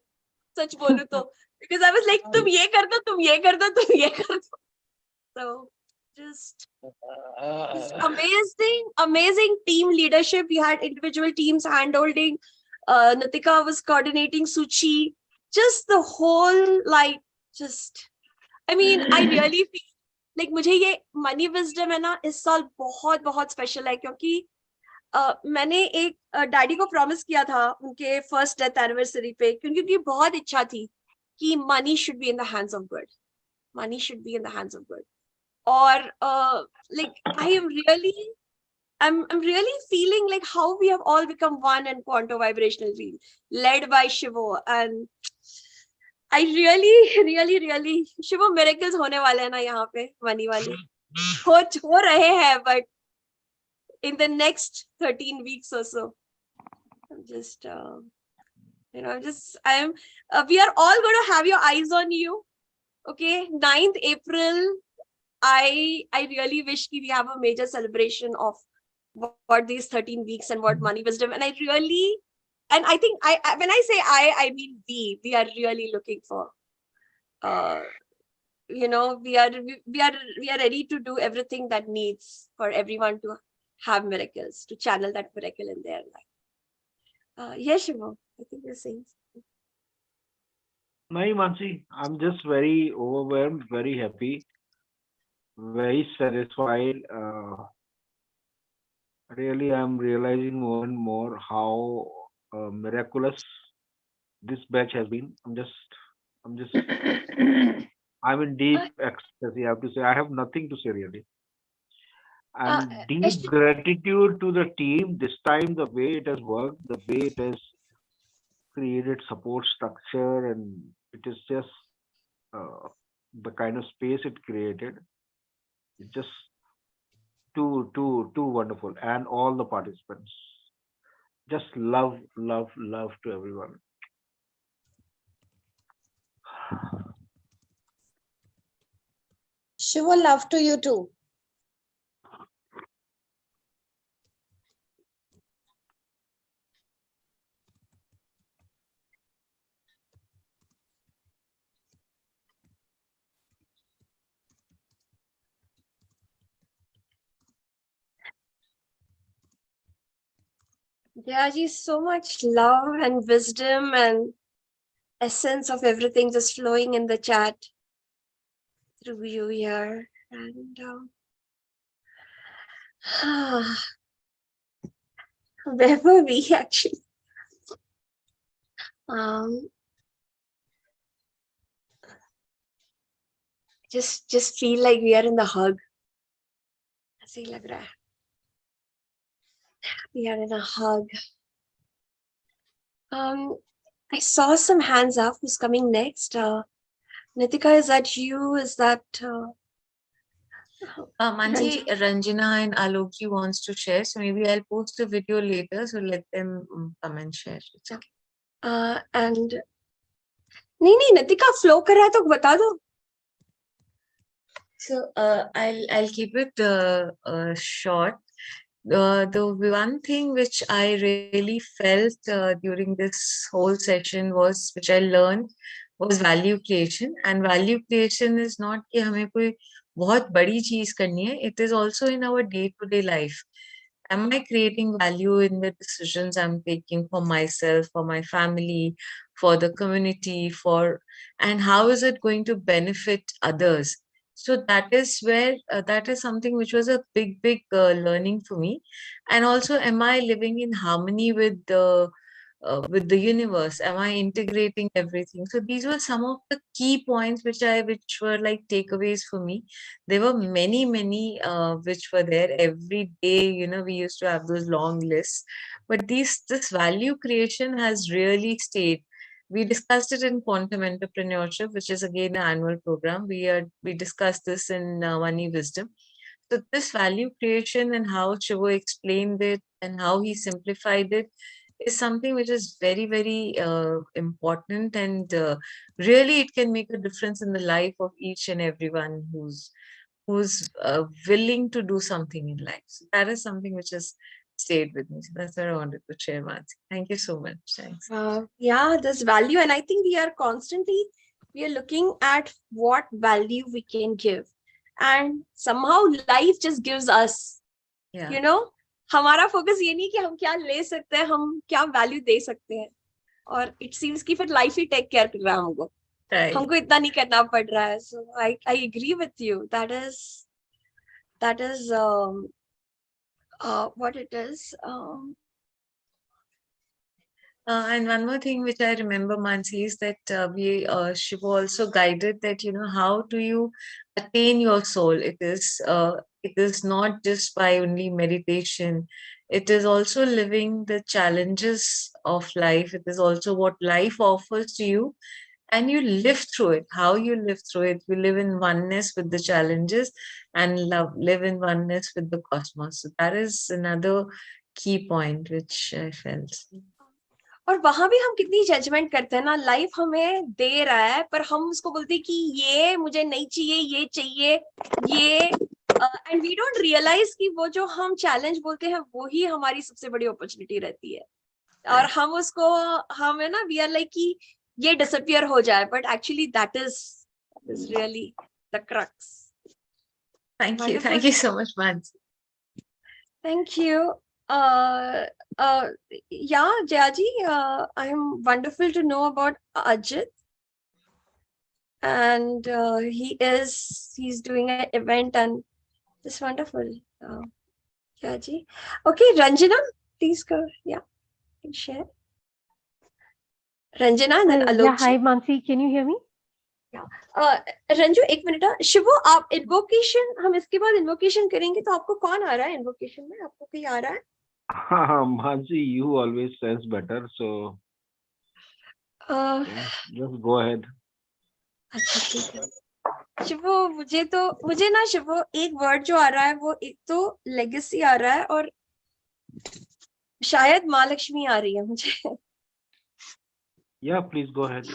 सच बोलूँ तो. Because I was like, तुम ये कर दो, तुम ये कर दो, तुम ये कर दो. So just amazing team leadership. We had individual teams hand holding. Nitika was coordinating, Suchi, just the whole, like, just, I mean, I really feel like मुझे ये मनी विजडम है ना, इस साल बहुत बहुत स्पेशल है, क्योंकि मैंने एक डैडी को प्रॉमिस किया था उनके फर्स्ट डेथ एनिवर्सरी पे, क्योंकि उनकी बहुत इच्छा थी कि money should be in the hands of good, money should be in the hands of good. और like I'm really feeling like how we have all become one in Quanto Vibrational Field, led by Shivo. And I really Shivo, miracles होने वाले हैं ना यहाँ पे, money वाले हो रहे हैं, but in the next 13 weeks or so. I'm just, we are all going to have your eyes on you. Okay, 9th April, I really wish we have a major celebration of what these 13 weeks and what money wisdom. And I think when I say I mean we are really looking for, we are ready to do everything that needs for everyone to have miracles, to channel that miracle in their life. Yes, Shivo, I think you're saying something. No, Mansi, I'm just very overwhelmed, very happy, very satisfied. Really, I'm realizing more and more how miraculous this batch has been. I'm in deep ecstasy. I have to say, I have nothing to say really. And deep gratitude to the team. This time, the way it has worked, the way it has created support structure, and it is just the kind of space it created. It's just too wonderful. And all the participants. Just love to everyone. Shiva, love to you too. Yeah, just so much love and wisdom and essence of everything just flowing in the chat through you here. And where were we actually? Just feel like we are in the hug. ऐसे ही लग रहा है. We are in a hug. I saw some hands up. Who's coming next? Nitika, is that you? Is that Manji, Ranjana and Aloki wants to share, so maybe I'll post a video later, so let them come and share. It's okay. And नहीं Nitika flow कर रहा है तो बता दो. So I'll keep it short. The one thing which I really felt during this whole session was, which I learned, was value creation. And value creation is not कि हमें कोई बहुत बड़ी चीज करनी है. It is also in our day-to-day life. Am I creating value in the decisions I'm taking for myself, for my family, for the community, and how is it going to benefit others? So that is where that is something which was a big learning for me. And also, am I living in harmony with the universe? Am I integrating everything? So these were some of the key points which were like takeaways for me. There were many which were there every day. We used to have those long lists, but this value creation has really stayed. We discussed it in Quantum Entrepreneurship, which is again an annual program. We discussed this in Money Wisdom. So this value creation and how Shivo explained it and how he simplified it is something which is very important, and really it can make a difference in the life of each and everyone who's willing to do something in life. So that is something which has stayed with me. So that's what I wanted to share, Mansi. Thank you so much. Thanks. Yeah, this value, and I think we are looking at what value we can give, and somehow life just gives us. Yeah. हमारा focus ये नहीं कि हम क्या ले सकते हैं, हम क्या वैल्यू दे सकते हैं, और इट सीम्स कि फिर लाइफ ही टेक केयर कर रहा है हमको. हमको इतना नहीं करना पड़ रहा है. So I agree with you. That is what it is. And one more thing which I remember, Mansi, is that Shiva also guided that, how do you attain your soul? It is not just by only meditation. It is also living the challenges of life. It is also what life offers to you. and you live through it. How you live through it, you live in oneness with the challenges and live in oneness with the cosmos. So that is another key point which I felt. और वहां भी हम कितनी judgement करते हैं ना, life हमें दे रहा है पर हम उसको बोलते हैं कि ये मुझे नहीं चाहिए, ये चाहिए, ये, एंड वी डोंट रियलाइज कि वो जो हम चैलेंज बोलते हैं वो ही हमारी सबसे बड़ी अपॉर्चुनिटी रहती है, और हम उसको, हम है ना, वी आर लाइक कि ये डिसअपियर हो जाए, but actually that is really the crux. Thank you so much, Mansi. Thank you. Yeah, Jayaji, I'm wonderful to know about Ajit, and he's doing an event, and it's wonderful. Jayaji. Okay, Ranjana, please go. Yeah, you can share. Ranjana and then Alok. Yeah, hi Mansi, can you hear me? Ranju एक minute, शिवो आप invocation, हम इसके बाद invocation करेंगे, तो आपको कौन आ रहा है इन्वोकेशन में? आपको कोई आ रहा है? Mansi, you always sense better, so just go ahead. अच्छा ठीक है शिवो, मुझे ना शिवो एक वर्ड जो आ रहा है वो एक तो लेगेसी आ रहा है, और शायद माँ लक्ष्मी आ रही है मुझे. Yeah, please go ahead.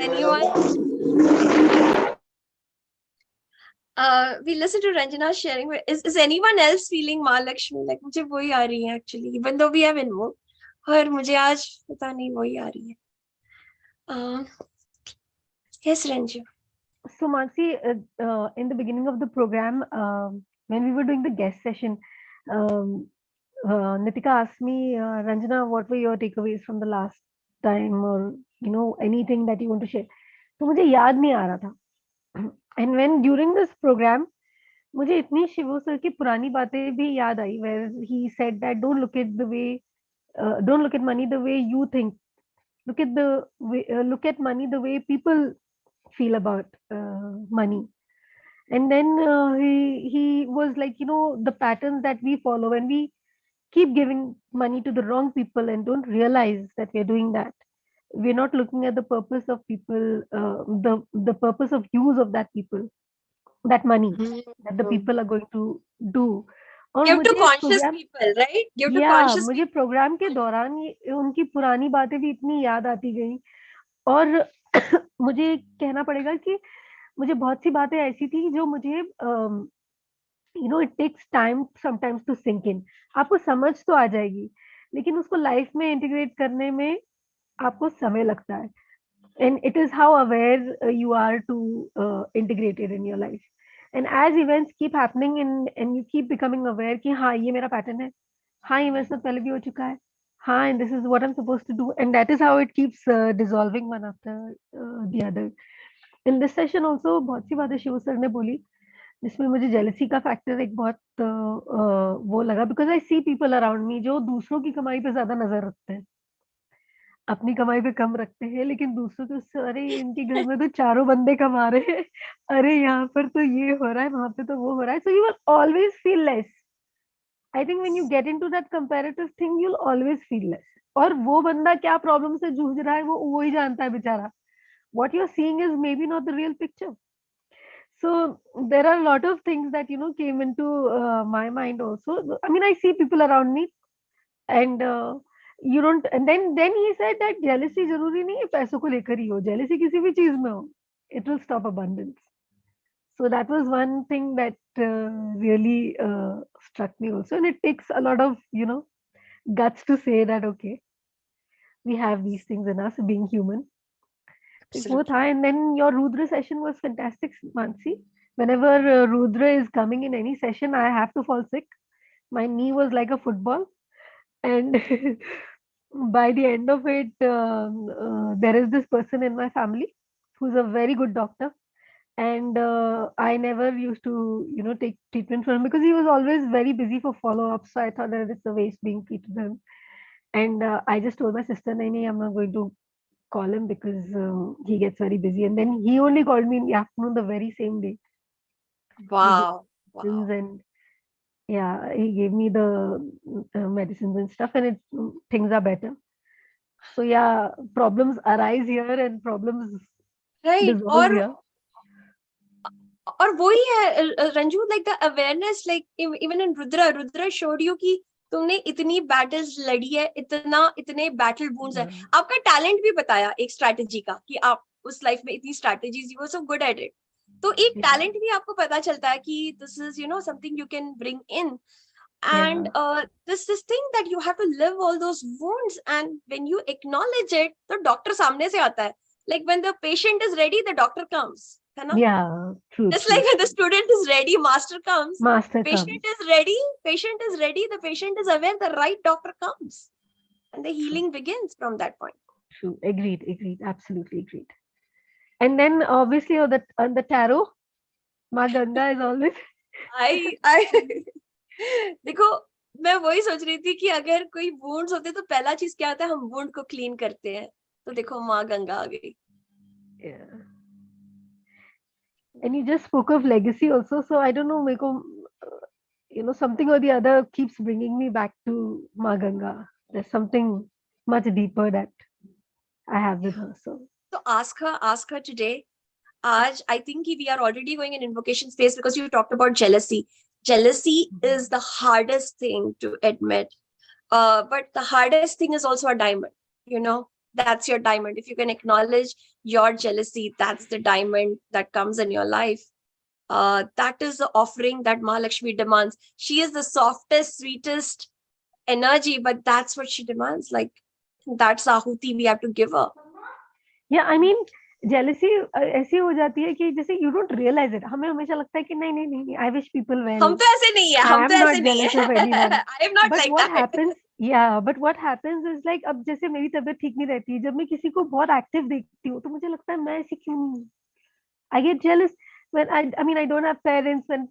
Anyone? We listen to Ranjana sharing. Is anyone else feeling Mahalakshmi? Like मुझे वही आ रही है actually, even though we have invoked, और मुझे आज पता नहीं वही आ रही है. Yes, Ranju. So Mansi, in the beginning of the program, when we were doing the guest session, Nitika asked me, Ranjana, what were your takeaways from the last time, or anything that you want to share? तो मुझे याद नहीं आ रहा था. And when during this program, मुझे इतनी शिवो sir की पुरानी बातें भी याद आई, where he said that don't look at money the way you think. Look at money the way people feel about money. And then he was like, the patterns that we follow when we keep giving money to the wrong people and don't realize that we're doing that. We're not looking at the purpose of people, the purpose of use of that people, that money that the people are going to do. और Give to मुझे conscious program, people, right? Give to yeah, conscious मुझे programme के दौरान उनकी पुरानी बातें भी इतनी याद आती गई, और मुझे कहना पड़ेगा कि मुझे बहुत सी बातें ऐसी थी जो मुझे it takes time sometimes to sink in. आपको समझ तो आ जाएगी, लेकिन उसको लाइफ में इंटीग्रेट करने में आपको समय लगता है. And it is how aware you are to integrate it in your life. And as events keep happening and you keep becoming aware कि हाँ ये मेरा pattern है, हाँ ये मेरे साथ पहले भी हो चुका है, हाँ, and this is what I'm supposed to do, and that is how it keeps dissolving one after the other. In this session also बहुत सी बातें शिव सर ने बोली, जिसमें मुझे jealousy का factor एक बहुत वो लगा, because I see people around me जो दूसरों की कमाई पे ज्यादा नजर रखते हैं, अपनी कमाई पे कम रखते हैं, लेकिन दूसरों के उससे, अरे इनके घर में तो चारों बंदे कमा रहे हैं, अरे यहाँ पर तो ये हो रहा है, वहां पे तो वो हो रहा है. So you will always feel less. I think when you get into that comparative thing, you'll always feel less. और वो बंदा क्या प्रॉब्लम से जूझ रहा है वो ही जानता है बेचारा. What you're seeing is maybe not the real picture. So there are a lot of things that came into my mind also. I mean, I see people around me, and you don't, and then he said that jealousy जरूरी नहीं है पैसों को लेकर ही हो, jealousy किसी भी चीज में हो, it will stop abundance. So that was one thing that really struck me also, and it takes a lot of guts to say that okay, we have these things in us, being human. And then your Rudra session was fantastic, Mansi. Whenever Rudra is coming in any session, I have to fall sick. My knee was like a football, and by the end of it, there is this person in my family who's a very good doctor, and I never used to take treatment for him because he was always very busy for follow-ups. So I thought that it's a waste being treated him, and I just told my sister, "Nahi, I'm not going to call him because he gets very busy." And then he only called me in the afternoon the very same day. Wow. And yeah, he gave me the medicines and stuff, and things are better. So yeah, problems arise here and problems Right. dissolve here. और वही है Ranju, like the awareness, like even in Rudra showed you कि तुमने इतनी battles लड़ी है, इतने battle wounds है, आपका टैलेंट भी बताया एक स्ट्रैटेजी का कि आप उस लाइफ में इतनी strategies, you were so good at it. तो एक टैलेंट भी आपको पता चलता है कि this is something you can bring in. And this thing that you have to live all those wounds, and when you acknowledge it, the doctor सामने से आता है. Like when the patient is ready, the doctor comes. है ना? Yeah, true. Just like when the student is ready, master comes. Patient comes. is ready. Patient is ready. The patient is aware. The right doctor comes, and the healing begins from that point. True. Agreed. Absolutely agreed. And then obviously on the tarot, Ma Ganga is always. I देखो, मैं वही सोच रही थी कि अगर कोई wounds होते तो पहला चीज क्या होता है, हम वुंड को क्लीन करते हैं. तो देखो माँ गंगा आ गई. Yeah. And you just spoke of legacy also, so I don't know, मेरे को something or the other keeps bringing me back to Ma Ganga. There's something much deeper that I have with her. So ask her today. Aj, I think we are already going in invocation space because you talked about jealousy. Jealousy is the hardest thing to admit. But the hardest thing is also a diamond. That's your diamond. If you can acknowledge your jealousy, that's the diamond that comes in your life. That is the offering that Mahalakshmi demands. She is the softest, sweetest energy, but that's what she demands. Like, that's ahuti we have to give her. Yeah, I mean, jealousy ऐसी हो जाती है कि जैसे you don't realize it. हमें हमेशा लगता है कि नहीं, I wish people well. हम तो ऐसे नहीं है, हम तो ऐसे नहीं है. I am not but like what that. happens, but what happens is like, अब जैसे मेरी तबीयत ठीक नहीं रहती है, जब मैं किसी को बहुत एक्टिव देखती हूँ तो मुझे लगता है मैं ऐसी क्यों नहीं. I get jealous when I mean I don't have parents. When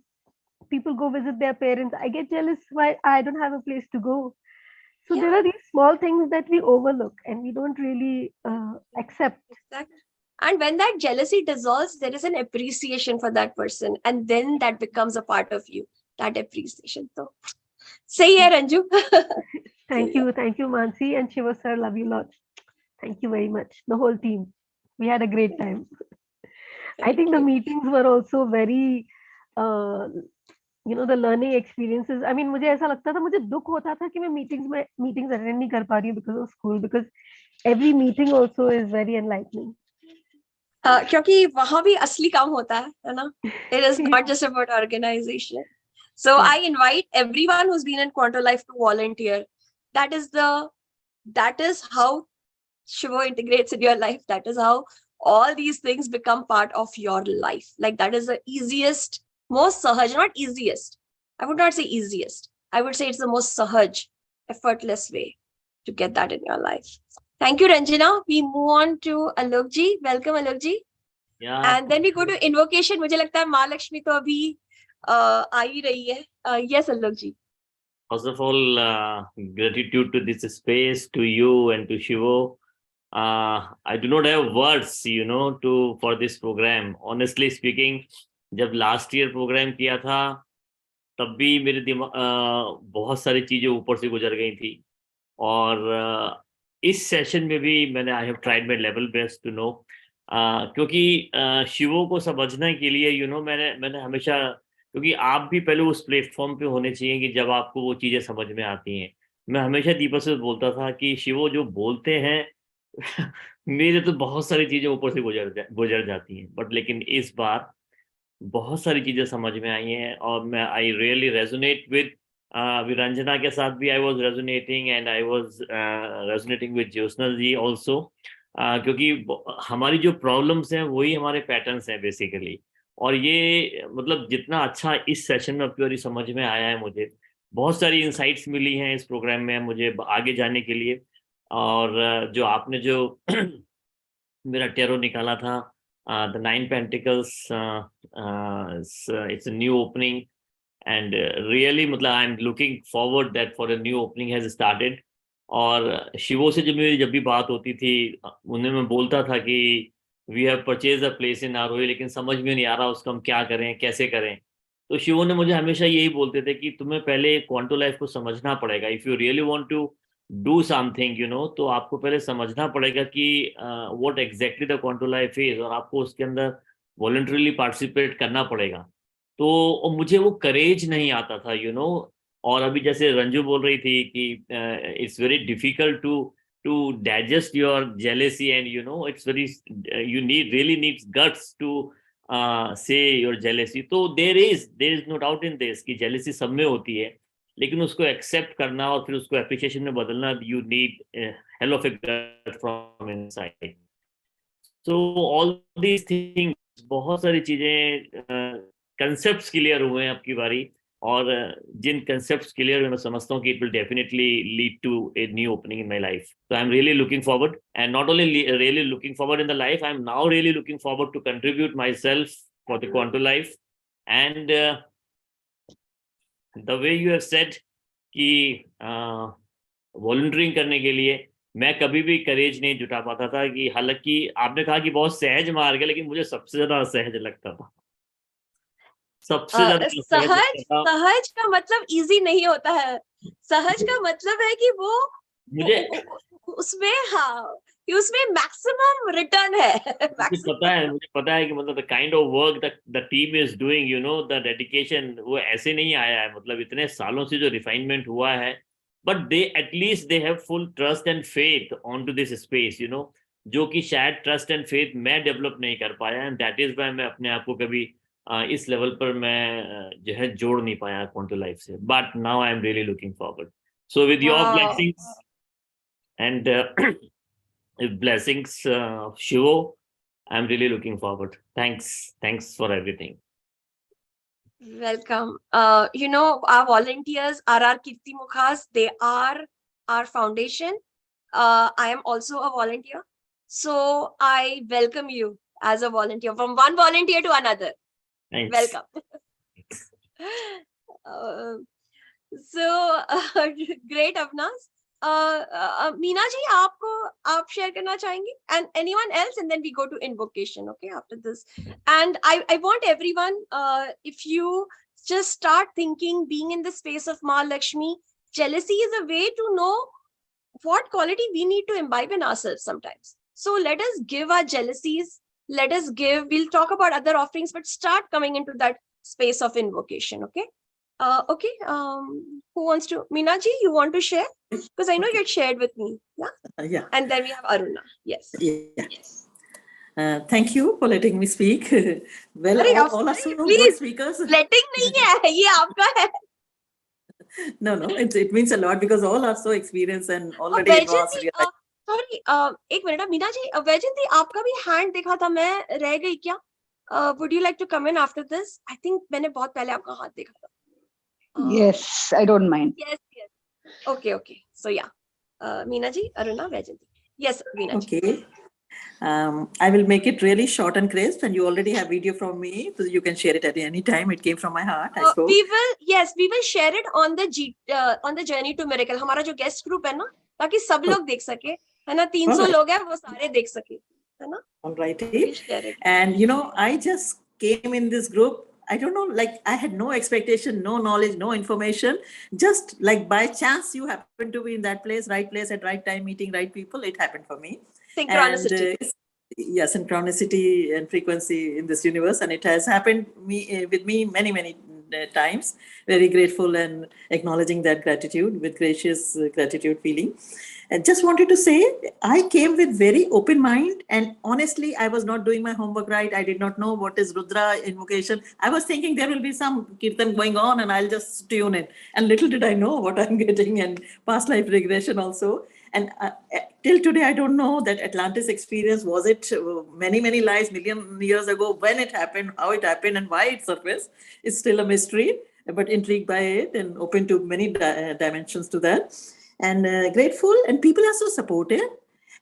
people go visit their parents, I get jealous why I don't have a place to go. So there are these small things that we overlook and we don't really accept. Exactly. And when that jealousy dissolves, there is an appreciation for that person, and then that becomes a part of you, that appreciation. So, say here, Anju. Thank you, Mansi and Shivo sir. Love you lots. Thank you very much, the whole team. We had a great time. I think the meetings were also very, the learning experiences. I mean, मुझे ऐसा लगता था, मुझे दुख होता था कि मैं meetings attend नहीं कर पा रही हूँ because of school, because every meeting also is very enlightening. क्योंकि वहाँ भी असली काम होता है ना? It is not just about organization. So I invite everyone who's been in Quanto Life to volunteer. That is how Shivo integrates in your life. That is how all these things become part of your life. Like, that is the easiest, most sahaj, not easiest. I would not say easiest. I would say it's the most sahaj, effortless way to get that in your life. Thank you, Ranjana. We move on to Alok ji. Welcome, Alok ji. Yeah. And then we go to invocation. मुझे लगता है माँ लक्ष्मी तो अभी आ ही रही है. Yes, Alok ji. First of all, gratitude to this space, to you and to Shivo. I do not have words, for this program. Honestly speaking, जब last year program किया था, तब भी मेरे दिमाग बहुत सारी चीजें ऊपर से गुजर गई थी. और इस सेशन में भी मैंने I have tried my level best to know. क्योंकि शिवो को समझने के लिए मैंने हमेशा, क्योंकि आप भी पहले उस प्लेटफॉर्म पे होने चाहिए कि जब आपको वो चीज़ें समझ में आती हैं. मैं हमेशा दीपक से बोलता था कि शिवो जो बोलते हैं मेरे तो बहुत सारी चीज़ें ऊपर से गुजर जाती हैं, बट लेकिन इस बार बहुत सारी चीज़ें समझ में आई हैं. और मैं I really resonate with Ranjana के साथ भी I was resonating, and I was resonating with Jyotsna ji also, क्योंकि हमारी जो प्रॉब्लम्स हैं वही हमारे पैटर्न्स हैं बेसिकली. और ये मतलब जितना अच्छा इस सेशन में प्योरी समझ में आया है, मुझे बहुत सारी इंसाइट्स मिली हैं इस प्रोग्राम में मुझे आगे जाने के लिए. और जो आपने जो मेरा टेरो निकाला था, the 9 Pentacles, it's a new opening. And really मतलब I am looking forward that for a new opening has started. और शिवो से जब भी बात होती थी, उन्हें मैं बोलता था कि we have purchased a place in आरोही, लेकिन समझ में नहीं आ रहा उसको हम क्या करें, कैसे करें. तो शिवो ने मुझे हमेशा यही बोलते थे कि तुम्हें पहले क्वांटो लाइफ को समझना पड़ेगा. If you really want to do something, तो आपको पहले समझना पड़ेगा कि what exactly the Quanto Life is, और आपको उसके अंदर voluntarily participate करना पड़ेगा. तो मुझे वो courage नहीं आता था, और अभी जैसे रंजू बोल रही थी कि it's very difficult to digest your jealousy, and it's very you really needs guts to say your jealousy. तो there is no doubt in this कि jealousy सब में होती है, लेकिन उसको एक्सेप्ट करना और फिर उसको एप्रिशिएशन में बदलना, you need hell of a gut from inside. So all these things, बहुत सारी चीजें, कंसेप्ट्स क्लियर हुए हैं आपकी बारी, और जिन कंसेप्ट्स क्लियर हुए मैं समझता हूँ कि it will definitely lead to a new opening in my life. So I am really looking forward, and not only really looking forward in the life, I am now really looking forward to contribute my self for the quantum life. And the way you have said कि volunteering करने के लिए मैं कभी भी करेज नहीं जुटा पाता था, कि हालांकि आपने कहा कि बहुत सहज मार्ग है, लेकिन मुझे सबसे ज्यादा असहज लगता था, सबसे ज्यादा सहज का मतलब इजी नहीं होता है. सहज का मतलब है कि वो मुझे उसमें, हाँ, कि उसमें मैक्सिमम रिटर्न है. मुझे पता है कि मतलब the kind of work the team is doing, the dedication, वो ऐसे नहीं आया है, मतलब इतने सालों से जो रिफाइनमेंट हुआ है, but they at least they have full trust and faith on to this space, जो कि शायद ट्रस्ट एंड फेथ मैं डेवलप नहीं कर पाया, एंड दैट इज वाई मैं अपने आप को कभी इस लेवल पर मैं जो है जोड़ नहीं पाया क्वांटो लाइफ से. But now I am really looking forward. So with your blessings and blessings, Shivo, I'm really looking forward. Thanks for everything. Welcome. Our volunteers are our Kirti Mukhas. They are our foundation. I am also a volunteer, so I welcome you as a volunteer, from one volunteer to another. Thanks. Welcome. Great, Avnas. Meena ji, आप share करना चाहेंगे, and anyone else, and then we go to invocation, okay, after this. And I want everyone, if you just start thinking, being in the space of Ma Lakshmi, jealousy is a way to know what quality we need to imbibe in ourselves sometimes. So let us give our jealousies, we'll talk about other offerings, but start coming into that space of invocation, okay? Okay, who wants to? Meena ji, you want to share? Because I know you had shared with me. Yeah. Yeah. And then we have Aruna. Yes. Yeah. Thank you for letting me speak. Well, all are so good speakers. Letting nahi hai, ye aapka hai. No, it means a lot because all are so experienced and already advanced. Sorry, एक minute, Meena ji, Vaijayanti, आपका भी hand देखा था, मैं रह गई क्या? Would you like to come in after this? I think मैंने बहुत पहले आपका हाथ देखा था. Yes, I don't mind. Yes. Okay. So yeah, Meena ji, Aruna, Vaijayanti. Yes, Meena ji. Okay. I will make it really short and crisp, and you already have video from me, so you can share it at any time. It came from my heart. I spoke. We will share it on the Journey to Miracle. हमारा जो guest group है ना, ताकि सब लोग देख सके, है ना, 300 लोग हैं, वो सारे देख सके, है ना? All righty. And I just came in this group. I don't know, like I had no expectation, no knowledge, no information. Just like by chance, you happen to be in that place at right time, meeting right people. It happened for me. Synchronicity. And, synchronicity and frequency in this universe, and it has happened with me many times. Very grateful and acknowledging that gratitude with gracious gratitude feeling. And just wanted to say, I came with very open mind, and honestly, I was not doing my homework right. I did not know what is Rudra invocation. I was thinking there will be some kirtan going on and I'll just tune in. And little did I know what I'm getting, and past life regression also. And till today, I don't know that Atlantis experience, was it many lives, million years ago, when it happened, how it happened, and why it surfaced. It's still a mystery, but intrigued by it and open to many dimensions to that. And grateful, and people are so supportive,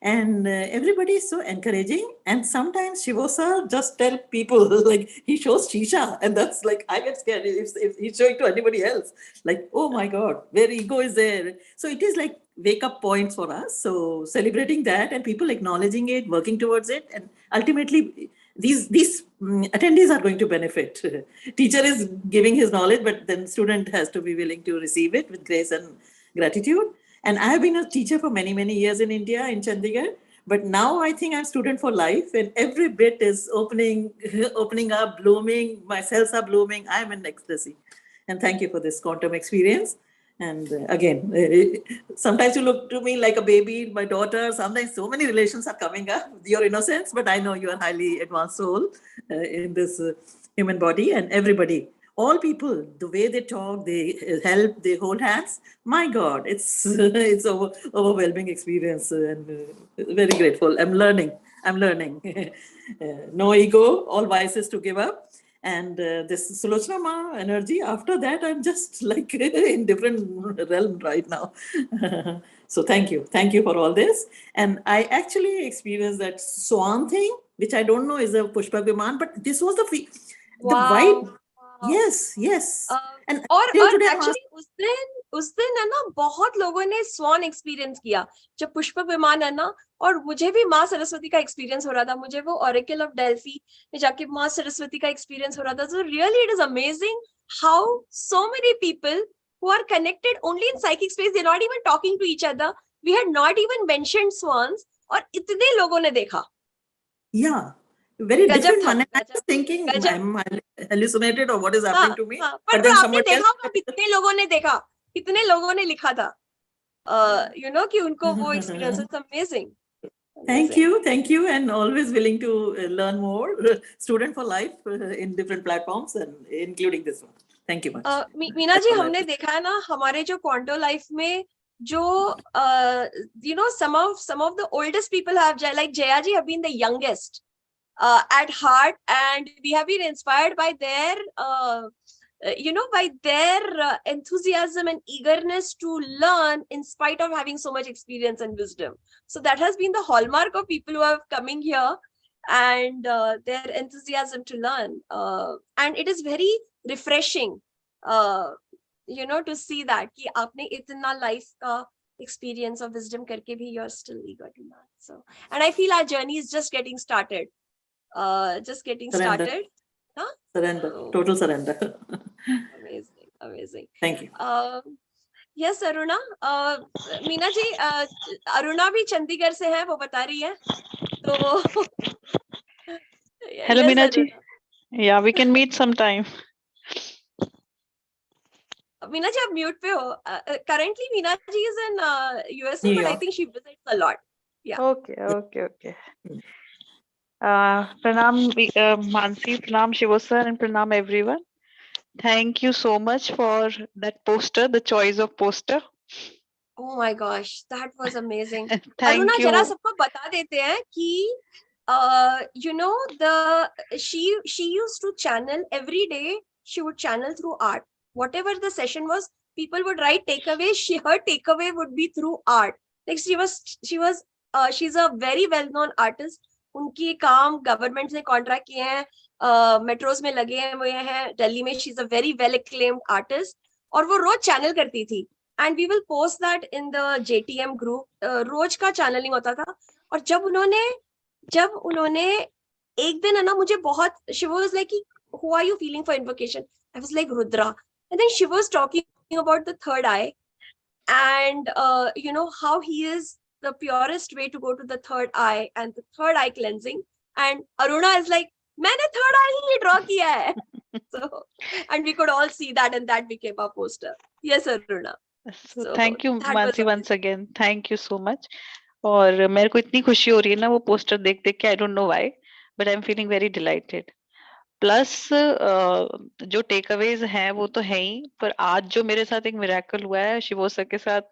and everybody is so encouraging. And sometimes Shivo sir just tell people, like he shows Shisha, and that's like, I get scared if he's showing to anybody else, like, oh my God, where ego is there. So it is like wake up points for us. So celebrating that, and people acknowledging it, working towards it, and ultimately these attendees are going to benefit. Teacher is giving his knowledge, but then student has to be willing to receive it with grace and gratitude. And I have been a teacher for many, many years in India, in Chandigarh. But now I think I'm student for life, and every bit is opening up, blooming. My cells are blooming. I'm in ecstasy. And thank you for this quantum experience. And again, sometimes you look to me like a baby, my daughter. Sometimes so many relations are coming up with your innocence, but I know you are highly advanced soul in this human body, and everybody, all people, the way they talk, they help, they hold hands. My God, it's it's overwhelming experience, and very grateful. I'm learning. No ego, all vices to give up. And this Sulochana Ma energy, after that, I'm just like in different realm right now. So thank you for all this. And I actually experienced that swan thing, which I don't know is a Pushpak Viman, but this was the vibe. Yes. And और till today I'm actually उस दिन है ना बहुत लोगों ने स्वान experience किया जब पुष्पक विमान है ना, और मुझे भी माँ सरस्वती का एक्सपीरियंस हो रहा था, मुझे वो ऑरेकल ऑफ डेल्फी में जाके माँ सरस्वती का एक्सपीरियंस हो रहा था. So really it is amazing how so many people who are connected only in psychic space, they're not even talking to each other. We had not even mentioned swans, और इतने लोगों ने देखा. Yeah, very different one. I was thinking, I'm hallucinated or what is happening to me. पर then आपने somebody देखा else. होगा कितने लोगों ने देखा, कितने लोगों ने लिखा था, you know, कि उनको वो experience is amazing. Thank you, and always willing to learn more. Student for life in different platforms, and including this one. Thank you much. Meena ji, हमने देखा है ना हमारे जो क्वांटो लाइफ में जो you know some of the oldest people have, like Jaya ji have been the youngest at heart, and we have been inspired by their you know, by their enthusiasm and eagerness to learn in spite of having so much experience and wisdom. So that has been the hallmark of people who have coming here, and their enthusiasm to learn, and it is very refreshing you know to see that कि आपने इतना life का experience of wisdom करके भी you're still eager to learn. So, and I feel our journey is just getting started. Surrender. Started. Huh? Surrender. Total surrender. Amazing. Thank you. Yes, Aruna. Meena ji, Aruna भी चंडीगढ़ से है, वो बता रही है. तो Hello, yes, Meena ji. Aruna. Yeah, we can meet sometime. Meena ji, आप mute पे हो. Currently, Meena ji is in USA, New but I York. think she visits a lot. Yeah. Okay. Pranam, Mansi, Pranam Shivo sir, and Pranam everyone. Thank you so much for that poster, the choice of poster. Oh my gosh, that was amazing. Thank Aruna, you. जरा सबको बता देते हैं कि you know she used to channel every day. She would channel through art. Whatever the session was, people would write takeaways. Her takeaway would be through art. Like she's a very well-known artist. उनकी काम government ने contract किए हैं, metros में लगे हुए हैं दिल्ली में. She is a very well acclaimed artist, और वो रोज चैनल करती थी. And we will post that in the JTM group. रोज का चैनलिंग होता था. और जब उन्होंने एक दिन है ना, मुझे बहुत, she was like, who are you feeling for invocation? I was like Rudra. And then she was talking about the third eye, and you know how he is the purest way to go to the third eye and the third eye cleansing. And Aruna is like, मैंने third eye ही draw किया है. So, and we could all see that, and that became our poster. Yes, Aruna. So thank you, Mansi, once again. Thank you so much. और मेरे को इतनी खुशी हो रही है ना वो पोस्टर देख के, I don't know why, but I'm feeling very delighted. Plus जो टेकअवेज हैं वो तो है ही, पर आज जो मेरे साथ एक मिरेकल हुआ है शिवो सर के साथ,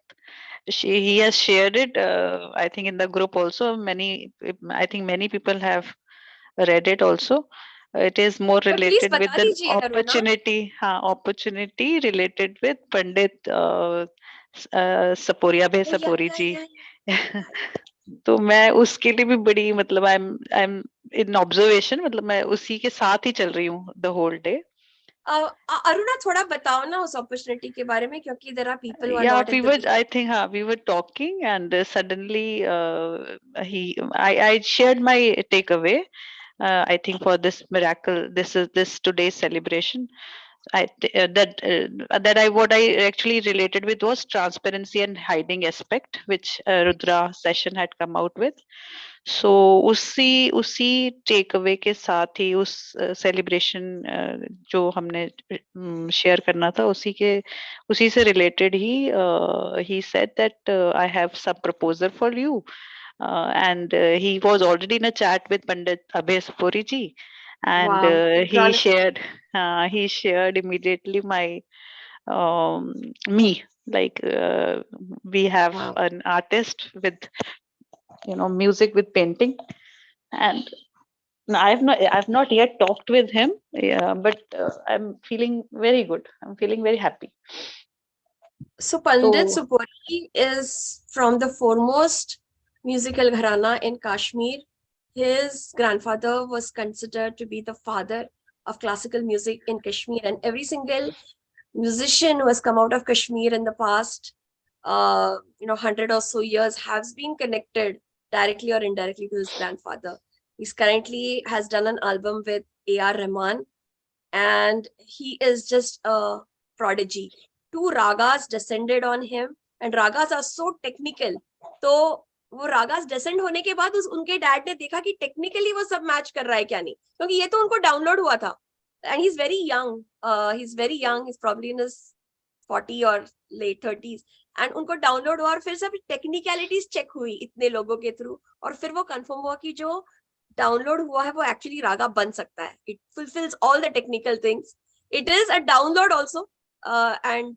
he has shared it I think in the group also. I think many people have read it also. It is more related with the opportunity. Opportunity related with Pandit Saporia Bhai Sapori ji. तो मैं उसके लिए भी बड़ी, मतलब I am in observation, मतलब मैं उसी के साथ ही चल रही हूँ द होल डे. अरुणा, थोड़ा बताओ ना उस अपॉर्चुनिटी के बारे में, क्योंकि there are people who are not in the. I think we were talking, and suddenly I shared my takeaway. I think for this miracle, this today's celebration. what I actually related with was transparency and hiding aspect, which Rudra session had come out with. So उसी take away के साथ ही उस celebration जो हमने share करना था उसी से related he said that I have some proposal for you, and he was already in a chat with Pandit Abhay Sapuri ji, and Wow. he shared immediately my me, like we have Wow. an artist with music with painting, and I've not yet talked with him, yeah, but I'm feeling very good. I'm feeling very happy. So Pandit So Supuri is from the foremost musical gharana in Kashmir. His grandfather was considered to be the father of classical music in Kashmir, and every single musician who has come out of Kashmir in the past 100 or so years has been connected directly or indirectly to his grandfather. He's currently has done an album with A.R. Rahman, and he is just a prodigy. 2 ragas descended on him, and ragas are so technical. तो वो ragas descend होने के बाद उनके dad ने देखा कि technically वो सब मैच कर रहा है क्या नहीं, क्योंकि ये तो उनको डाउनलोड हुआ था. And he's very young. He's probably in his 40 or late 30s. And उनको डाउनलोड हुआ और फिर सब टेक्निकलिटीज चेक हुई इतने लोगों के थ्रू, और फिर वो कंफर्म हुआ कि जो डाउनलोड हुआ है वो एक्चुअली रागा बन सकता है. It fulfills all the technical things. It is a download also. And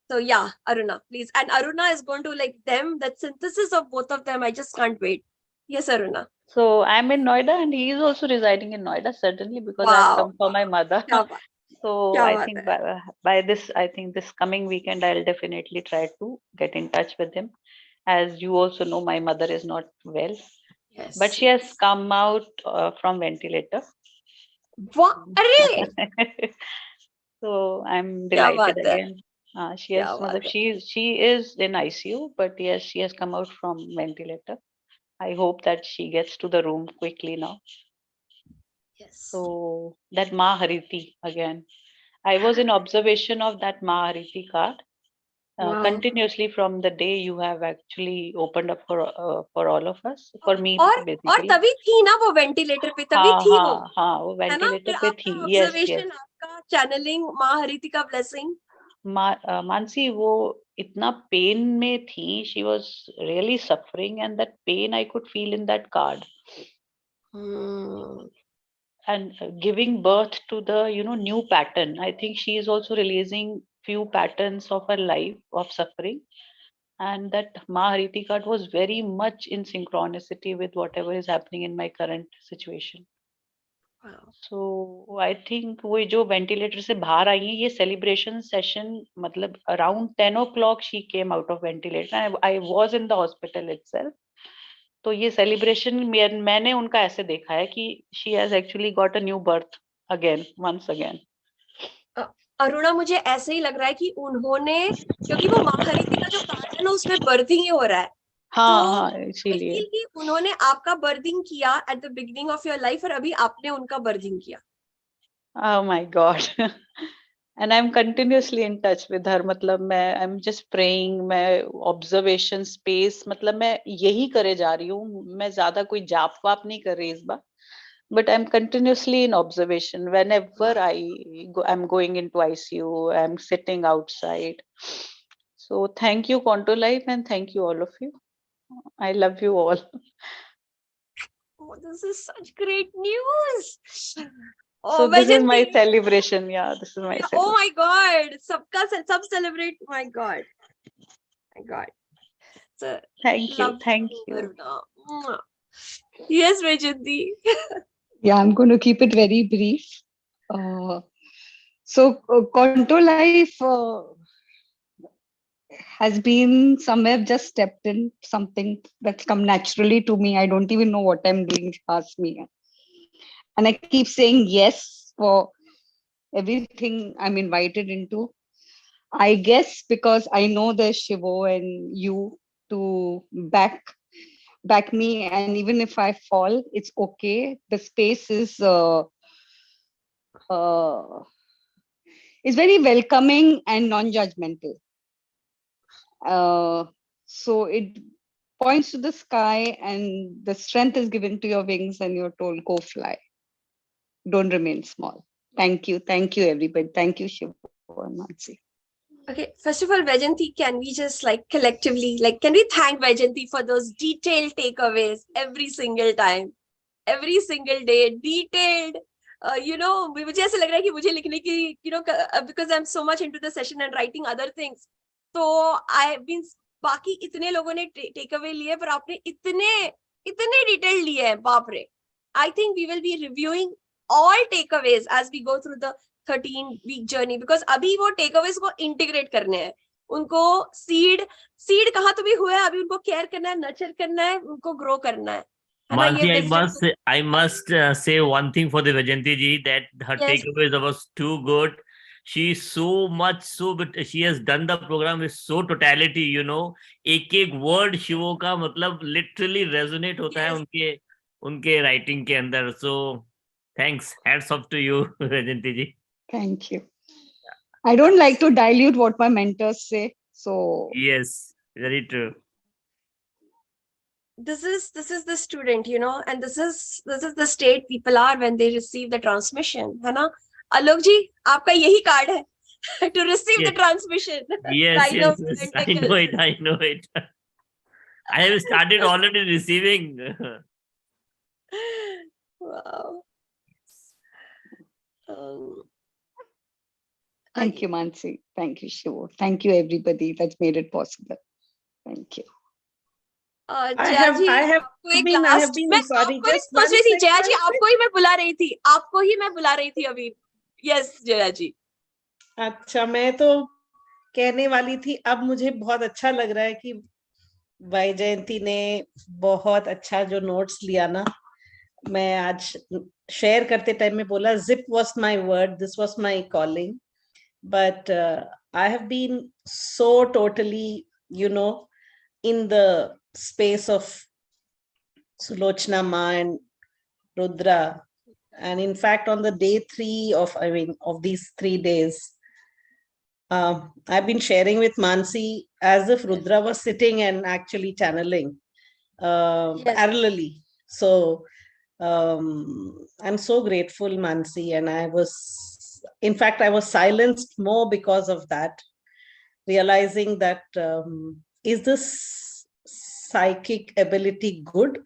so yeah, Aruna, please. And Aruna is going to that synthesis of both of them. I just can't wait. Yes, Aruna. So I'm in Noida, and he is also residing in Noida, certainly, because I've Wow. come for my mother. क्या बात So क्या I बात think है. by this coming weekend, I'll definitely try to get in touch with him. As you also know, my mother is not well, but Yes. she has come out from ventilator. What? अरे So I'm क्या delighted बात है. again. She क्या has, बात मतलब है. she is in ICU, but yes, she has come out from ventilator. I hope that she gets to the room quickly now. Yes. So that Mahariti again. I was in observation of that Mahariti card Wow. continuously from the day you have actually opened up for all of us, for me और basically. तभी थी ना वो ventilator पे, तभी हाँ थी वो, हाँ हाँ, वो है ना. वेंटिलेटर फिर पे आपका थी. Yes, yes. ऑब्जर्वेशन, आपका चैनलिंग, माँ हरिति का ब्लेसिंग. मानसी वो इतना पेन में थी. She was really suffering, and that pain I could feel in that card. And giving birth to the new pattern. I think she is also releasing few patterns of her life of suffering, and that Mahariti card was very much in synchronicity with whatever is happening in my current situation. Wow. So I think वो जो ventilator से बाहर आई है, ये celebration session, मतलब around 10 o'clock she came out of ventilator. I was in the hospital itself. तो ये celebration मैंने उनका ऐसे देखा है कि she has actually got a new birth again, once again. Aruna, मुझे ऐसे ही लग रहा है कि उन्होंने, क्योंकि वो माँ हरिति का जो कार्ड है ना, उसमें बर्थिंग ही हो रहा है. हाँ, I इसीलिए. feel कि उन्होंने आपका बर्थिंग किया at the beginning of your life, और अभी आपने उनका बर्थिंग किया. Oh my God. And I'm continuously in touch with her. मतलब I'm just praying, मैं observation space, मतलब मैं यही करे जा रही हूँ. मैं ज्यादा कोई जाप वाप नहीं कर रही इस बार. But I'm continuously in observation. Whenever I'm going into ICU, I'm sitting outside. So thank you, Quanto Life, and thank you all of you. I love you all. Oh, this is such great news. So this is my celebration. Yeah, this is my celebration. Oh my God. सब celebrate. My God. My God. So, thank you. Thank you. Aruna. Yes, Vajanti. Yeah, I'm going to keep it very brief. So Quanto Life has been somewhere just stepped in, something that's come naturally to me. I don't even know what I'm doing. Ask me. And I keep saying yes for everything I'm invited into. I guess because I know there's Shivo and you to back me, and even if I fall, it's okay. The space is is very welcoming and non-judgmental. So it points to the sky and the strength is given to your wings and you're told, go fly. Don't remain small. Thank you. Thank you, everybody. Thank you, Shivo and Mansi. Okay, first of all, Vajanti, can we just like collectively, like, can we thank Vajanti for those detailed takeaways every single time, every single day, detailed, मुझे ऐसा लग रहा है कि मुझे लिखने की, because I'm so much into the session and writing other things. So I've been, बाकी इतने लोगों ने takeaway लिए, पर आपने इतने detailed लिए हैं, बाप रे. I think we will be reviewing all takeaways as we go through the 13-week journey, because अभी वो takeaways को integrate करने हैं, उनको seed कहाँ तो भी हुआ है, अभी उनको care करना है, nurture करना है, उनको grow करना है. Mansi, I must say one thing for the Vajanti ji, that her takeaways was too good. She's so much, but she has done the program with so totality, एक word शिवो का मतलब literally resonate होता है उनके writing के अंदर. So thanks, hats off to you, Vajanti ji. Thank you. I don't like to dilute what my mentors say. So yes, very true. This is the student, and this is the state people are when they receive the transmission, है ना? Alok ji, आपका यही card है to receive the transmission. Yes, I know it. I have started already receiving. Wow. Thank you, Mansi. Thank you, Shivo. Thank you, everybody that's made it possible. Thank you. I have been sorry. Just one second. Jaya जी, आपको ही मैं बुला रही थी अभी. Yes, Jaya जी. अच्छा, मैं तो कहने वाली थी, अब मुझे बहुत अच्छा लग रहा है कि भाई जयंती ने बहुत अच्छा जो नोट्स लिया ना, मैं आज शेयर करते टाइम में बोला, zip was my word, this was my calling, but I have been so totally, in the space of Sulochana Ma and Rudra, and in fact on the day 3 of these 3 days, I've been sharing with Mansi as if Rudra was sitting and actually channeling parallelly. So I'm so grateful, Mansi, and I was silenced more because of that, realizing that is this psychic ability good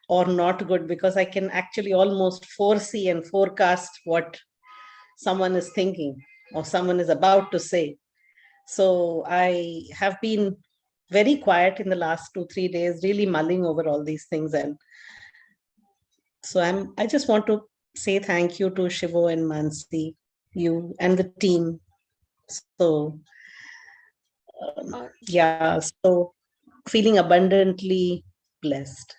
or not good, because I can actually almost foresee and forecast what someone is thinking or someone is about to say. So I have been very quiet in the last 2-3 days, really mulling over all these things, and so I just want to say thank you to Shivo and Mansi, you and the team. So so feeling abundantly blessed.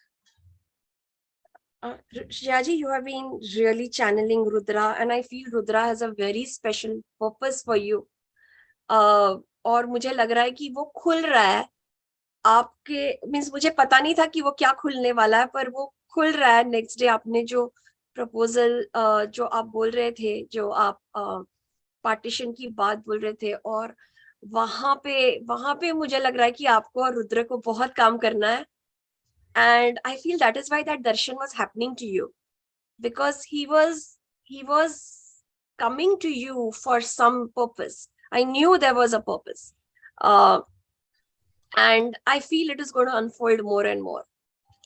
Jaji, you have been really channeling Rudra, and I feel Rudra has a very special purpose for you. और मुझे लग रहा है कि वो खुल रहा है आपके, मीन्स मुझे पता नहीं था कि वो क्या खुलने वाला है, पर वो खुल रहा है. नेक्स्ट डे आपने जो प्रपोजल जो आप बोल रहे थे, जो आप पार्टीशन की बात बोल रहे थे, और वहां पे मुझे लग रहा है कि आपको और रुद्र को बहुत काम करना है. And I feel that is why that darshan was happening to you, because he was coming to you for some purpose. I knew there was a purpose, and I feel it is going to unfold more and more.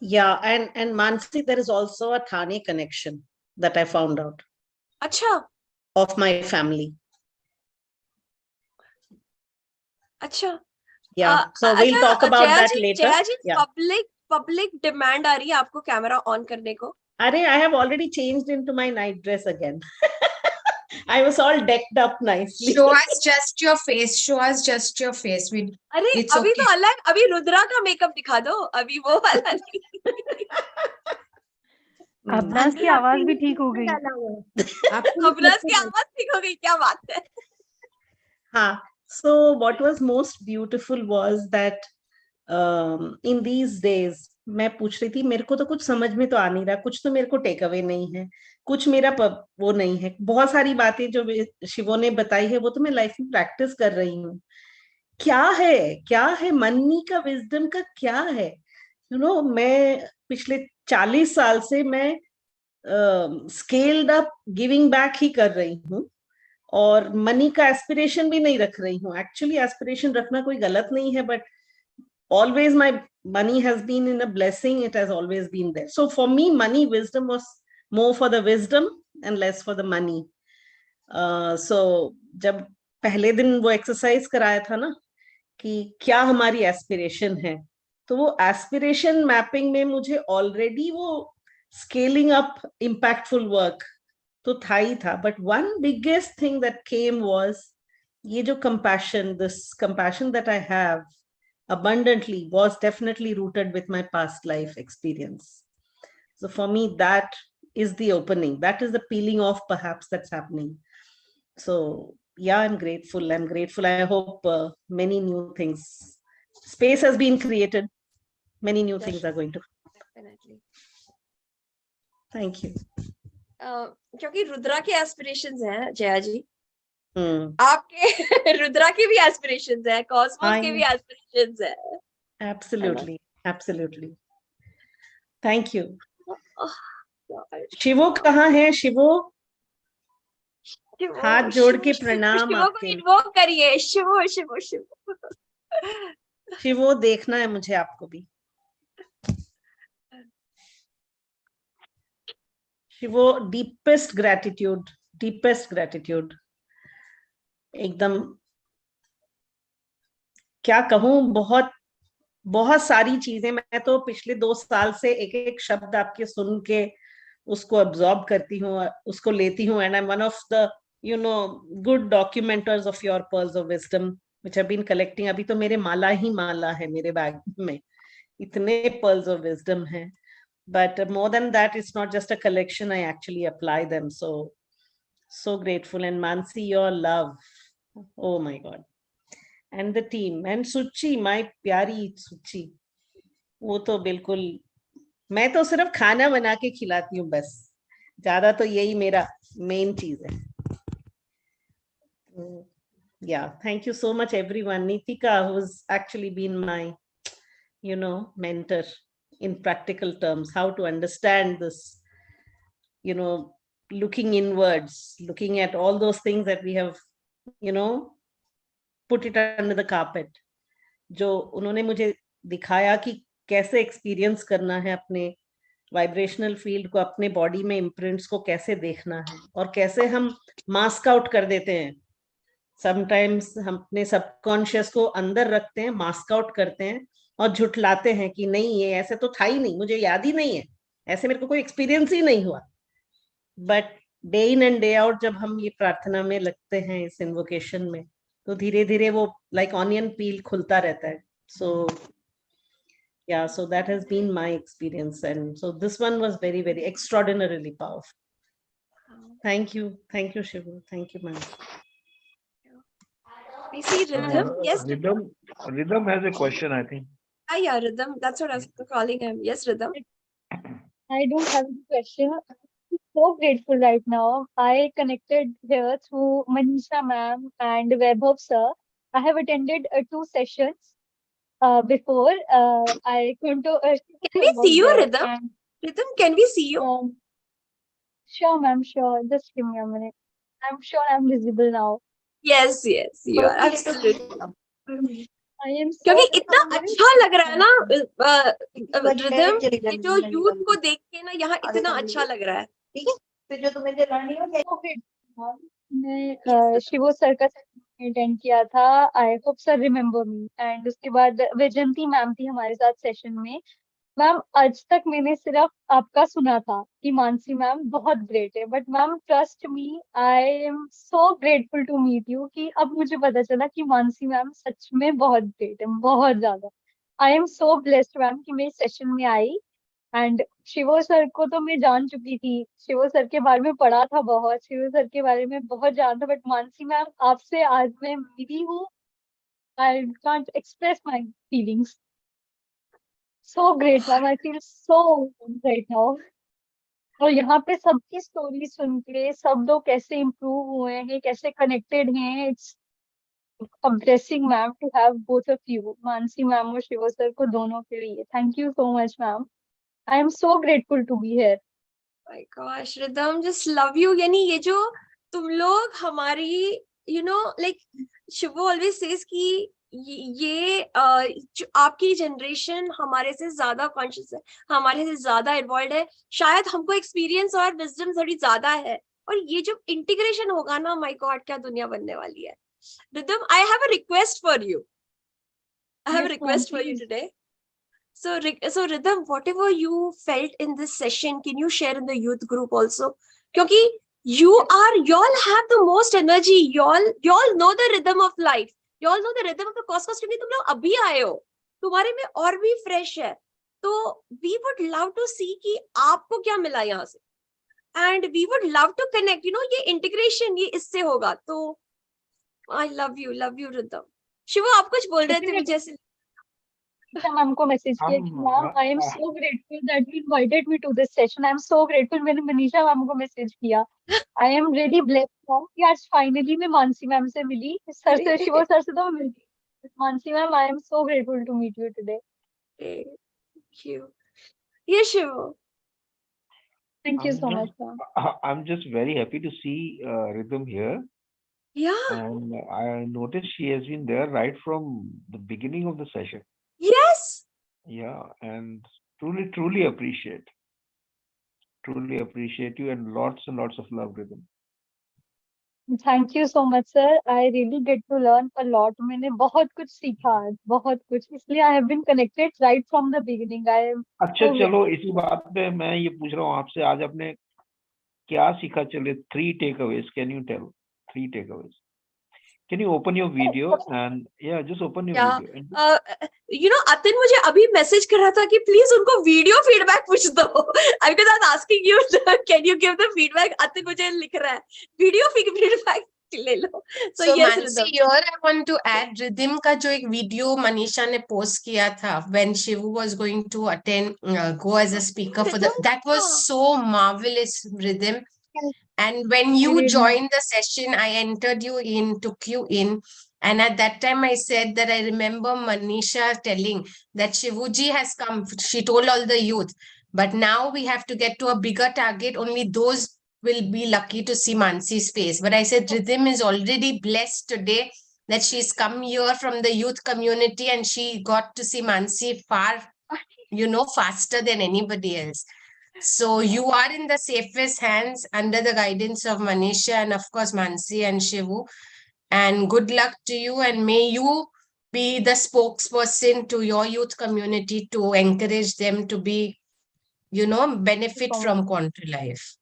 Yeah, and Mansi, there is also a Thane connection that I found out. Acha. Of my family. Acha. Yeah, so we'll talk about that later. Jayaji, yeah. Public demand आ रही है आपको camera on करने को? अरे, I have already changed into my night dress again. I was all decked up nicely. Show us just your face. Show us just your face. अरे अभी तो अलग, अभी रुद्रा का मेकअप दिखा दो, अभी वो वाला नहीं. अबनास की आवाज भी ठीक हो गई. अबनास की आवाज ठीक हो गई, क्या बात है? हाँ. So what was most beautiful was that in these days, मैं पूछ रही थी, मेरे को तो कुछ समझ में तो आ नहीं रहा, कुछ तो मेरे को टेक अवे नहीं है, कुछ मेरा वो नहीं है। बहुत सारी बातें जो शिवो ने बताई है वो तो मैं लाइफ में प्रैक्टिस कर रही हूँ। क्या है मनी का, विजडम का क्या है? मैं पिछले 40 साल से मैं स्केल्ड अप गिविंग बैक ही कर रही हूँ, और मनी का एस्पिरेशन भी नहीं रख रही हूँ। एक्चुअली एस्पिरेशन रखना कोई गलत नहीं है, but always my money has been in a blessing. It has always been there. So for me, money wisdom was more for the wisdom and less for the money. So जब पहले दिन वो exercise कराया था ना कि क्या हमारी एस्पिरेशन है, तो वो एस्पिरेशन मैपिंग में मुझे ऑलरेडी वो स्केलिंग अप इम्पैक्टफुल वर्क तो था ही था, but one biggest thing that came was ये जो compassion, this compassion that I have abundantly was definitely rooted with my past life experience. So for me, that is the opening, that is the peeling off perhaps that's happening. So yeah, I'm grateful. I hope many new things, space has been created, many new things are going to Definitely. Thank you. क्योंकि रुद्रा के aspirations हैं जया जी, आपके रुद्रा के भी aspirations है, Cosmos के भी aspirations है। Absolutely. Thank you. शिवो कहाँ है? शिवो हाथ जोड़ के प्रणाम शिवो को आपके। इन्वोक करिए, शिवो शिवो शिवो। शिवो देखना है मुझे आपको भी। शिवो डीपेस्ट ग्रेटिट्यूड। एकदम क्या कहूँ, बहुत सारी चीजें। मैं तो पिछले 2 साल से एक एक शब्द आपके सुन के उसको अब्सॉर्ब करती हूँ, उसको लेती हूँ, and I am one of the good documenters of your pearls of wisdom which have been collecting. अभी तो मेरे माला ही माला है मेरे बैग में, इतने पर्ल्स ऑफ विजडम हैं, but more than that, it's not just a collection, I actually apply them. So grateful. And Mansi, your love, oh my god, and the team, and Suchi, my प्यारी Suchi, वो तो बिल्कुल, मैं तो सिर्फ खाना बना के खिलाती हूँ बस, ज्यादा तो यही मेरा मेन चीज है। Yeah, thank you so much everyone. Nitika, who's actually been my mentor in practical terms, how to understand this, looking inwards, looking at all those things that we have put it under the carpet, जो उन्होंने मुझे दिखाया कि कैसे experience करना है अपने vibrational field को, अपने बॉडी में इम्प्रिंट्स को कैसे देखना है, और कैसे हम मास्क आउट कर देते हैं। समटाइम्स हम अपने सबकॉन्शियस को अंदर रखते हैं, मास्क आउट करते हैं और झुठलाते हैं कि नहीं, ये ऐसे तो था ही नहीं, मुझे याद ही नहीं है, ऐसे मेरे को कोई एक्सपीरियंस ही नहीं हुआ। But day in and day out जब हम ये प्रार्थना में लगते हैं, इस इन्वोकेशन में, तो धीरे धीरे वो लाइक ऑनियन पील खुलता रहता है। सो yeah, so that has been my experience, and so this one was very, very extraordinarily powerful. Thank you Shivu, thank you ma'am. We see Rhythm. Yes, Rhythm has a question, I think. Yeah, Rhythm, that's what I was calling him. Yes, Rhythm. I don't have a question. I'm so grateful right now. I connected here through Manisha ma'am and Vaibhav sir. I have attended 2 sessions before. I come to. Can we see you, Rhythm? Rhythm, can we see you? Sure, ma'am. Sure. Just give me a minute. I'm sure I'm visible now. Yes, you are absolutely. I am so क्योंकि इतना अच्छा लग रहा है ना rhythm, जो youth को देख के ना यहाँ इतना अच्छा लग रहा है। ठीक है, तो जो तुम्हें लर्निंग हो, मैं शिवो सर का अटेंड किया था। I hope sir remember me. And उसके बाद वैजयंती मैम थी हमारे साथ सेशन में। मैम, आज तक मैंने सिर्फ आपका सुना था कि मानसी मैम बहुत ग्रेट है, but ma'am trust me, I am so grateful to meet you कि अब मुझे पता चला कि मानसी मैम सच में बहुत ग्रेट है, बहुत ज्यादा। आई एम सो ब्लेस्ड मैम कि मैं इस सेशन में आई। एंड शिवो सर को तो मैं जान चुकी थी, शिवो सर के बारे में पढ़ा था बहुत, शिवो सर के बारे में बहुत जाना था, बट मानसी मैम आपसे आज मैं मिली हूँ। I can't express my feelings. So great, ma'am. I feel so good right now. और यहाँ पे सबकी स्टोरी सुन के सब लोग कैसे इम्प्रूव हुए हैं, कैसे कनेक्टेड हैं. It's a blessing ma'am to have both of you, Mansi ma'am और शिव सर को दोनों के लिए. Thank you so much ma'am. I am so grateful to be here. My gosh, Rhythm, just love you. यानी ये जो तुम लोग हमारी, you know, like Shivo always says कि ये जो आपकी जनरेशन हमारे से ज्यादा कॉन्शियस है, हमारे से ज्यादा इन्वॉल्व है, शायद हमको एक्सपीरियंस और विजडम थोड़ी ज्यादा है, और ये जो इंटीग्रेशन होगा ना, माय गॉड क्या दुनिया बनने वाली है. Rhythm, I have a request for you. I have a request for you today. So Rhythm, whatever you felt in this session, can you share in the youth group also? Because y'all have the most energy. Y'all know the rhythm of life. Y'all know the rhythm of the cosmos. क्योंकि तुम लोग अभी आए हो, तुम्हारे में और भी fresh है. तो we would love to see कि आपको क्या मिला यहाँ से. And we would love to connect. You know, ये integration ये इससे होगा. तो I love you, Rhythm. शिवो, आप कुछ बोल रहे थे मुझे ऐसे. मैम को मैसेज किया कि ma'am I am so grateful that you invited me to this session. I am so grateful. मैंने मनीषा मैम को मैसेज किया. I am really blessed ma'am कि आज फाइनली मैं मानसी मैम से मिली. सर से, शिव सर से तो मैं मिली. Mansi ma'am, I am so grateful to meet you today. Thank you. Yes, Shivo. Thank you so much, ma'am. I'm just very happy to see Rhythm here. Yeah. And I noticed she has been there right from the beginning of the session. Yes. Yeah, and truly appreciate you, and lots of love, Rhythm. Thank you so much, sir. I really get to learn a lot. मैंने बहुत कुछ सीखा आज, बहुत कुछ. इसलिए I have been connected right from the beginning. I am. अच्छा, चलो इसी बात पे मैं ये पूछ रहा हूँ आपसे, आज आपने क्या सीखा? चले 3 takeaways. Can you tell 3 takeaways? Can you open your video and just open your video. And You know, Atin मुझे अभी मैसेज कर रहा था कि प्लीज उनको वीडियो फीडबैक पूछ दो. Because I was asking you, can you give the feedback? Atin मुझे लिख रहा है वीडियो फीडबैक ले लो. So yes, Mansi, here I want to add Rhythm का जो एक वीडियो मनीषा ने पोस्ट किया था when Shivu was going to attend, go as a speaker for that was so marvelous, Rhythm. And when you joined the session, I entered you in, took you in. And at that time, I said that I remember Manisha telling that Shivuji has come. She told all the youth. But now we have to get to a bigger target. Only those will be lucky to see Mansi's face. But I said Rhythm is already blessed today that she's come here from the youth community and she got to see Mansi far, faster than anybody else. So you are in the safest hands under the guidance of Manisha and of course Mansi and Shivu. And good luck to you, and may you be the spokesperson to your youth community to encourage them to be, benefit from Quanto Life.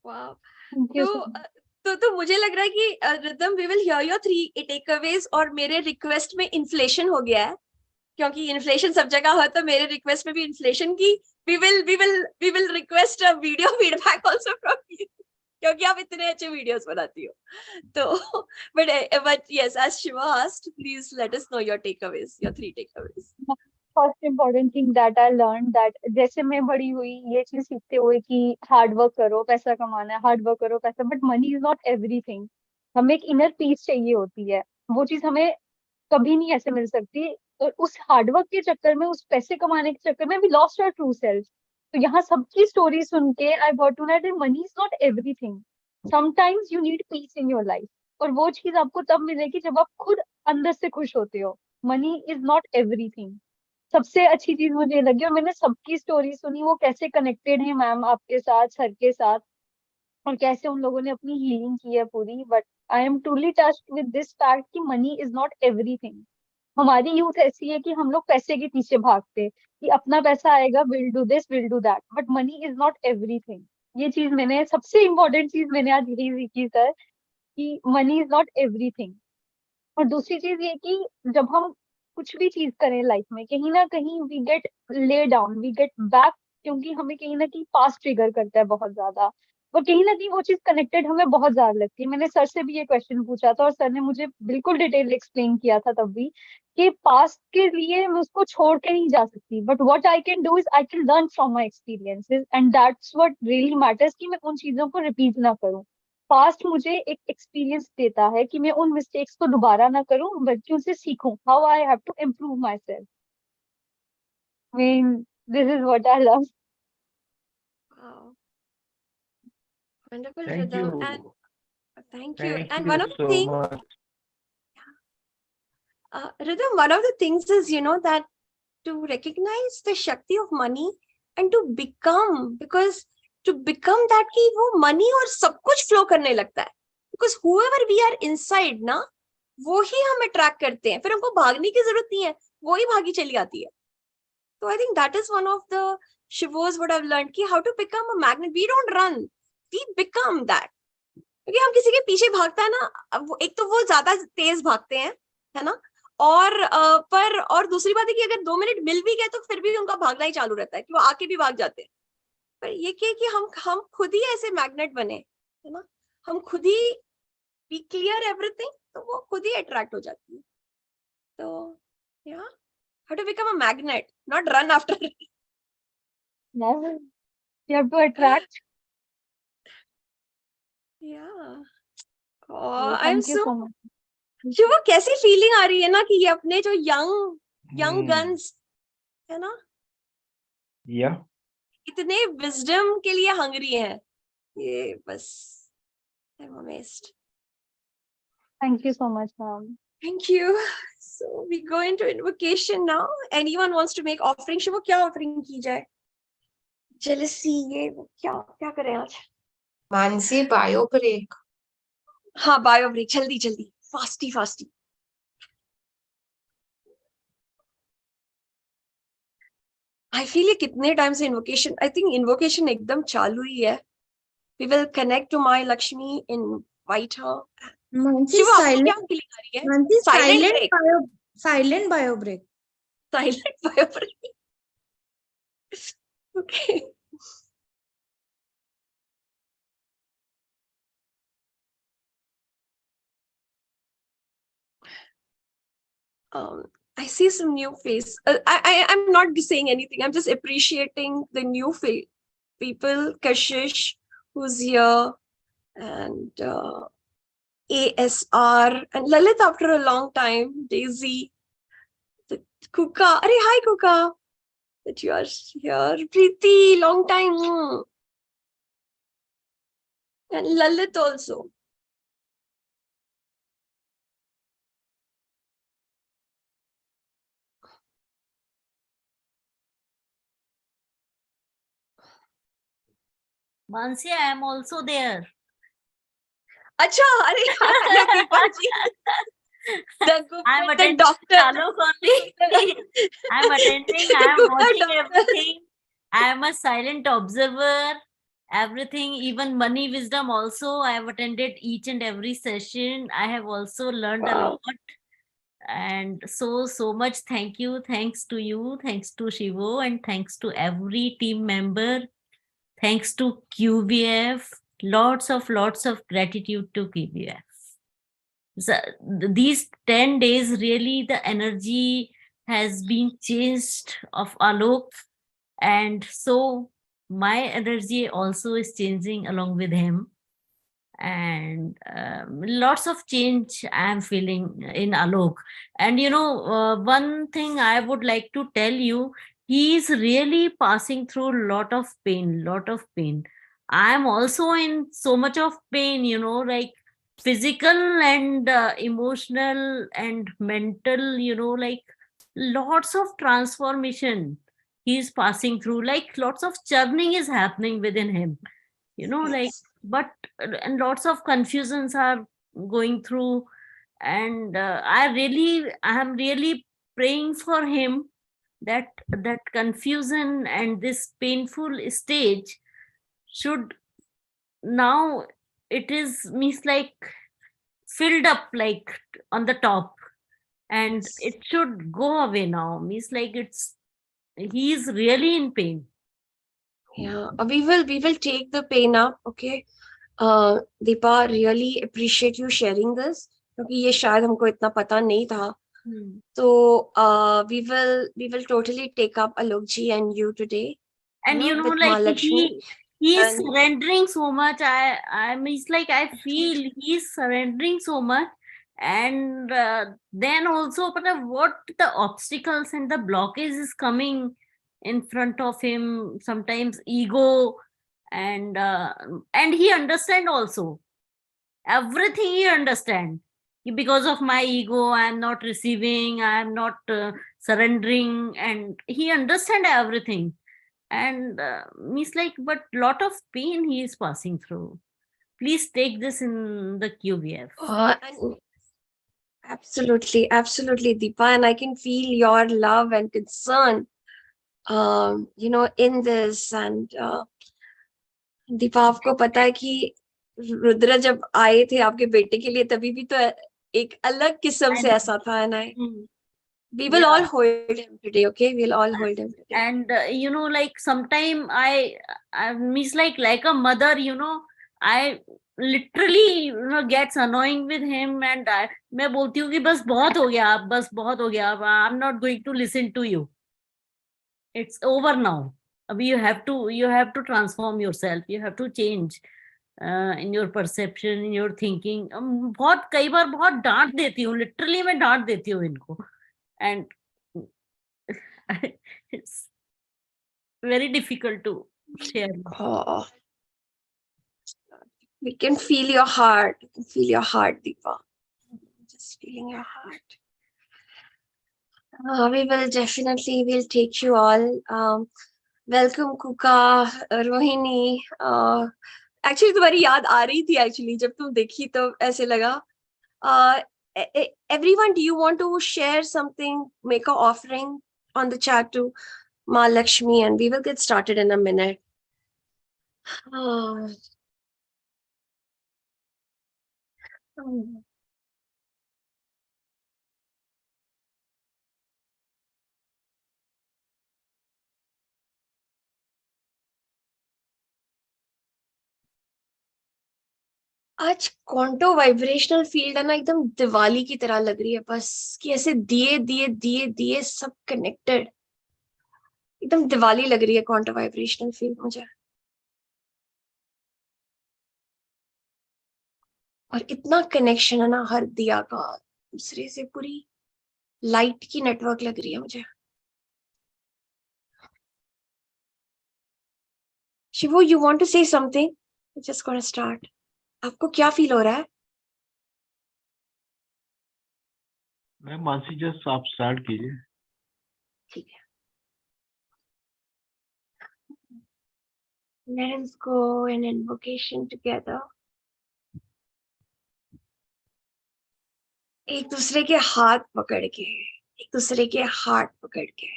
Wow. तो मुझे लग रहा है कि Rhythm, we will hear your 3 takeaways. और मेरे request में inflation हो गया है, क्योंकि इन्फ्लेशन सब जगह हो, तो मेरे रिक्वेस्ट में भी इन्फ्लेशन की. we will request a video feedback also from you, क्योंकि आप इतने अच्छे वीडियोस बनाती हो. तो but yes, as Shiva asked, please let us know your takeaways, your 3 takeaways. First important thing that I learned that जैसे मैं बड़ी हुई ये चीज सीखते हुए कि हार्ड वर्क करो, पैसा कमाना है, हार्ड वर्क करो, पैसा. But money is not everything. हमें एक इनर पीस चाहिए होती है. वो चीज हमें कभी नहीं ऐसे मिल सकती. और उस हार्डवर्क के चक्कर में, उस पैसे कमाने के चक्कर में we lost our true self. तो यहाँ सबकी स्टोरी सुन के I got to know that money is not everything. Sometimes you need peace in your life. और वो चीज आपको तब मिलेगी जब आप खुद अंदर से खुश होते हो. Money is not everything. सबसे अच्छी चीज मुझे लगी, और मैंने सबकी स्टोरी सुनी, वो कैसे कनेक्टेड है मैम आपके साथ, सर के साथ, और कैसे उन लोगों ने अपनी हीलिंग की है पूरी. But I am truly touched with this fact कि मनी इज नॉट एवरीथिंग. हमारी यूथ ऐसी है कि हम लोग पैसे के पीछे भागते कि अपना पैसा आएगा, will do this, will do that. But money is not everything. ये चीज मैंने, सबसे इम्पोर्टेंट चीज मैंने आज यही सीखी सर, कि मनी इज नॉट एवरीथिंग. और दूसरी चीज ये कि जब हम कुछ भी चीज करें लाइफ में, कहीं ना कहीं we get let down, we get back, क्योंकि हमें कहीं ना कहीं पास्ट ट्रिगर करता है बहुत ज्यादा. और कहीं ना कहीं वो चीज कनेक्टेड हमें बहुत ज्यादा लगती है। मैंने सर से भी ये क्वेश्चन पूछा था और सर ने मुझे बिल्कुल डिटेल एक्सप्लेन किया था तब भी कि पास्ट के लिए मैं उसको छोड़ के नहीं जा सकती, but what I can do is I can learn from my experiences and that's what really matters, कि मैं उन चीजों को रिपीट ना करूं। पास्ट मुझे एक एक्सपीरियंस देता है कि मैं उन मिस्टेक्स को दोबारा ना करूं बल्कि उनसे सीखूं, how I have to improve my self. Mean this is what I love. Wow. Wonderful, Thank Rhythm. And you. thank you. Thank And you one of the so things, much. Rhythm, one of the things is, that to recognize the Shakti of money and to become, because to become that कि वो money और सब कुछ flow करने लगता है. Because whoever we are inside ना, वो ही हम attract करते हैं. फिर हमको भागने की जरूरत नहीं है, वो ही भागी चली आती है. So I think that is one of the Shivos what I've learned कि how to become a magnet. We don't run, we become that. क्योंकि हम किसी के पीछे भागता है ना, एक तो वो ज्यादा तेज भागते हैं, है ना, और दूसरी बात है कि अगर 2 मिनट मिल भी गए तो फिर भी उनका भागना ही चालू रहता है कि वो आके भी भाग जाते हैं. पर ये क्या है कि हम खुद ही ऐसे मैग्नेट बने, है ना, हम खुद ही वी क्लियर एवरीथिंग, तो वो खुद ही अट्रैक्ट हो जाती है. तो या how to become a magnet, not run after. You have to attract. Yeah. Oh, I'm thank you so so much. जो वो कैसी फीलिंग आ रही है ना कि ये अपने जो यंग गन्स है ना, Yeah. इतने विजडम के लिए हंगरी है, ये बस I'm amazed. Thank you so much, ma'am. Thank you. So we go into invocation now. Anyone wants to make offering? शिवो क्या offering की जाए? Jealousy, ये क्या करें आज? Mansi bio break. हाँ, बायो ब्रेक, जल्दी फास्टी. I feel ये कितने टाइम से invocation, I think invocation एकदम चालू ही है. We will connect to my Lakshmi, invite her. Mansi, शिवो, आपको silent. क्या feeling आ रही है? Mansi, Silent break. silent bio break. Silent bio break. Okay. I see some new face. I'm not saying anything. I'm just appreciating the new people. Kashish, who's here, and ASR, and Lalit after a long time. Daisy, Kuka. Arey, hi Kuka. That you are here. Preeti, long time. And Lalit also. Mansi, I am also there. Acha, hello Deepanji. I'm The attending doctor. Alok only. I'm attending. I'm watching everything. I'm a silent observer. Everything, even money wisdom also. I have attended each and every session. I have also learned a lot. And so much thank you. Thanks to you. Thanks to Shivo. And thanks to every team member. Thanks to QVF. Lots of gratitude to QVF. So these 10 days, really the energy has been changed of Alok, and so my energy also is changing along with him, and lots of change I am feeling in Alok. And one thing I would like to tell you, he is really passing through lot of pain. I am also in so much of pain, like physical and emotional and mental, like lots of transformation he is passing through, like lots of churning is happening within him, like, but and lots of confusions are going through. And I am really praying for him that confusion and this painful stage should now, it is means like filled up like on the top, and it should go away now, means like he is really in pain. Yeah, we will take the pain up. Okay. Deepa, really appreciate you sharing this, क्योंकि ये शायद हमको इतना पता नहीं था. So we will totally take up Alok ji and you today. And you know, with like Mahalakshmi. he is And- surrendering so much. It's like I feel he's surrendering so much. And then also, but what the obstacles and the blockage is coming in front of him, sometimes ego, and he understand also everything. He understand, because of my ego I am not receiving, I am not surrendering, and he understand everything. And he's like, but lot of pain he is passing through. Please take this in the QBF. and absolutely, Deepa, and I can feel your love and concern, in this. And Deepa, आपको पता है कि रुद्र जब आए थे आपके बेटे के लिए, तभी भी तो एक अलग किस्म से ऐसा था. And we will all hold him today, okay? We'll all hold him today. And like sometime I means like a mother, I literally gets annoying with him, and मैं बोलती हूँ कि बस बहुत हो गया, बस बहुत हो गया, I'm not going to listen to you. It's over now. अभी you have to transform yourself. You have to change in your perception, in your thinking. बहुत कई बार बहुत डांट देती हूँ, literally मैं डांट देती हूँ इनको, and it's very difficult to share. Oh. We can feel your heart. We can feel your heart, Deepa. Just feeling your heart. We will definitely, we'll take you all. Welcome, Kuka, Rohini. Actually, तुम्हारी याद आ रही थी actually. जब तुम देखी तो ऐसे लगा. Everyone, do you want to share something, make an offering on the chat to Mahalakshmi, and we will get started in a minute. आज क्वांटो वाइब्रेशनल फील्ड है ना, एकदम दिवाली की तरह लग रही है. बस कि ऐसे दिए दिए दिए दिए सब कनेक्टेड, एकदम दिवाली लग रही है क्वांटो वाइब्रेशनल फील्ड मुझे. और इतना कनेक्शन है ना हर दिया का दूसरे से, पूरी लाइट की नेटवर्क लग रही है मुझे. Shivo, you want to say something? Just gonna start. आपको क्या फील हो रहा है? मैम मानसी जस्ट आप स्टार्ट कीजिए. ठीक है. Let us go in invocation together. एक दूसरे के हाथ पकड़ के, एक दूसरे के हाथ पकड़ के.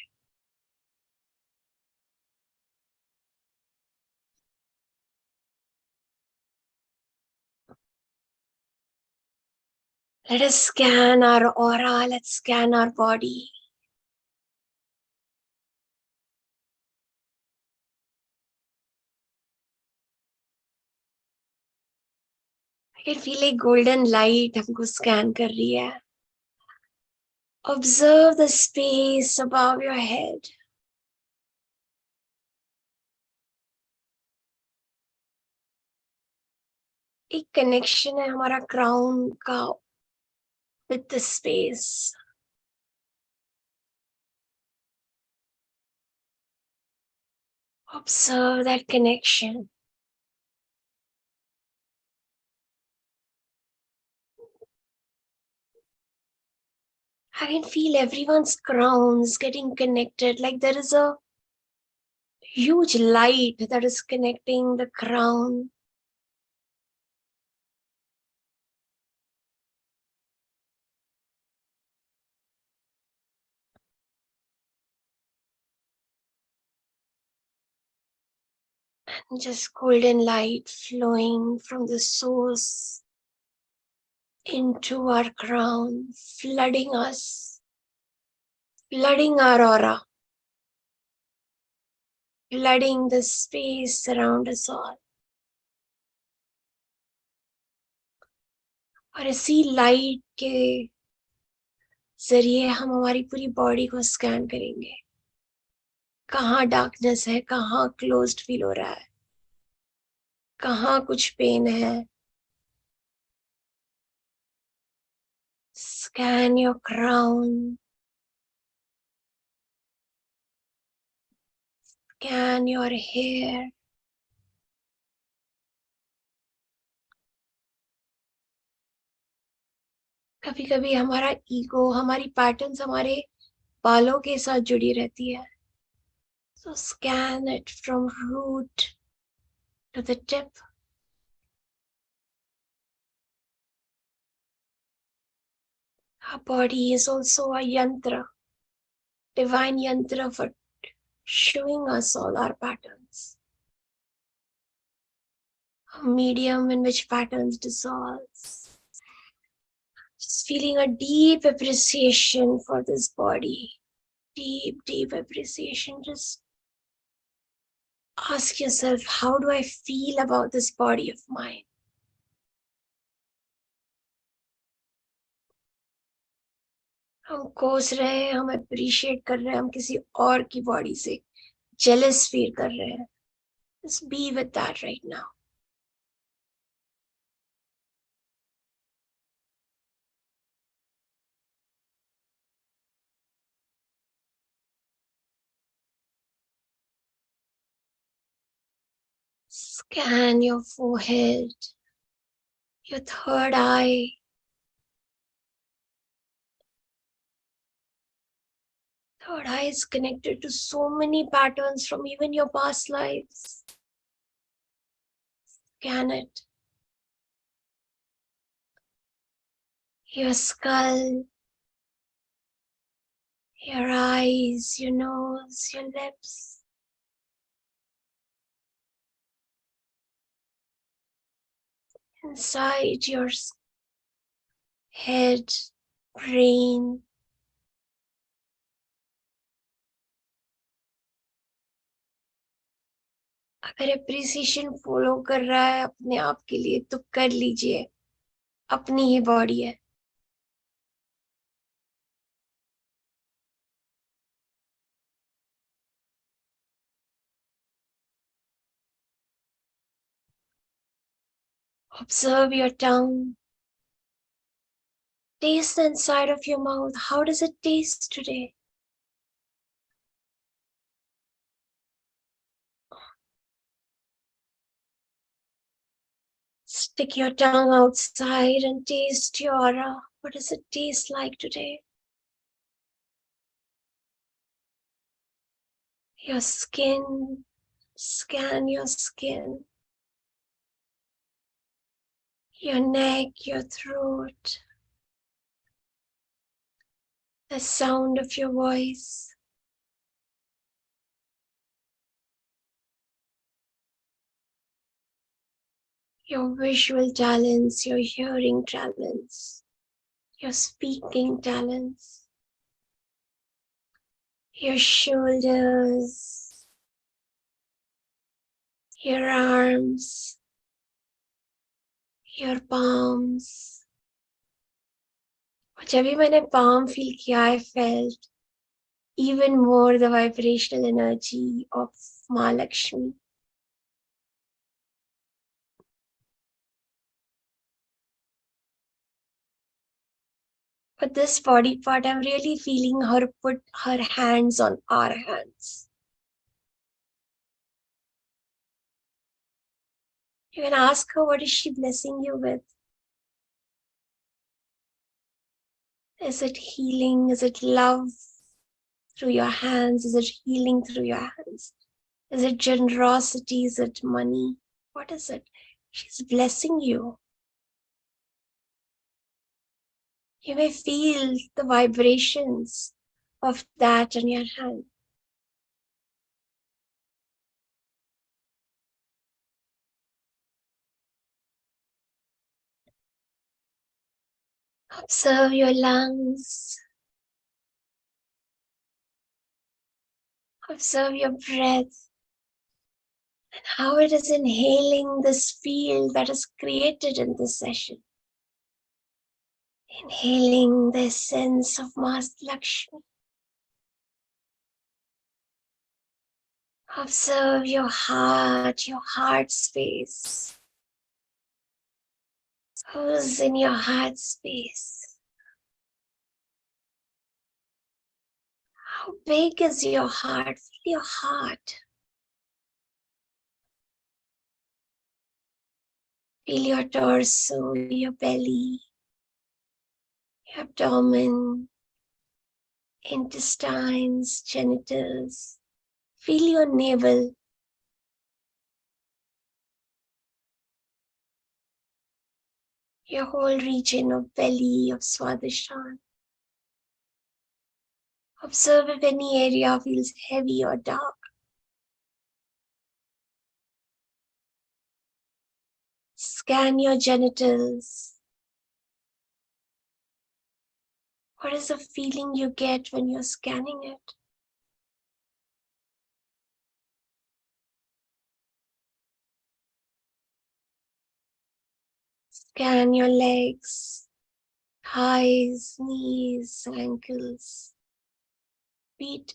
Let us scan our aura. Let's scan our body. I can feel a golden light हमको scan कर रही है. Observe the space above your head. एक connection है हमारा crown का with the space. Observe that connection. I can feel everyone's crowns getting connected, like there is a huge light that is connecting the crown. And just golden light flowing from the source into our crown, flooding us, flooding our aura flooding the space around us all. और इसी light के जरिए हम हमारी पूरी body को scan करेंगे. कहाँ डार्कनेस है, कहाँ क्लोज्ड फील हो रहा है, कहाँ कुछ पेन है. Scan your crown. Scan your hair. कभी कभी हमारा ईगो, हमारी पैटर्न्स हमारे बालों के साथ जुड़ी रहती है. So scan it from root to the tip. Our body is also a yantra, divine yantra for showing us all our patterns. A medium in which patterns dissolves. Just feeling a deep appreciation for this body. Deep, deep appreciation. Just ask yourself, how do I feel about this body of mine? हम कोस रहे हैं, हम appreciate कर रहे हैं, हम किसी और की बॉडी से जेलस फील कर रहे हैं. Just be with that right now. Scan your forehead, your third eye. Third eye is connected to so many patterns from even your past lives. Scan it. Your skull, your eyes, your nose, your lips. Inside your head, brain. अगर appreciation follow कर रहा है अपने आप के लिए तो कर लीजिए. अपनी ही बॉडी है. Observe your tongue. Taste the inside of your mouth. How does it taste today? Stick your tongue outside and taste your aura. What does it taste like today? Your skin. Scan your skin. Your neck, your throat. The sound of your voice. Your visual talents, your hearing talents, your speaking talents, your shoulders, your arms, your palms. जब भी मैंने palm feel किया, I felt even more the vibrational energy of Ma Lakshmi. But this body part, I'm really feeling her put her hands on our hands. You can ask her, what is she blessing you with? Is it healing? Is it love through your hands? Is it healing through your hands? Is it generosity? Is it money? What is it? She's blessing you. You may feel the vibrations of that in your hand. Observe your lungs. Observe your breath. how it is inhaling this field that is created in this session. Inhaling the essence of Master Lakshmi. Observe your heart space. Who's in your heart space? How big is your heart? Feel your heart. Feel your torso, your belly, your abdomen, intestines, genitals. Feel your navel. Your whole region of belly, of Swadhisthana. Observe if any area feels heavy or dark. Scan your genitals. What is the feeling you get when you're scanning it? Scan your legs, thighs, knees, ankles, feet.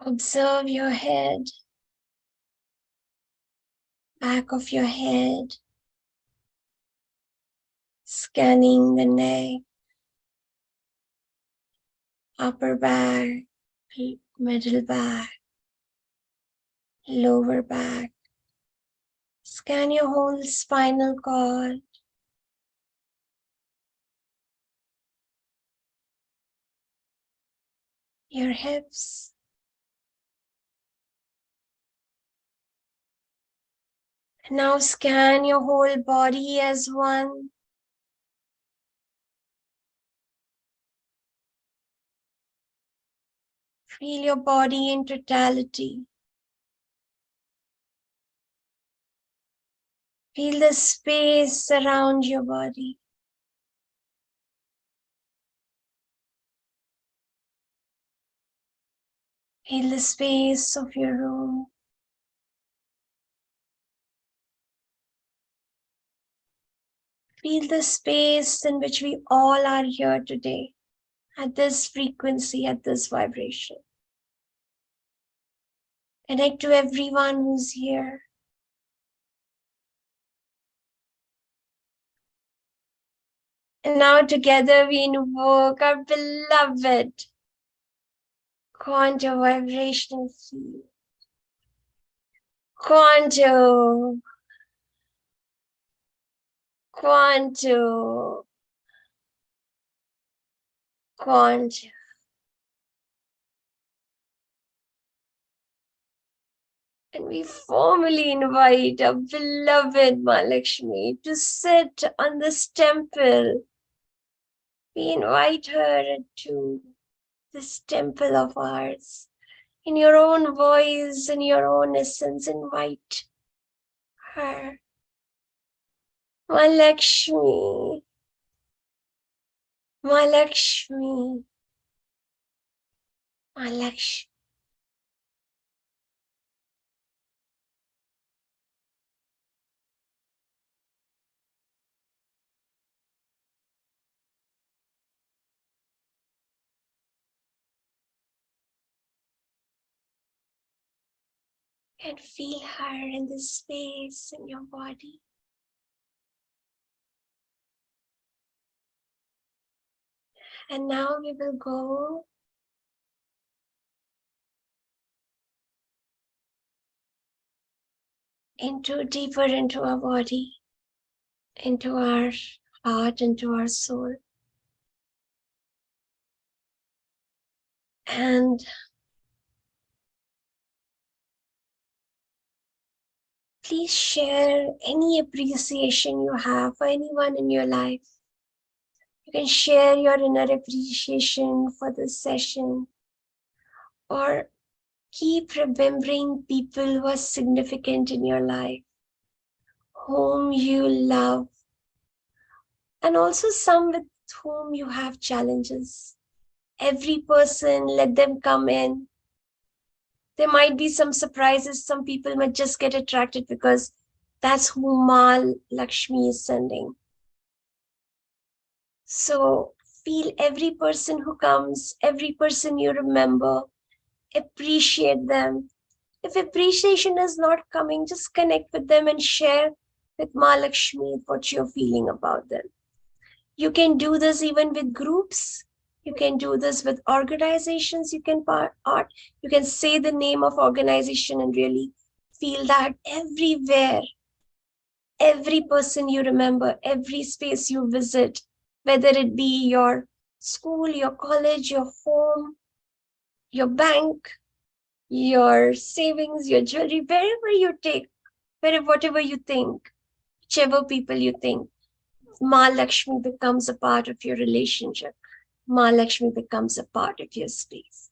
Observe your head, back of your head, scanning the neck, upper back, middle back, lower back. Scan your whole spinal cord. Your hips. And now scan your whole body as one. Feel your body in totality. Feel the space around your body. Feel the space of your room. Feel the space in which we all are here today, at this frequency, at this vibration. Connect to everyone who's here. And now together we invoke our beloved Quanto vibrational field. Quanto. Quanto. Quanto. And we formally invite our beloved Mahalakshmi to sit on this temple. We invite her to this temple of ours. In your own voice, in your own essence, invite her. Mahalakshmi. Mahalakshmi. Mahalakshmi. And feel her in the space in your body. And now we will go deeper into our body, into our heart, into our soul. And please share any appreciation you have for anyone in your life. You can share your inner appreciation for this session, or keep remembering people who are significant in your life, whom you love, and also some with whom you have challenges. Every person, let them come in. There might be some surprises. Some people might just get attracted because that's who Ma Lakshmi is sending. So feel every person who comes, every person you remember, appreciate them. If appreciation is not coming, just connect with them and share with Ma Lakshmi what you're feeling about them. You can do this even with groups. You can do this with organizations. You can you can say the name of organization and really feel that everywhere, every person you remember, every space you visit, whether it be your school, your college, your home, your bank, your savings, your jewelry, wherever you take, whatever you think, whichever people you think, Ma Lakshmi becomes a part of your relationship. Ma Lakshmi becomes a part of your space.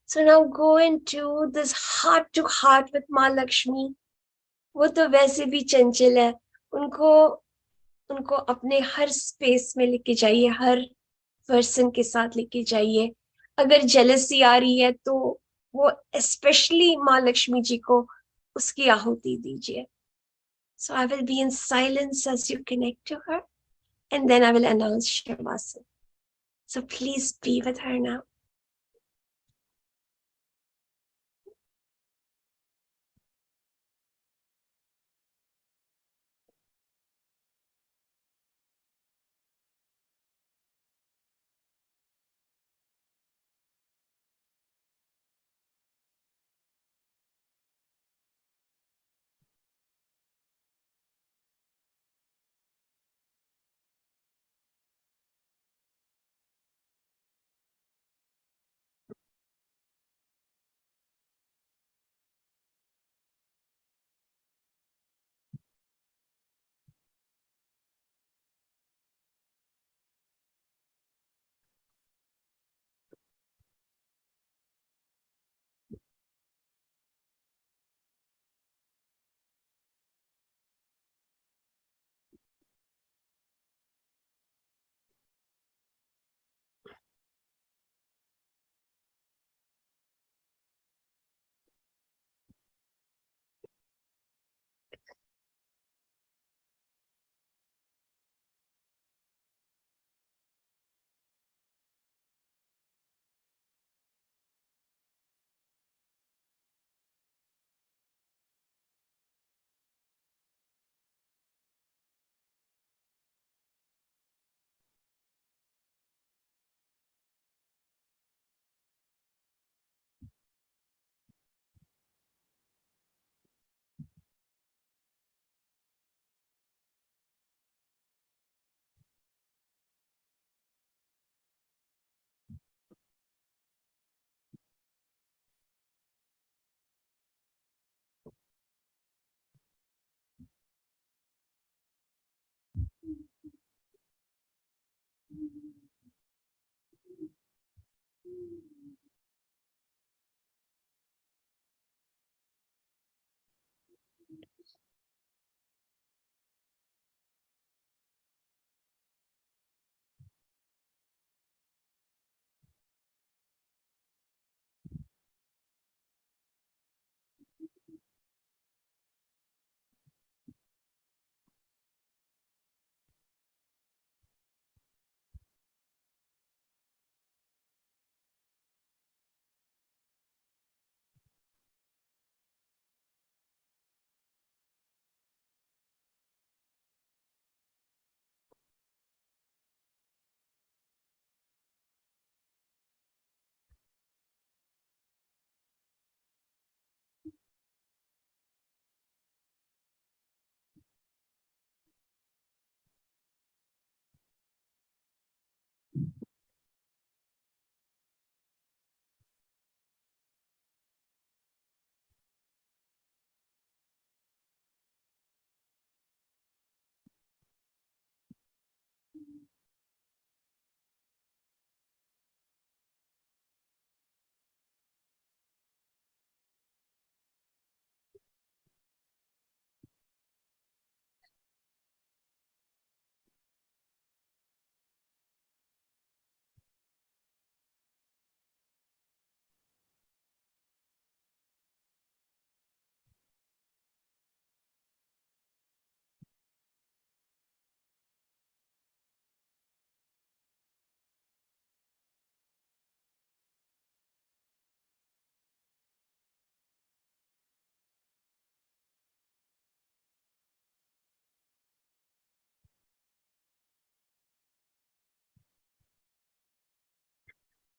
So now go into this heart to heart with Ma Lakshmi. वो तो वैसे भी चंचल है, उनको अपने हर space में लेके जाइए, हर पर्सन के साथ लेके जाइए. अगर जेलसी आ रही है तो वो स्पेशली माँ लक्ष्मी जी को उसकी आहुति दीजिए. So I will be in silence as you connect to her, and then I will announce Shavasana. So please be with her now.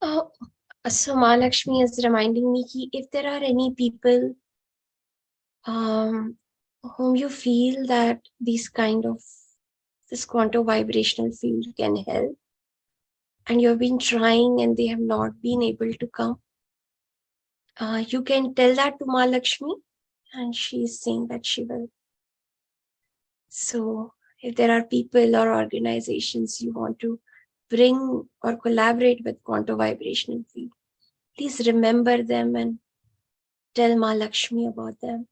So Mahalakshmi is reminding me that if there are any people whom you feel that this quantum vibrational field can help, and you've been trying and they have not been able to come, you can tell that to Mahalakshmi, and she is saying that she will. So if there are people or organizations you want to bring or collaborate with quantum vibrational field, please remember them and tell Mahalakshmi about them.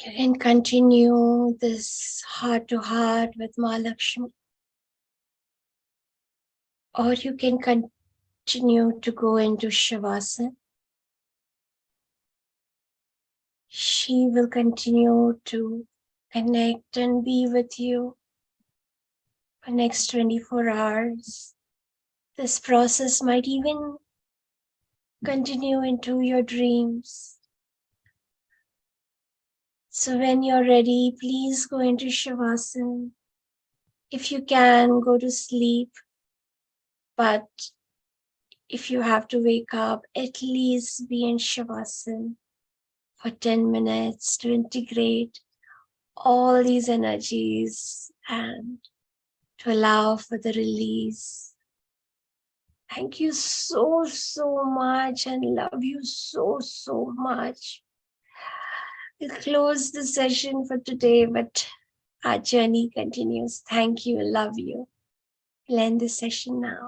You can continue this heart to heart with Mahalakshmi, or you can continue to go into Shavasana. She will continue to connect and be with you for the next 24 hours. This process might even continue into your dreams. So when you're ready, please go into Shavasana. If you can, go to sleep. But if you have to wake up, at least be in Shavasana for 10 minutes to integrate all these energies and to allow for the release. Thank you so much and love you so much. We'll close the session for today, but our journey continues. Thank you, love you. We'll end the session now.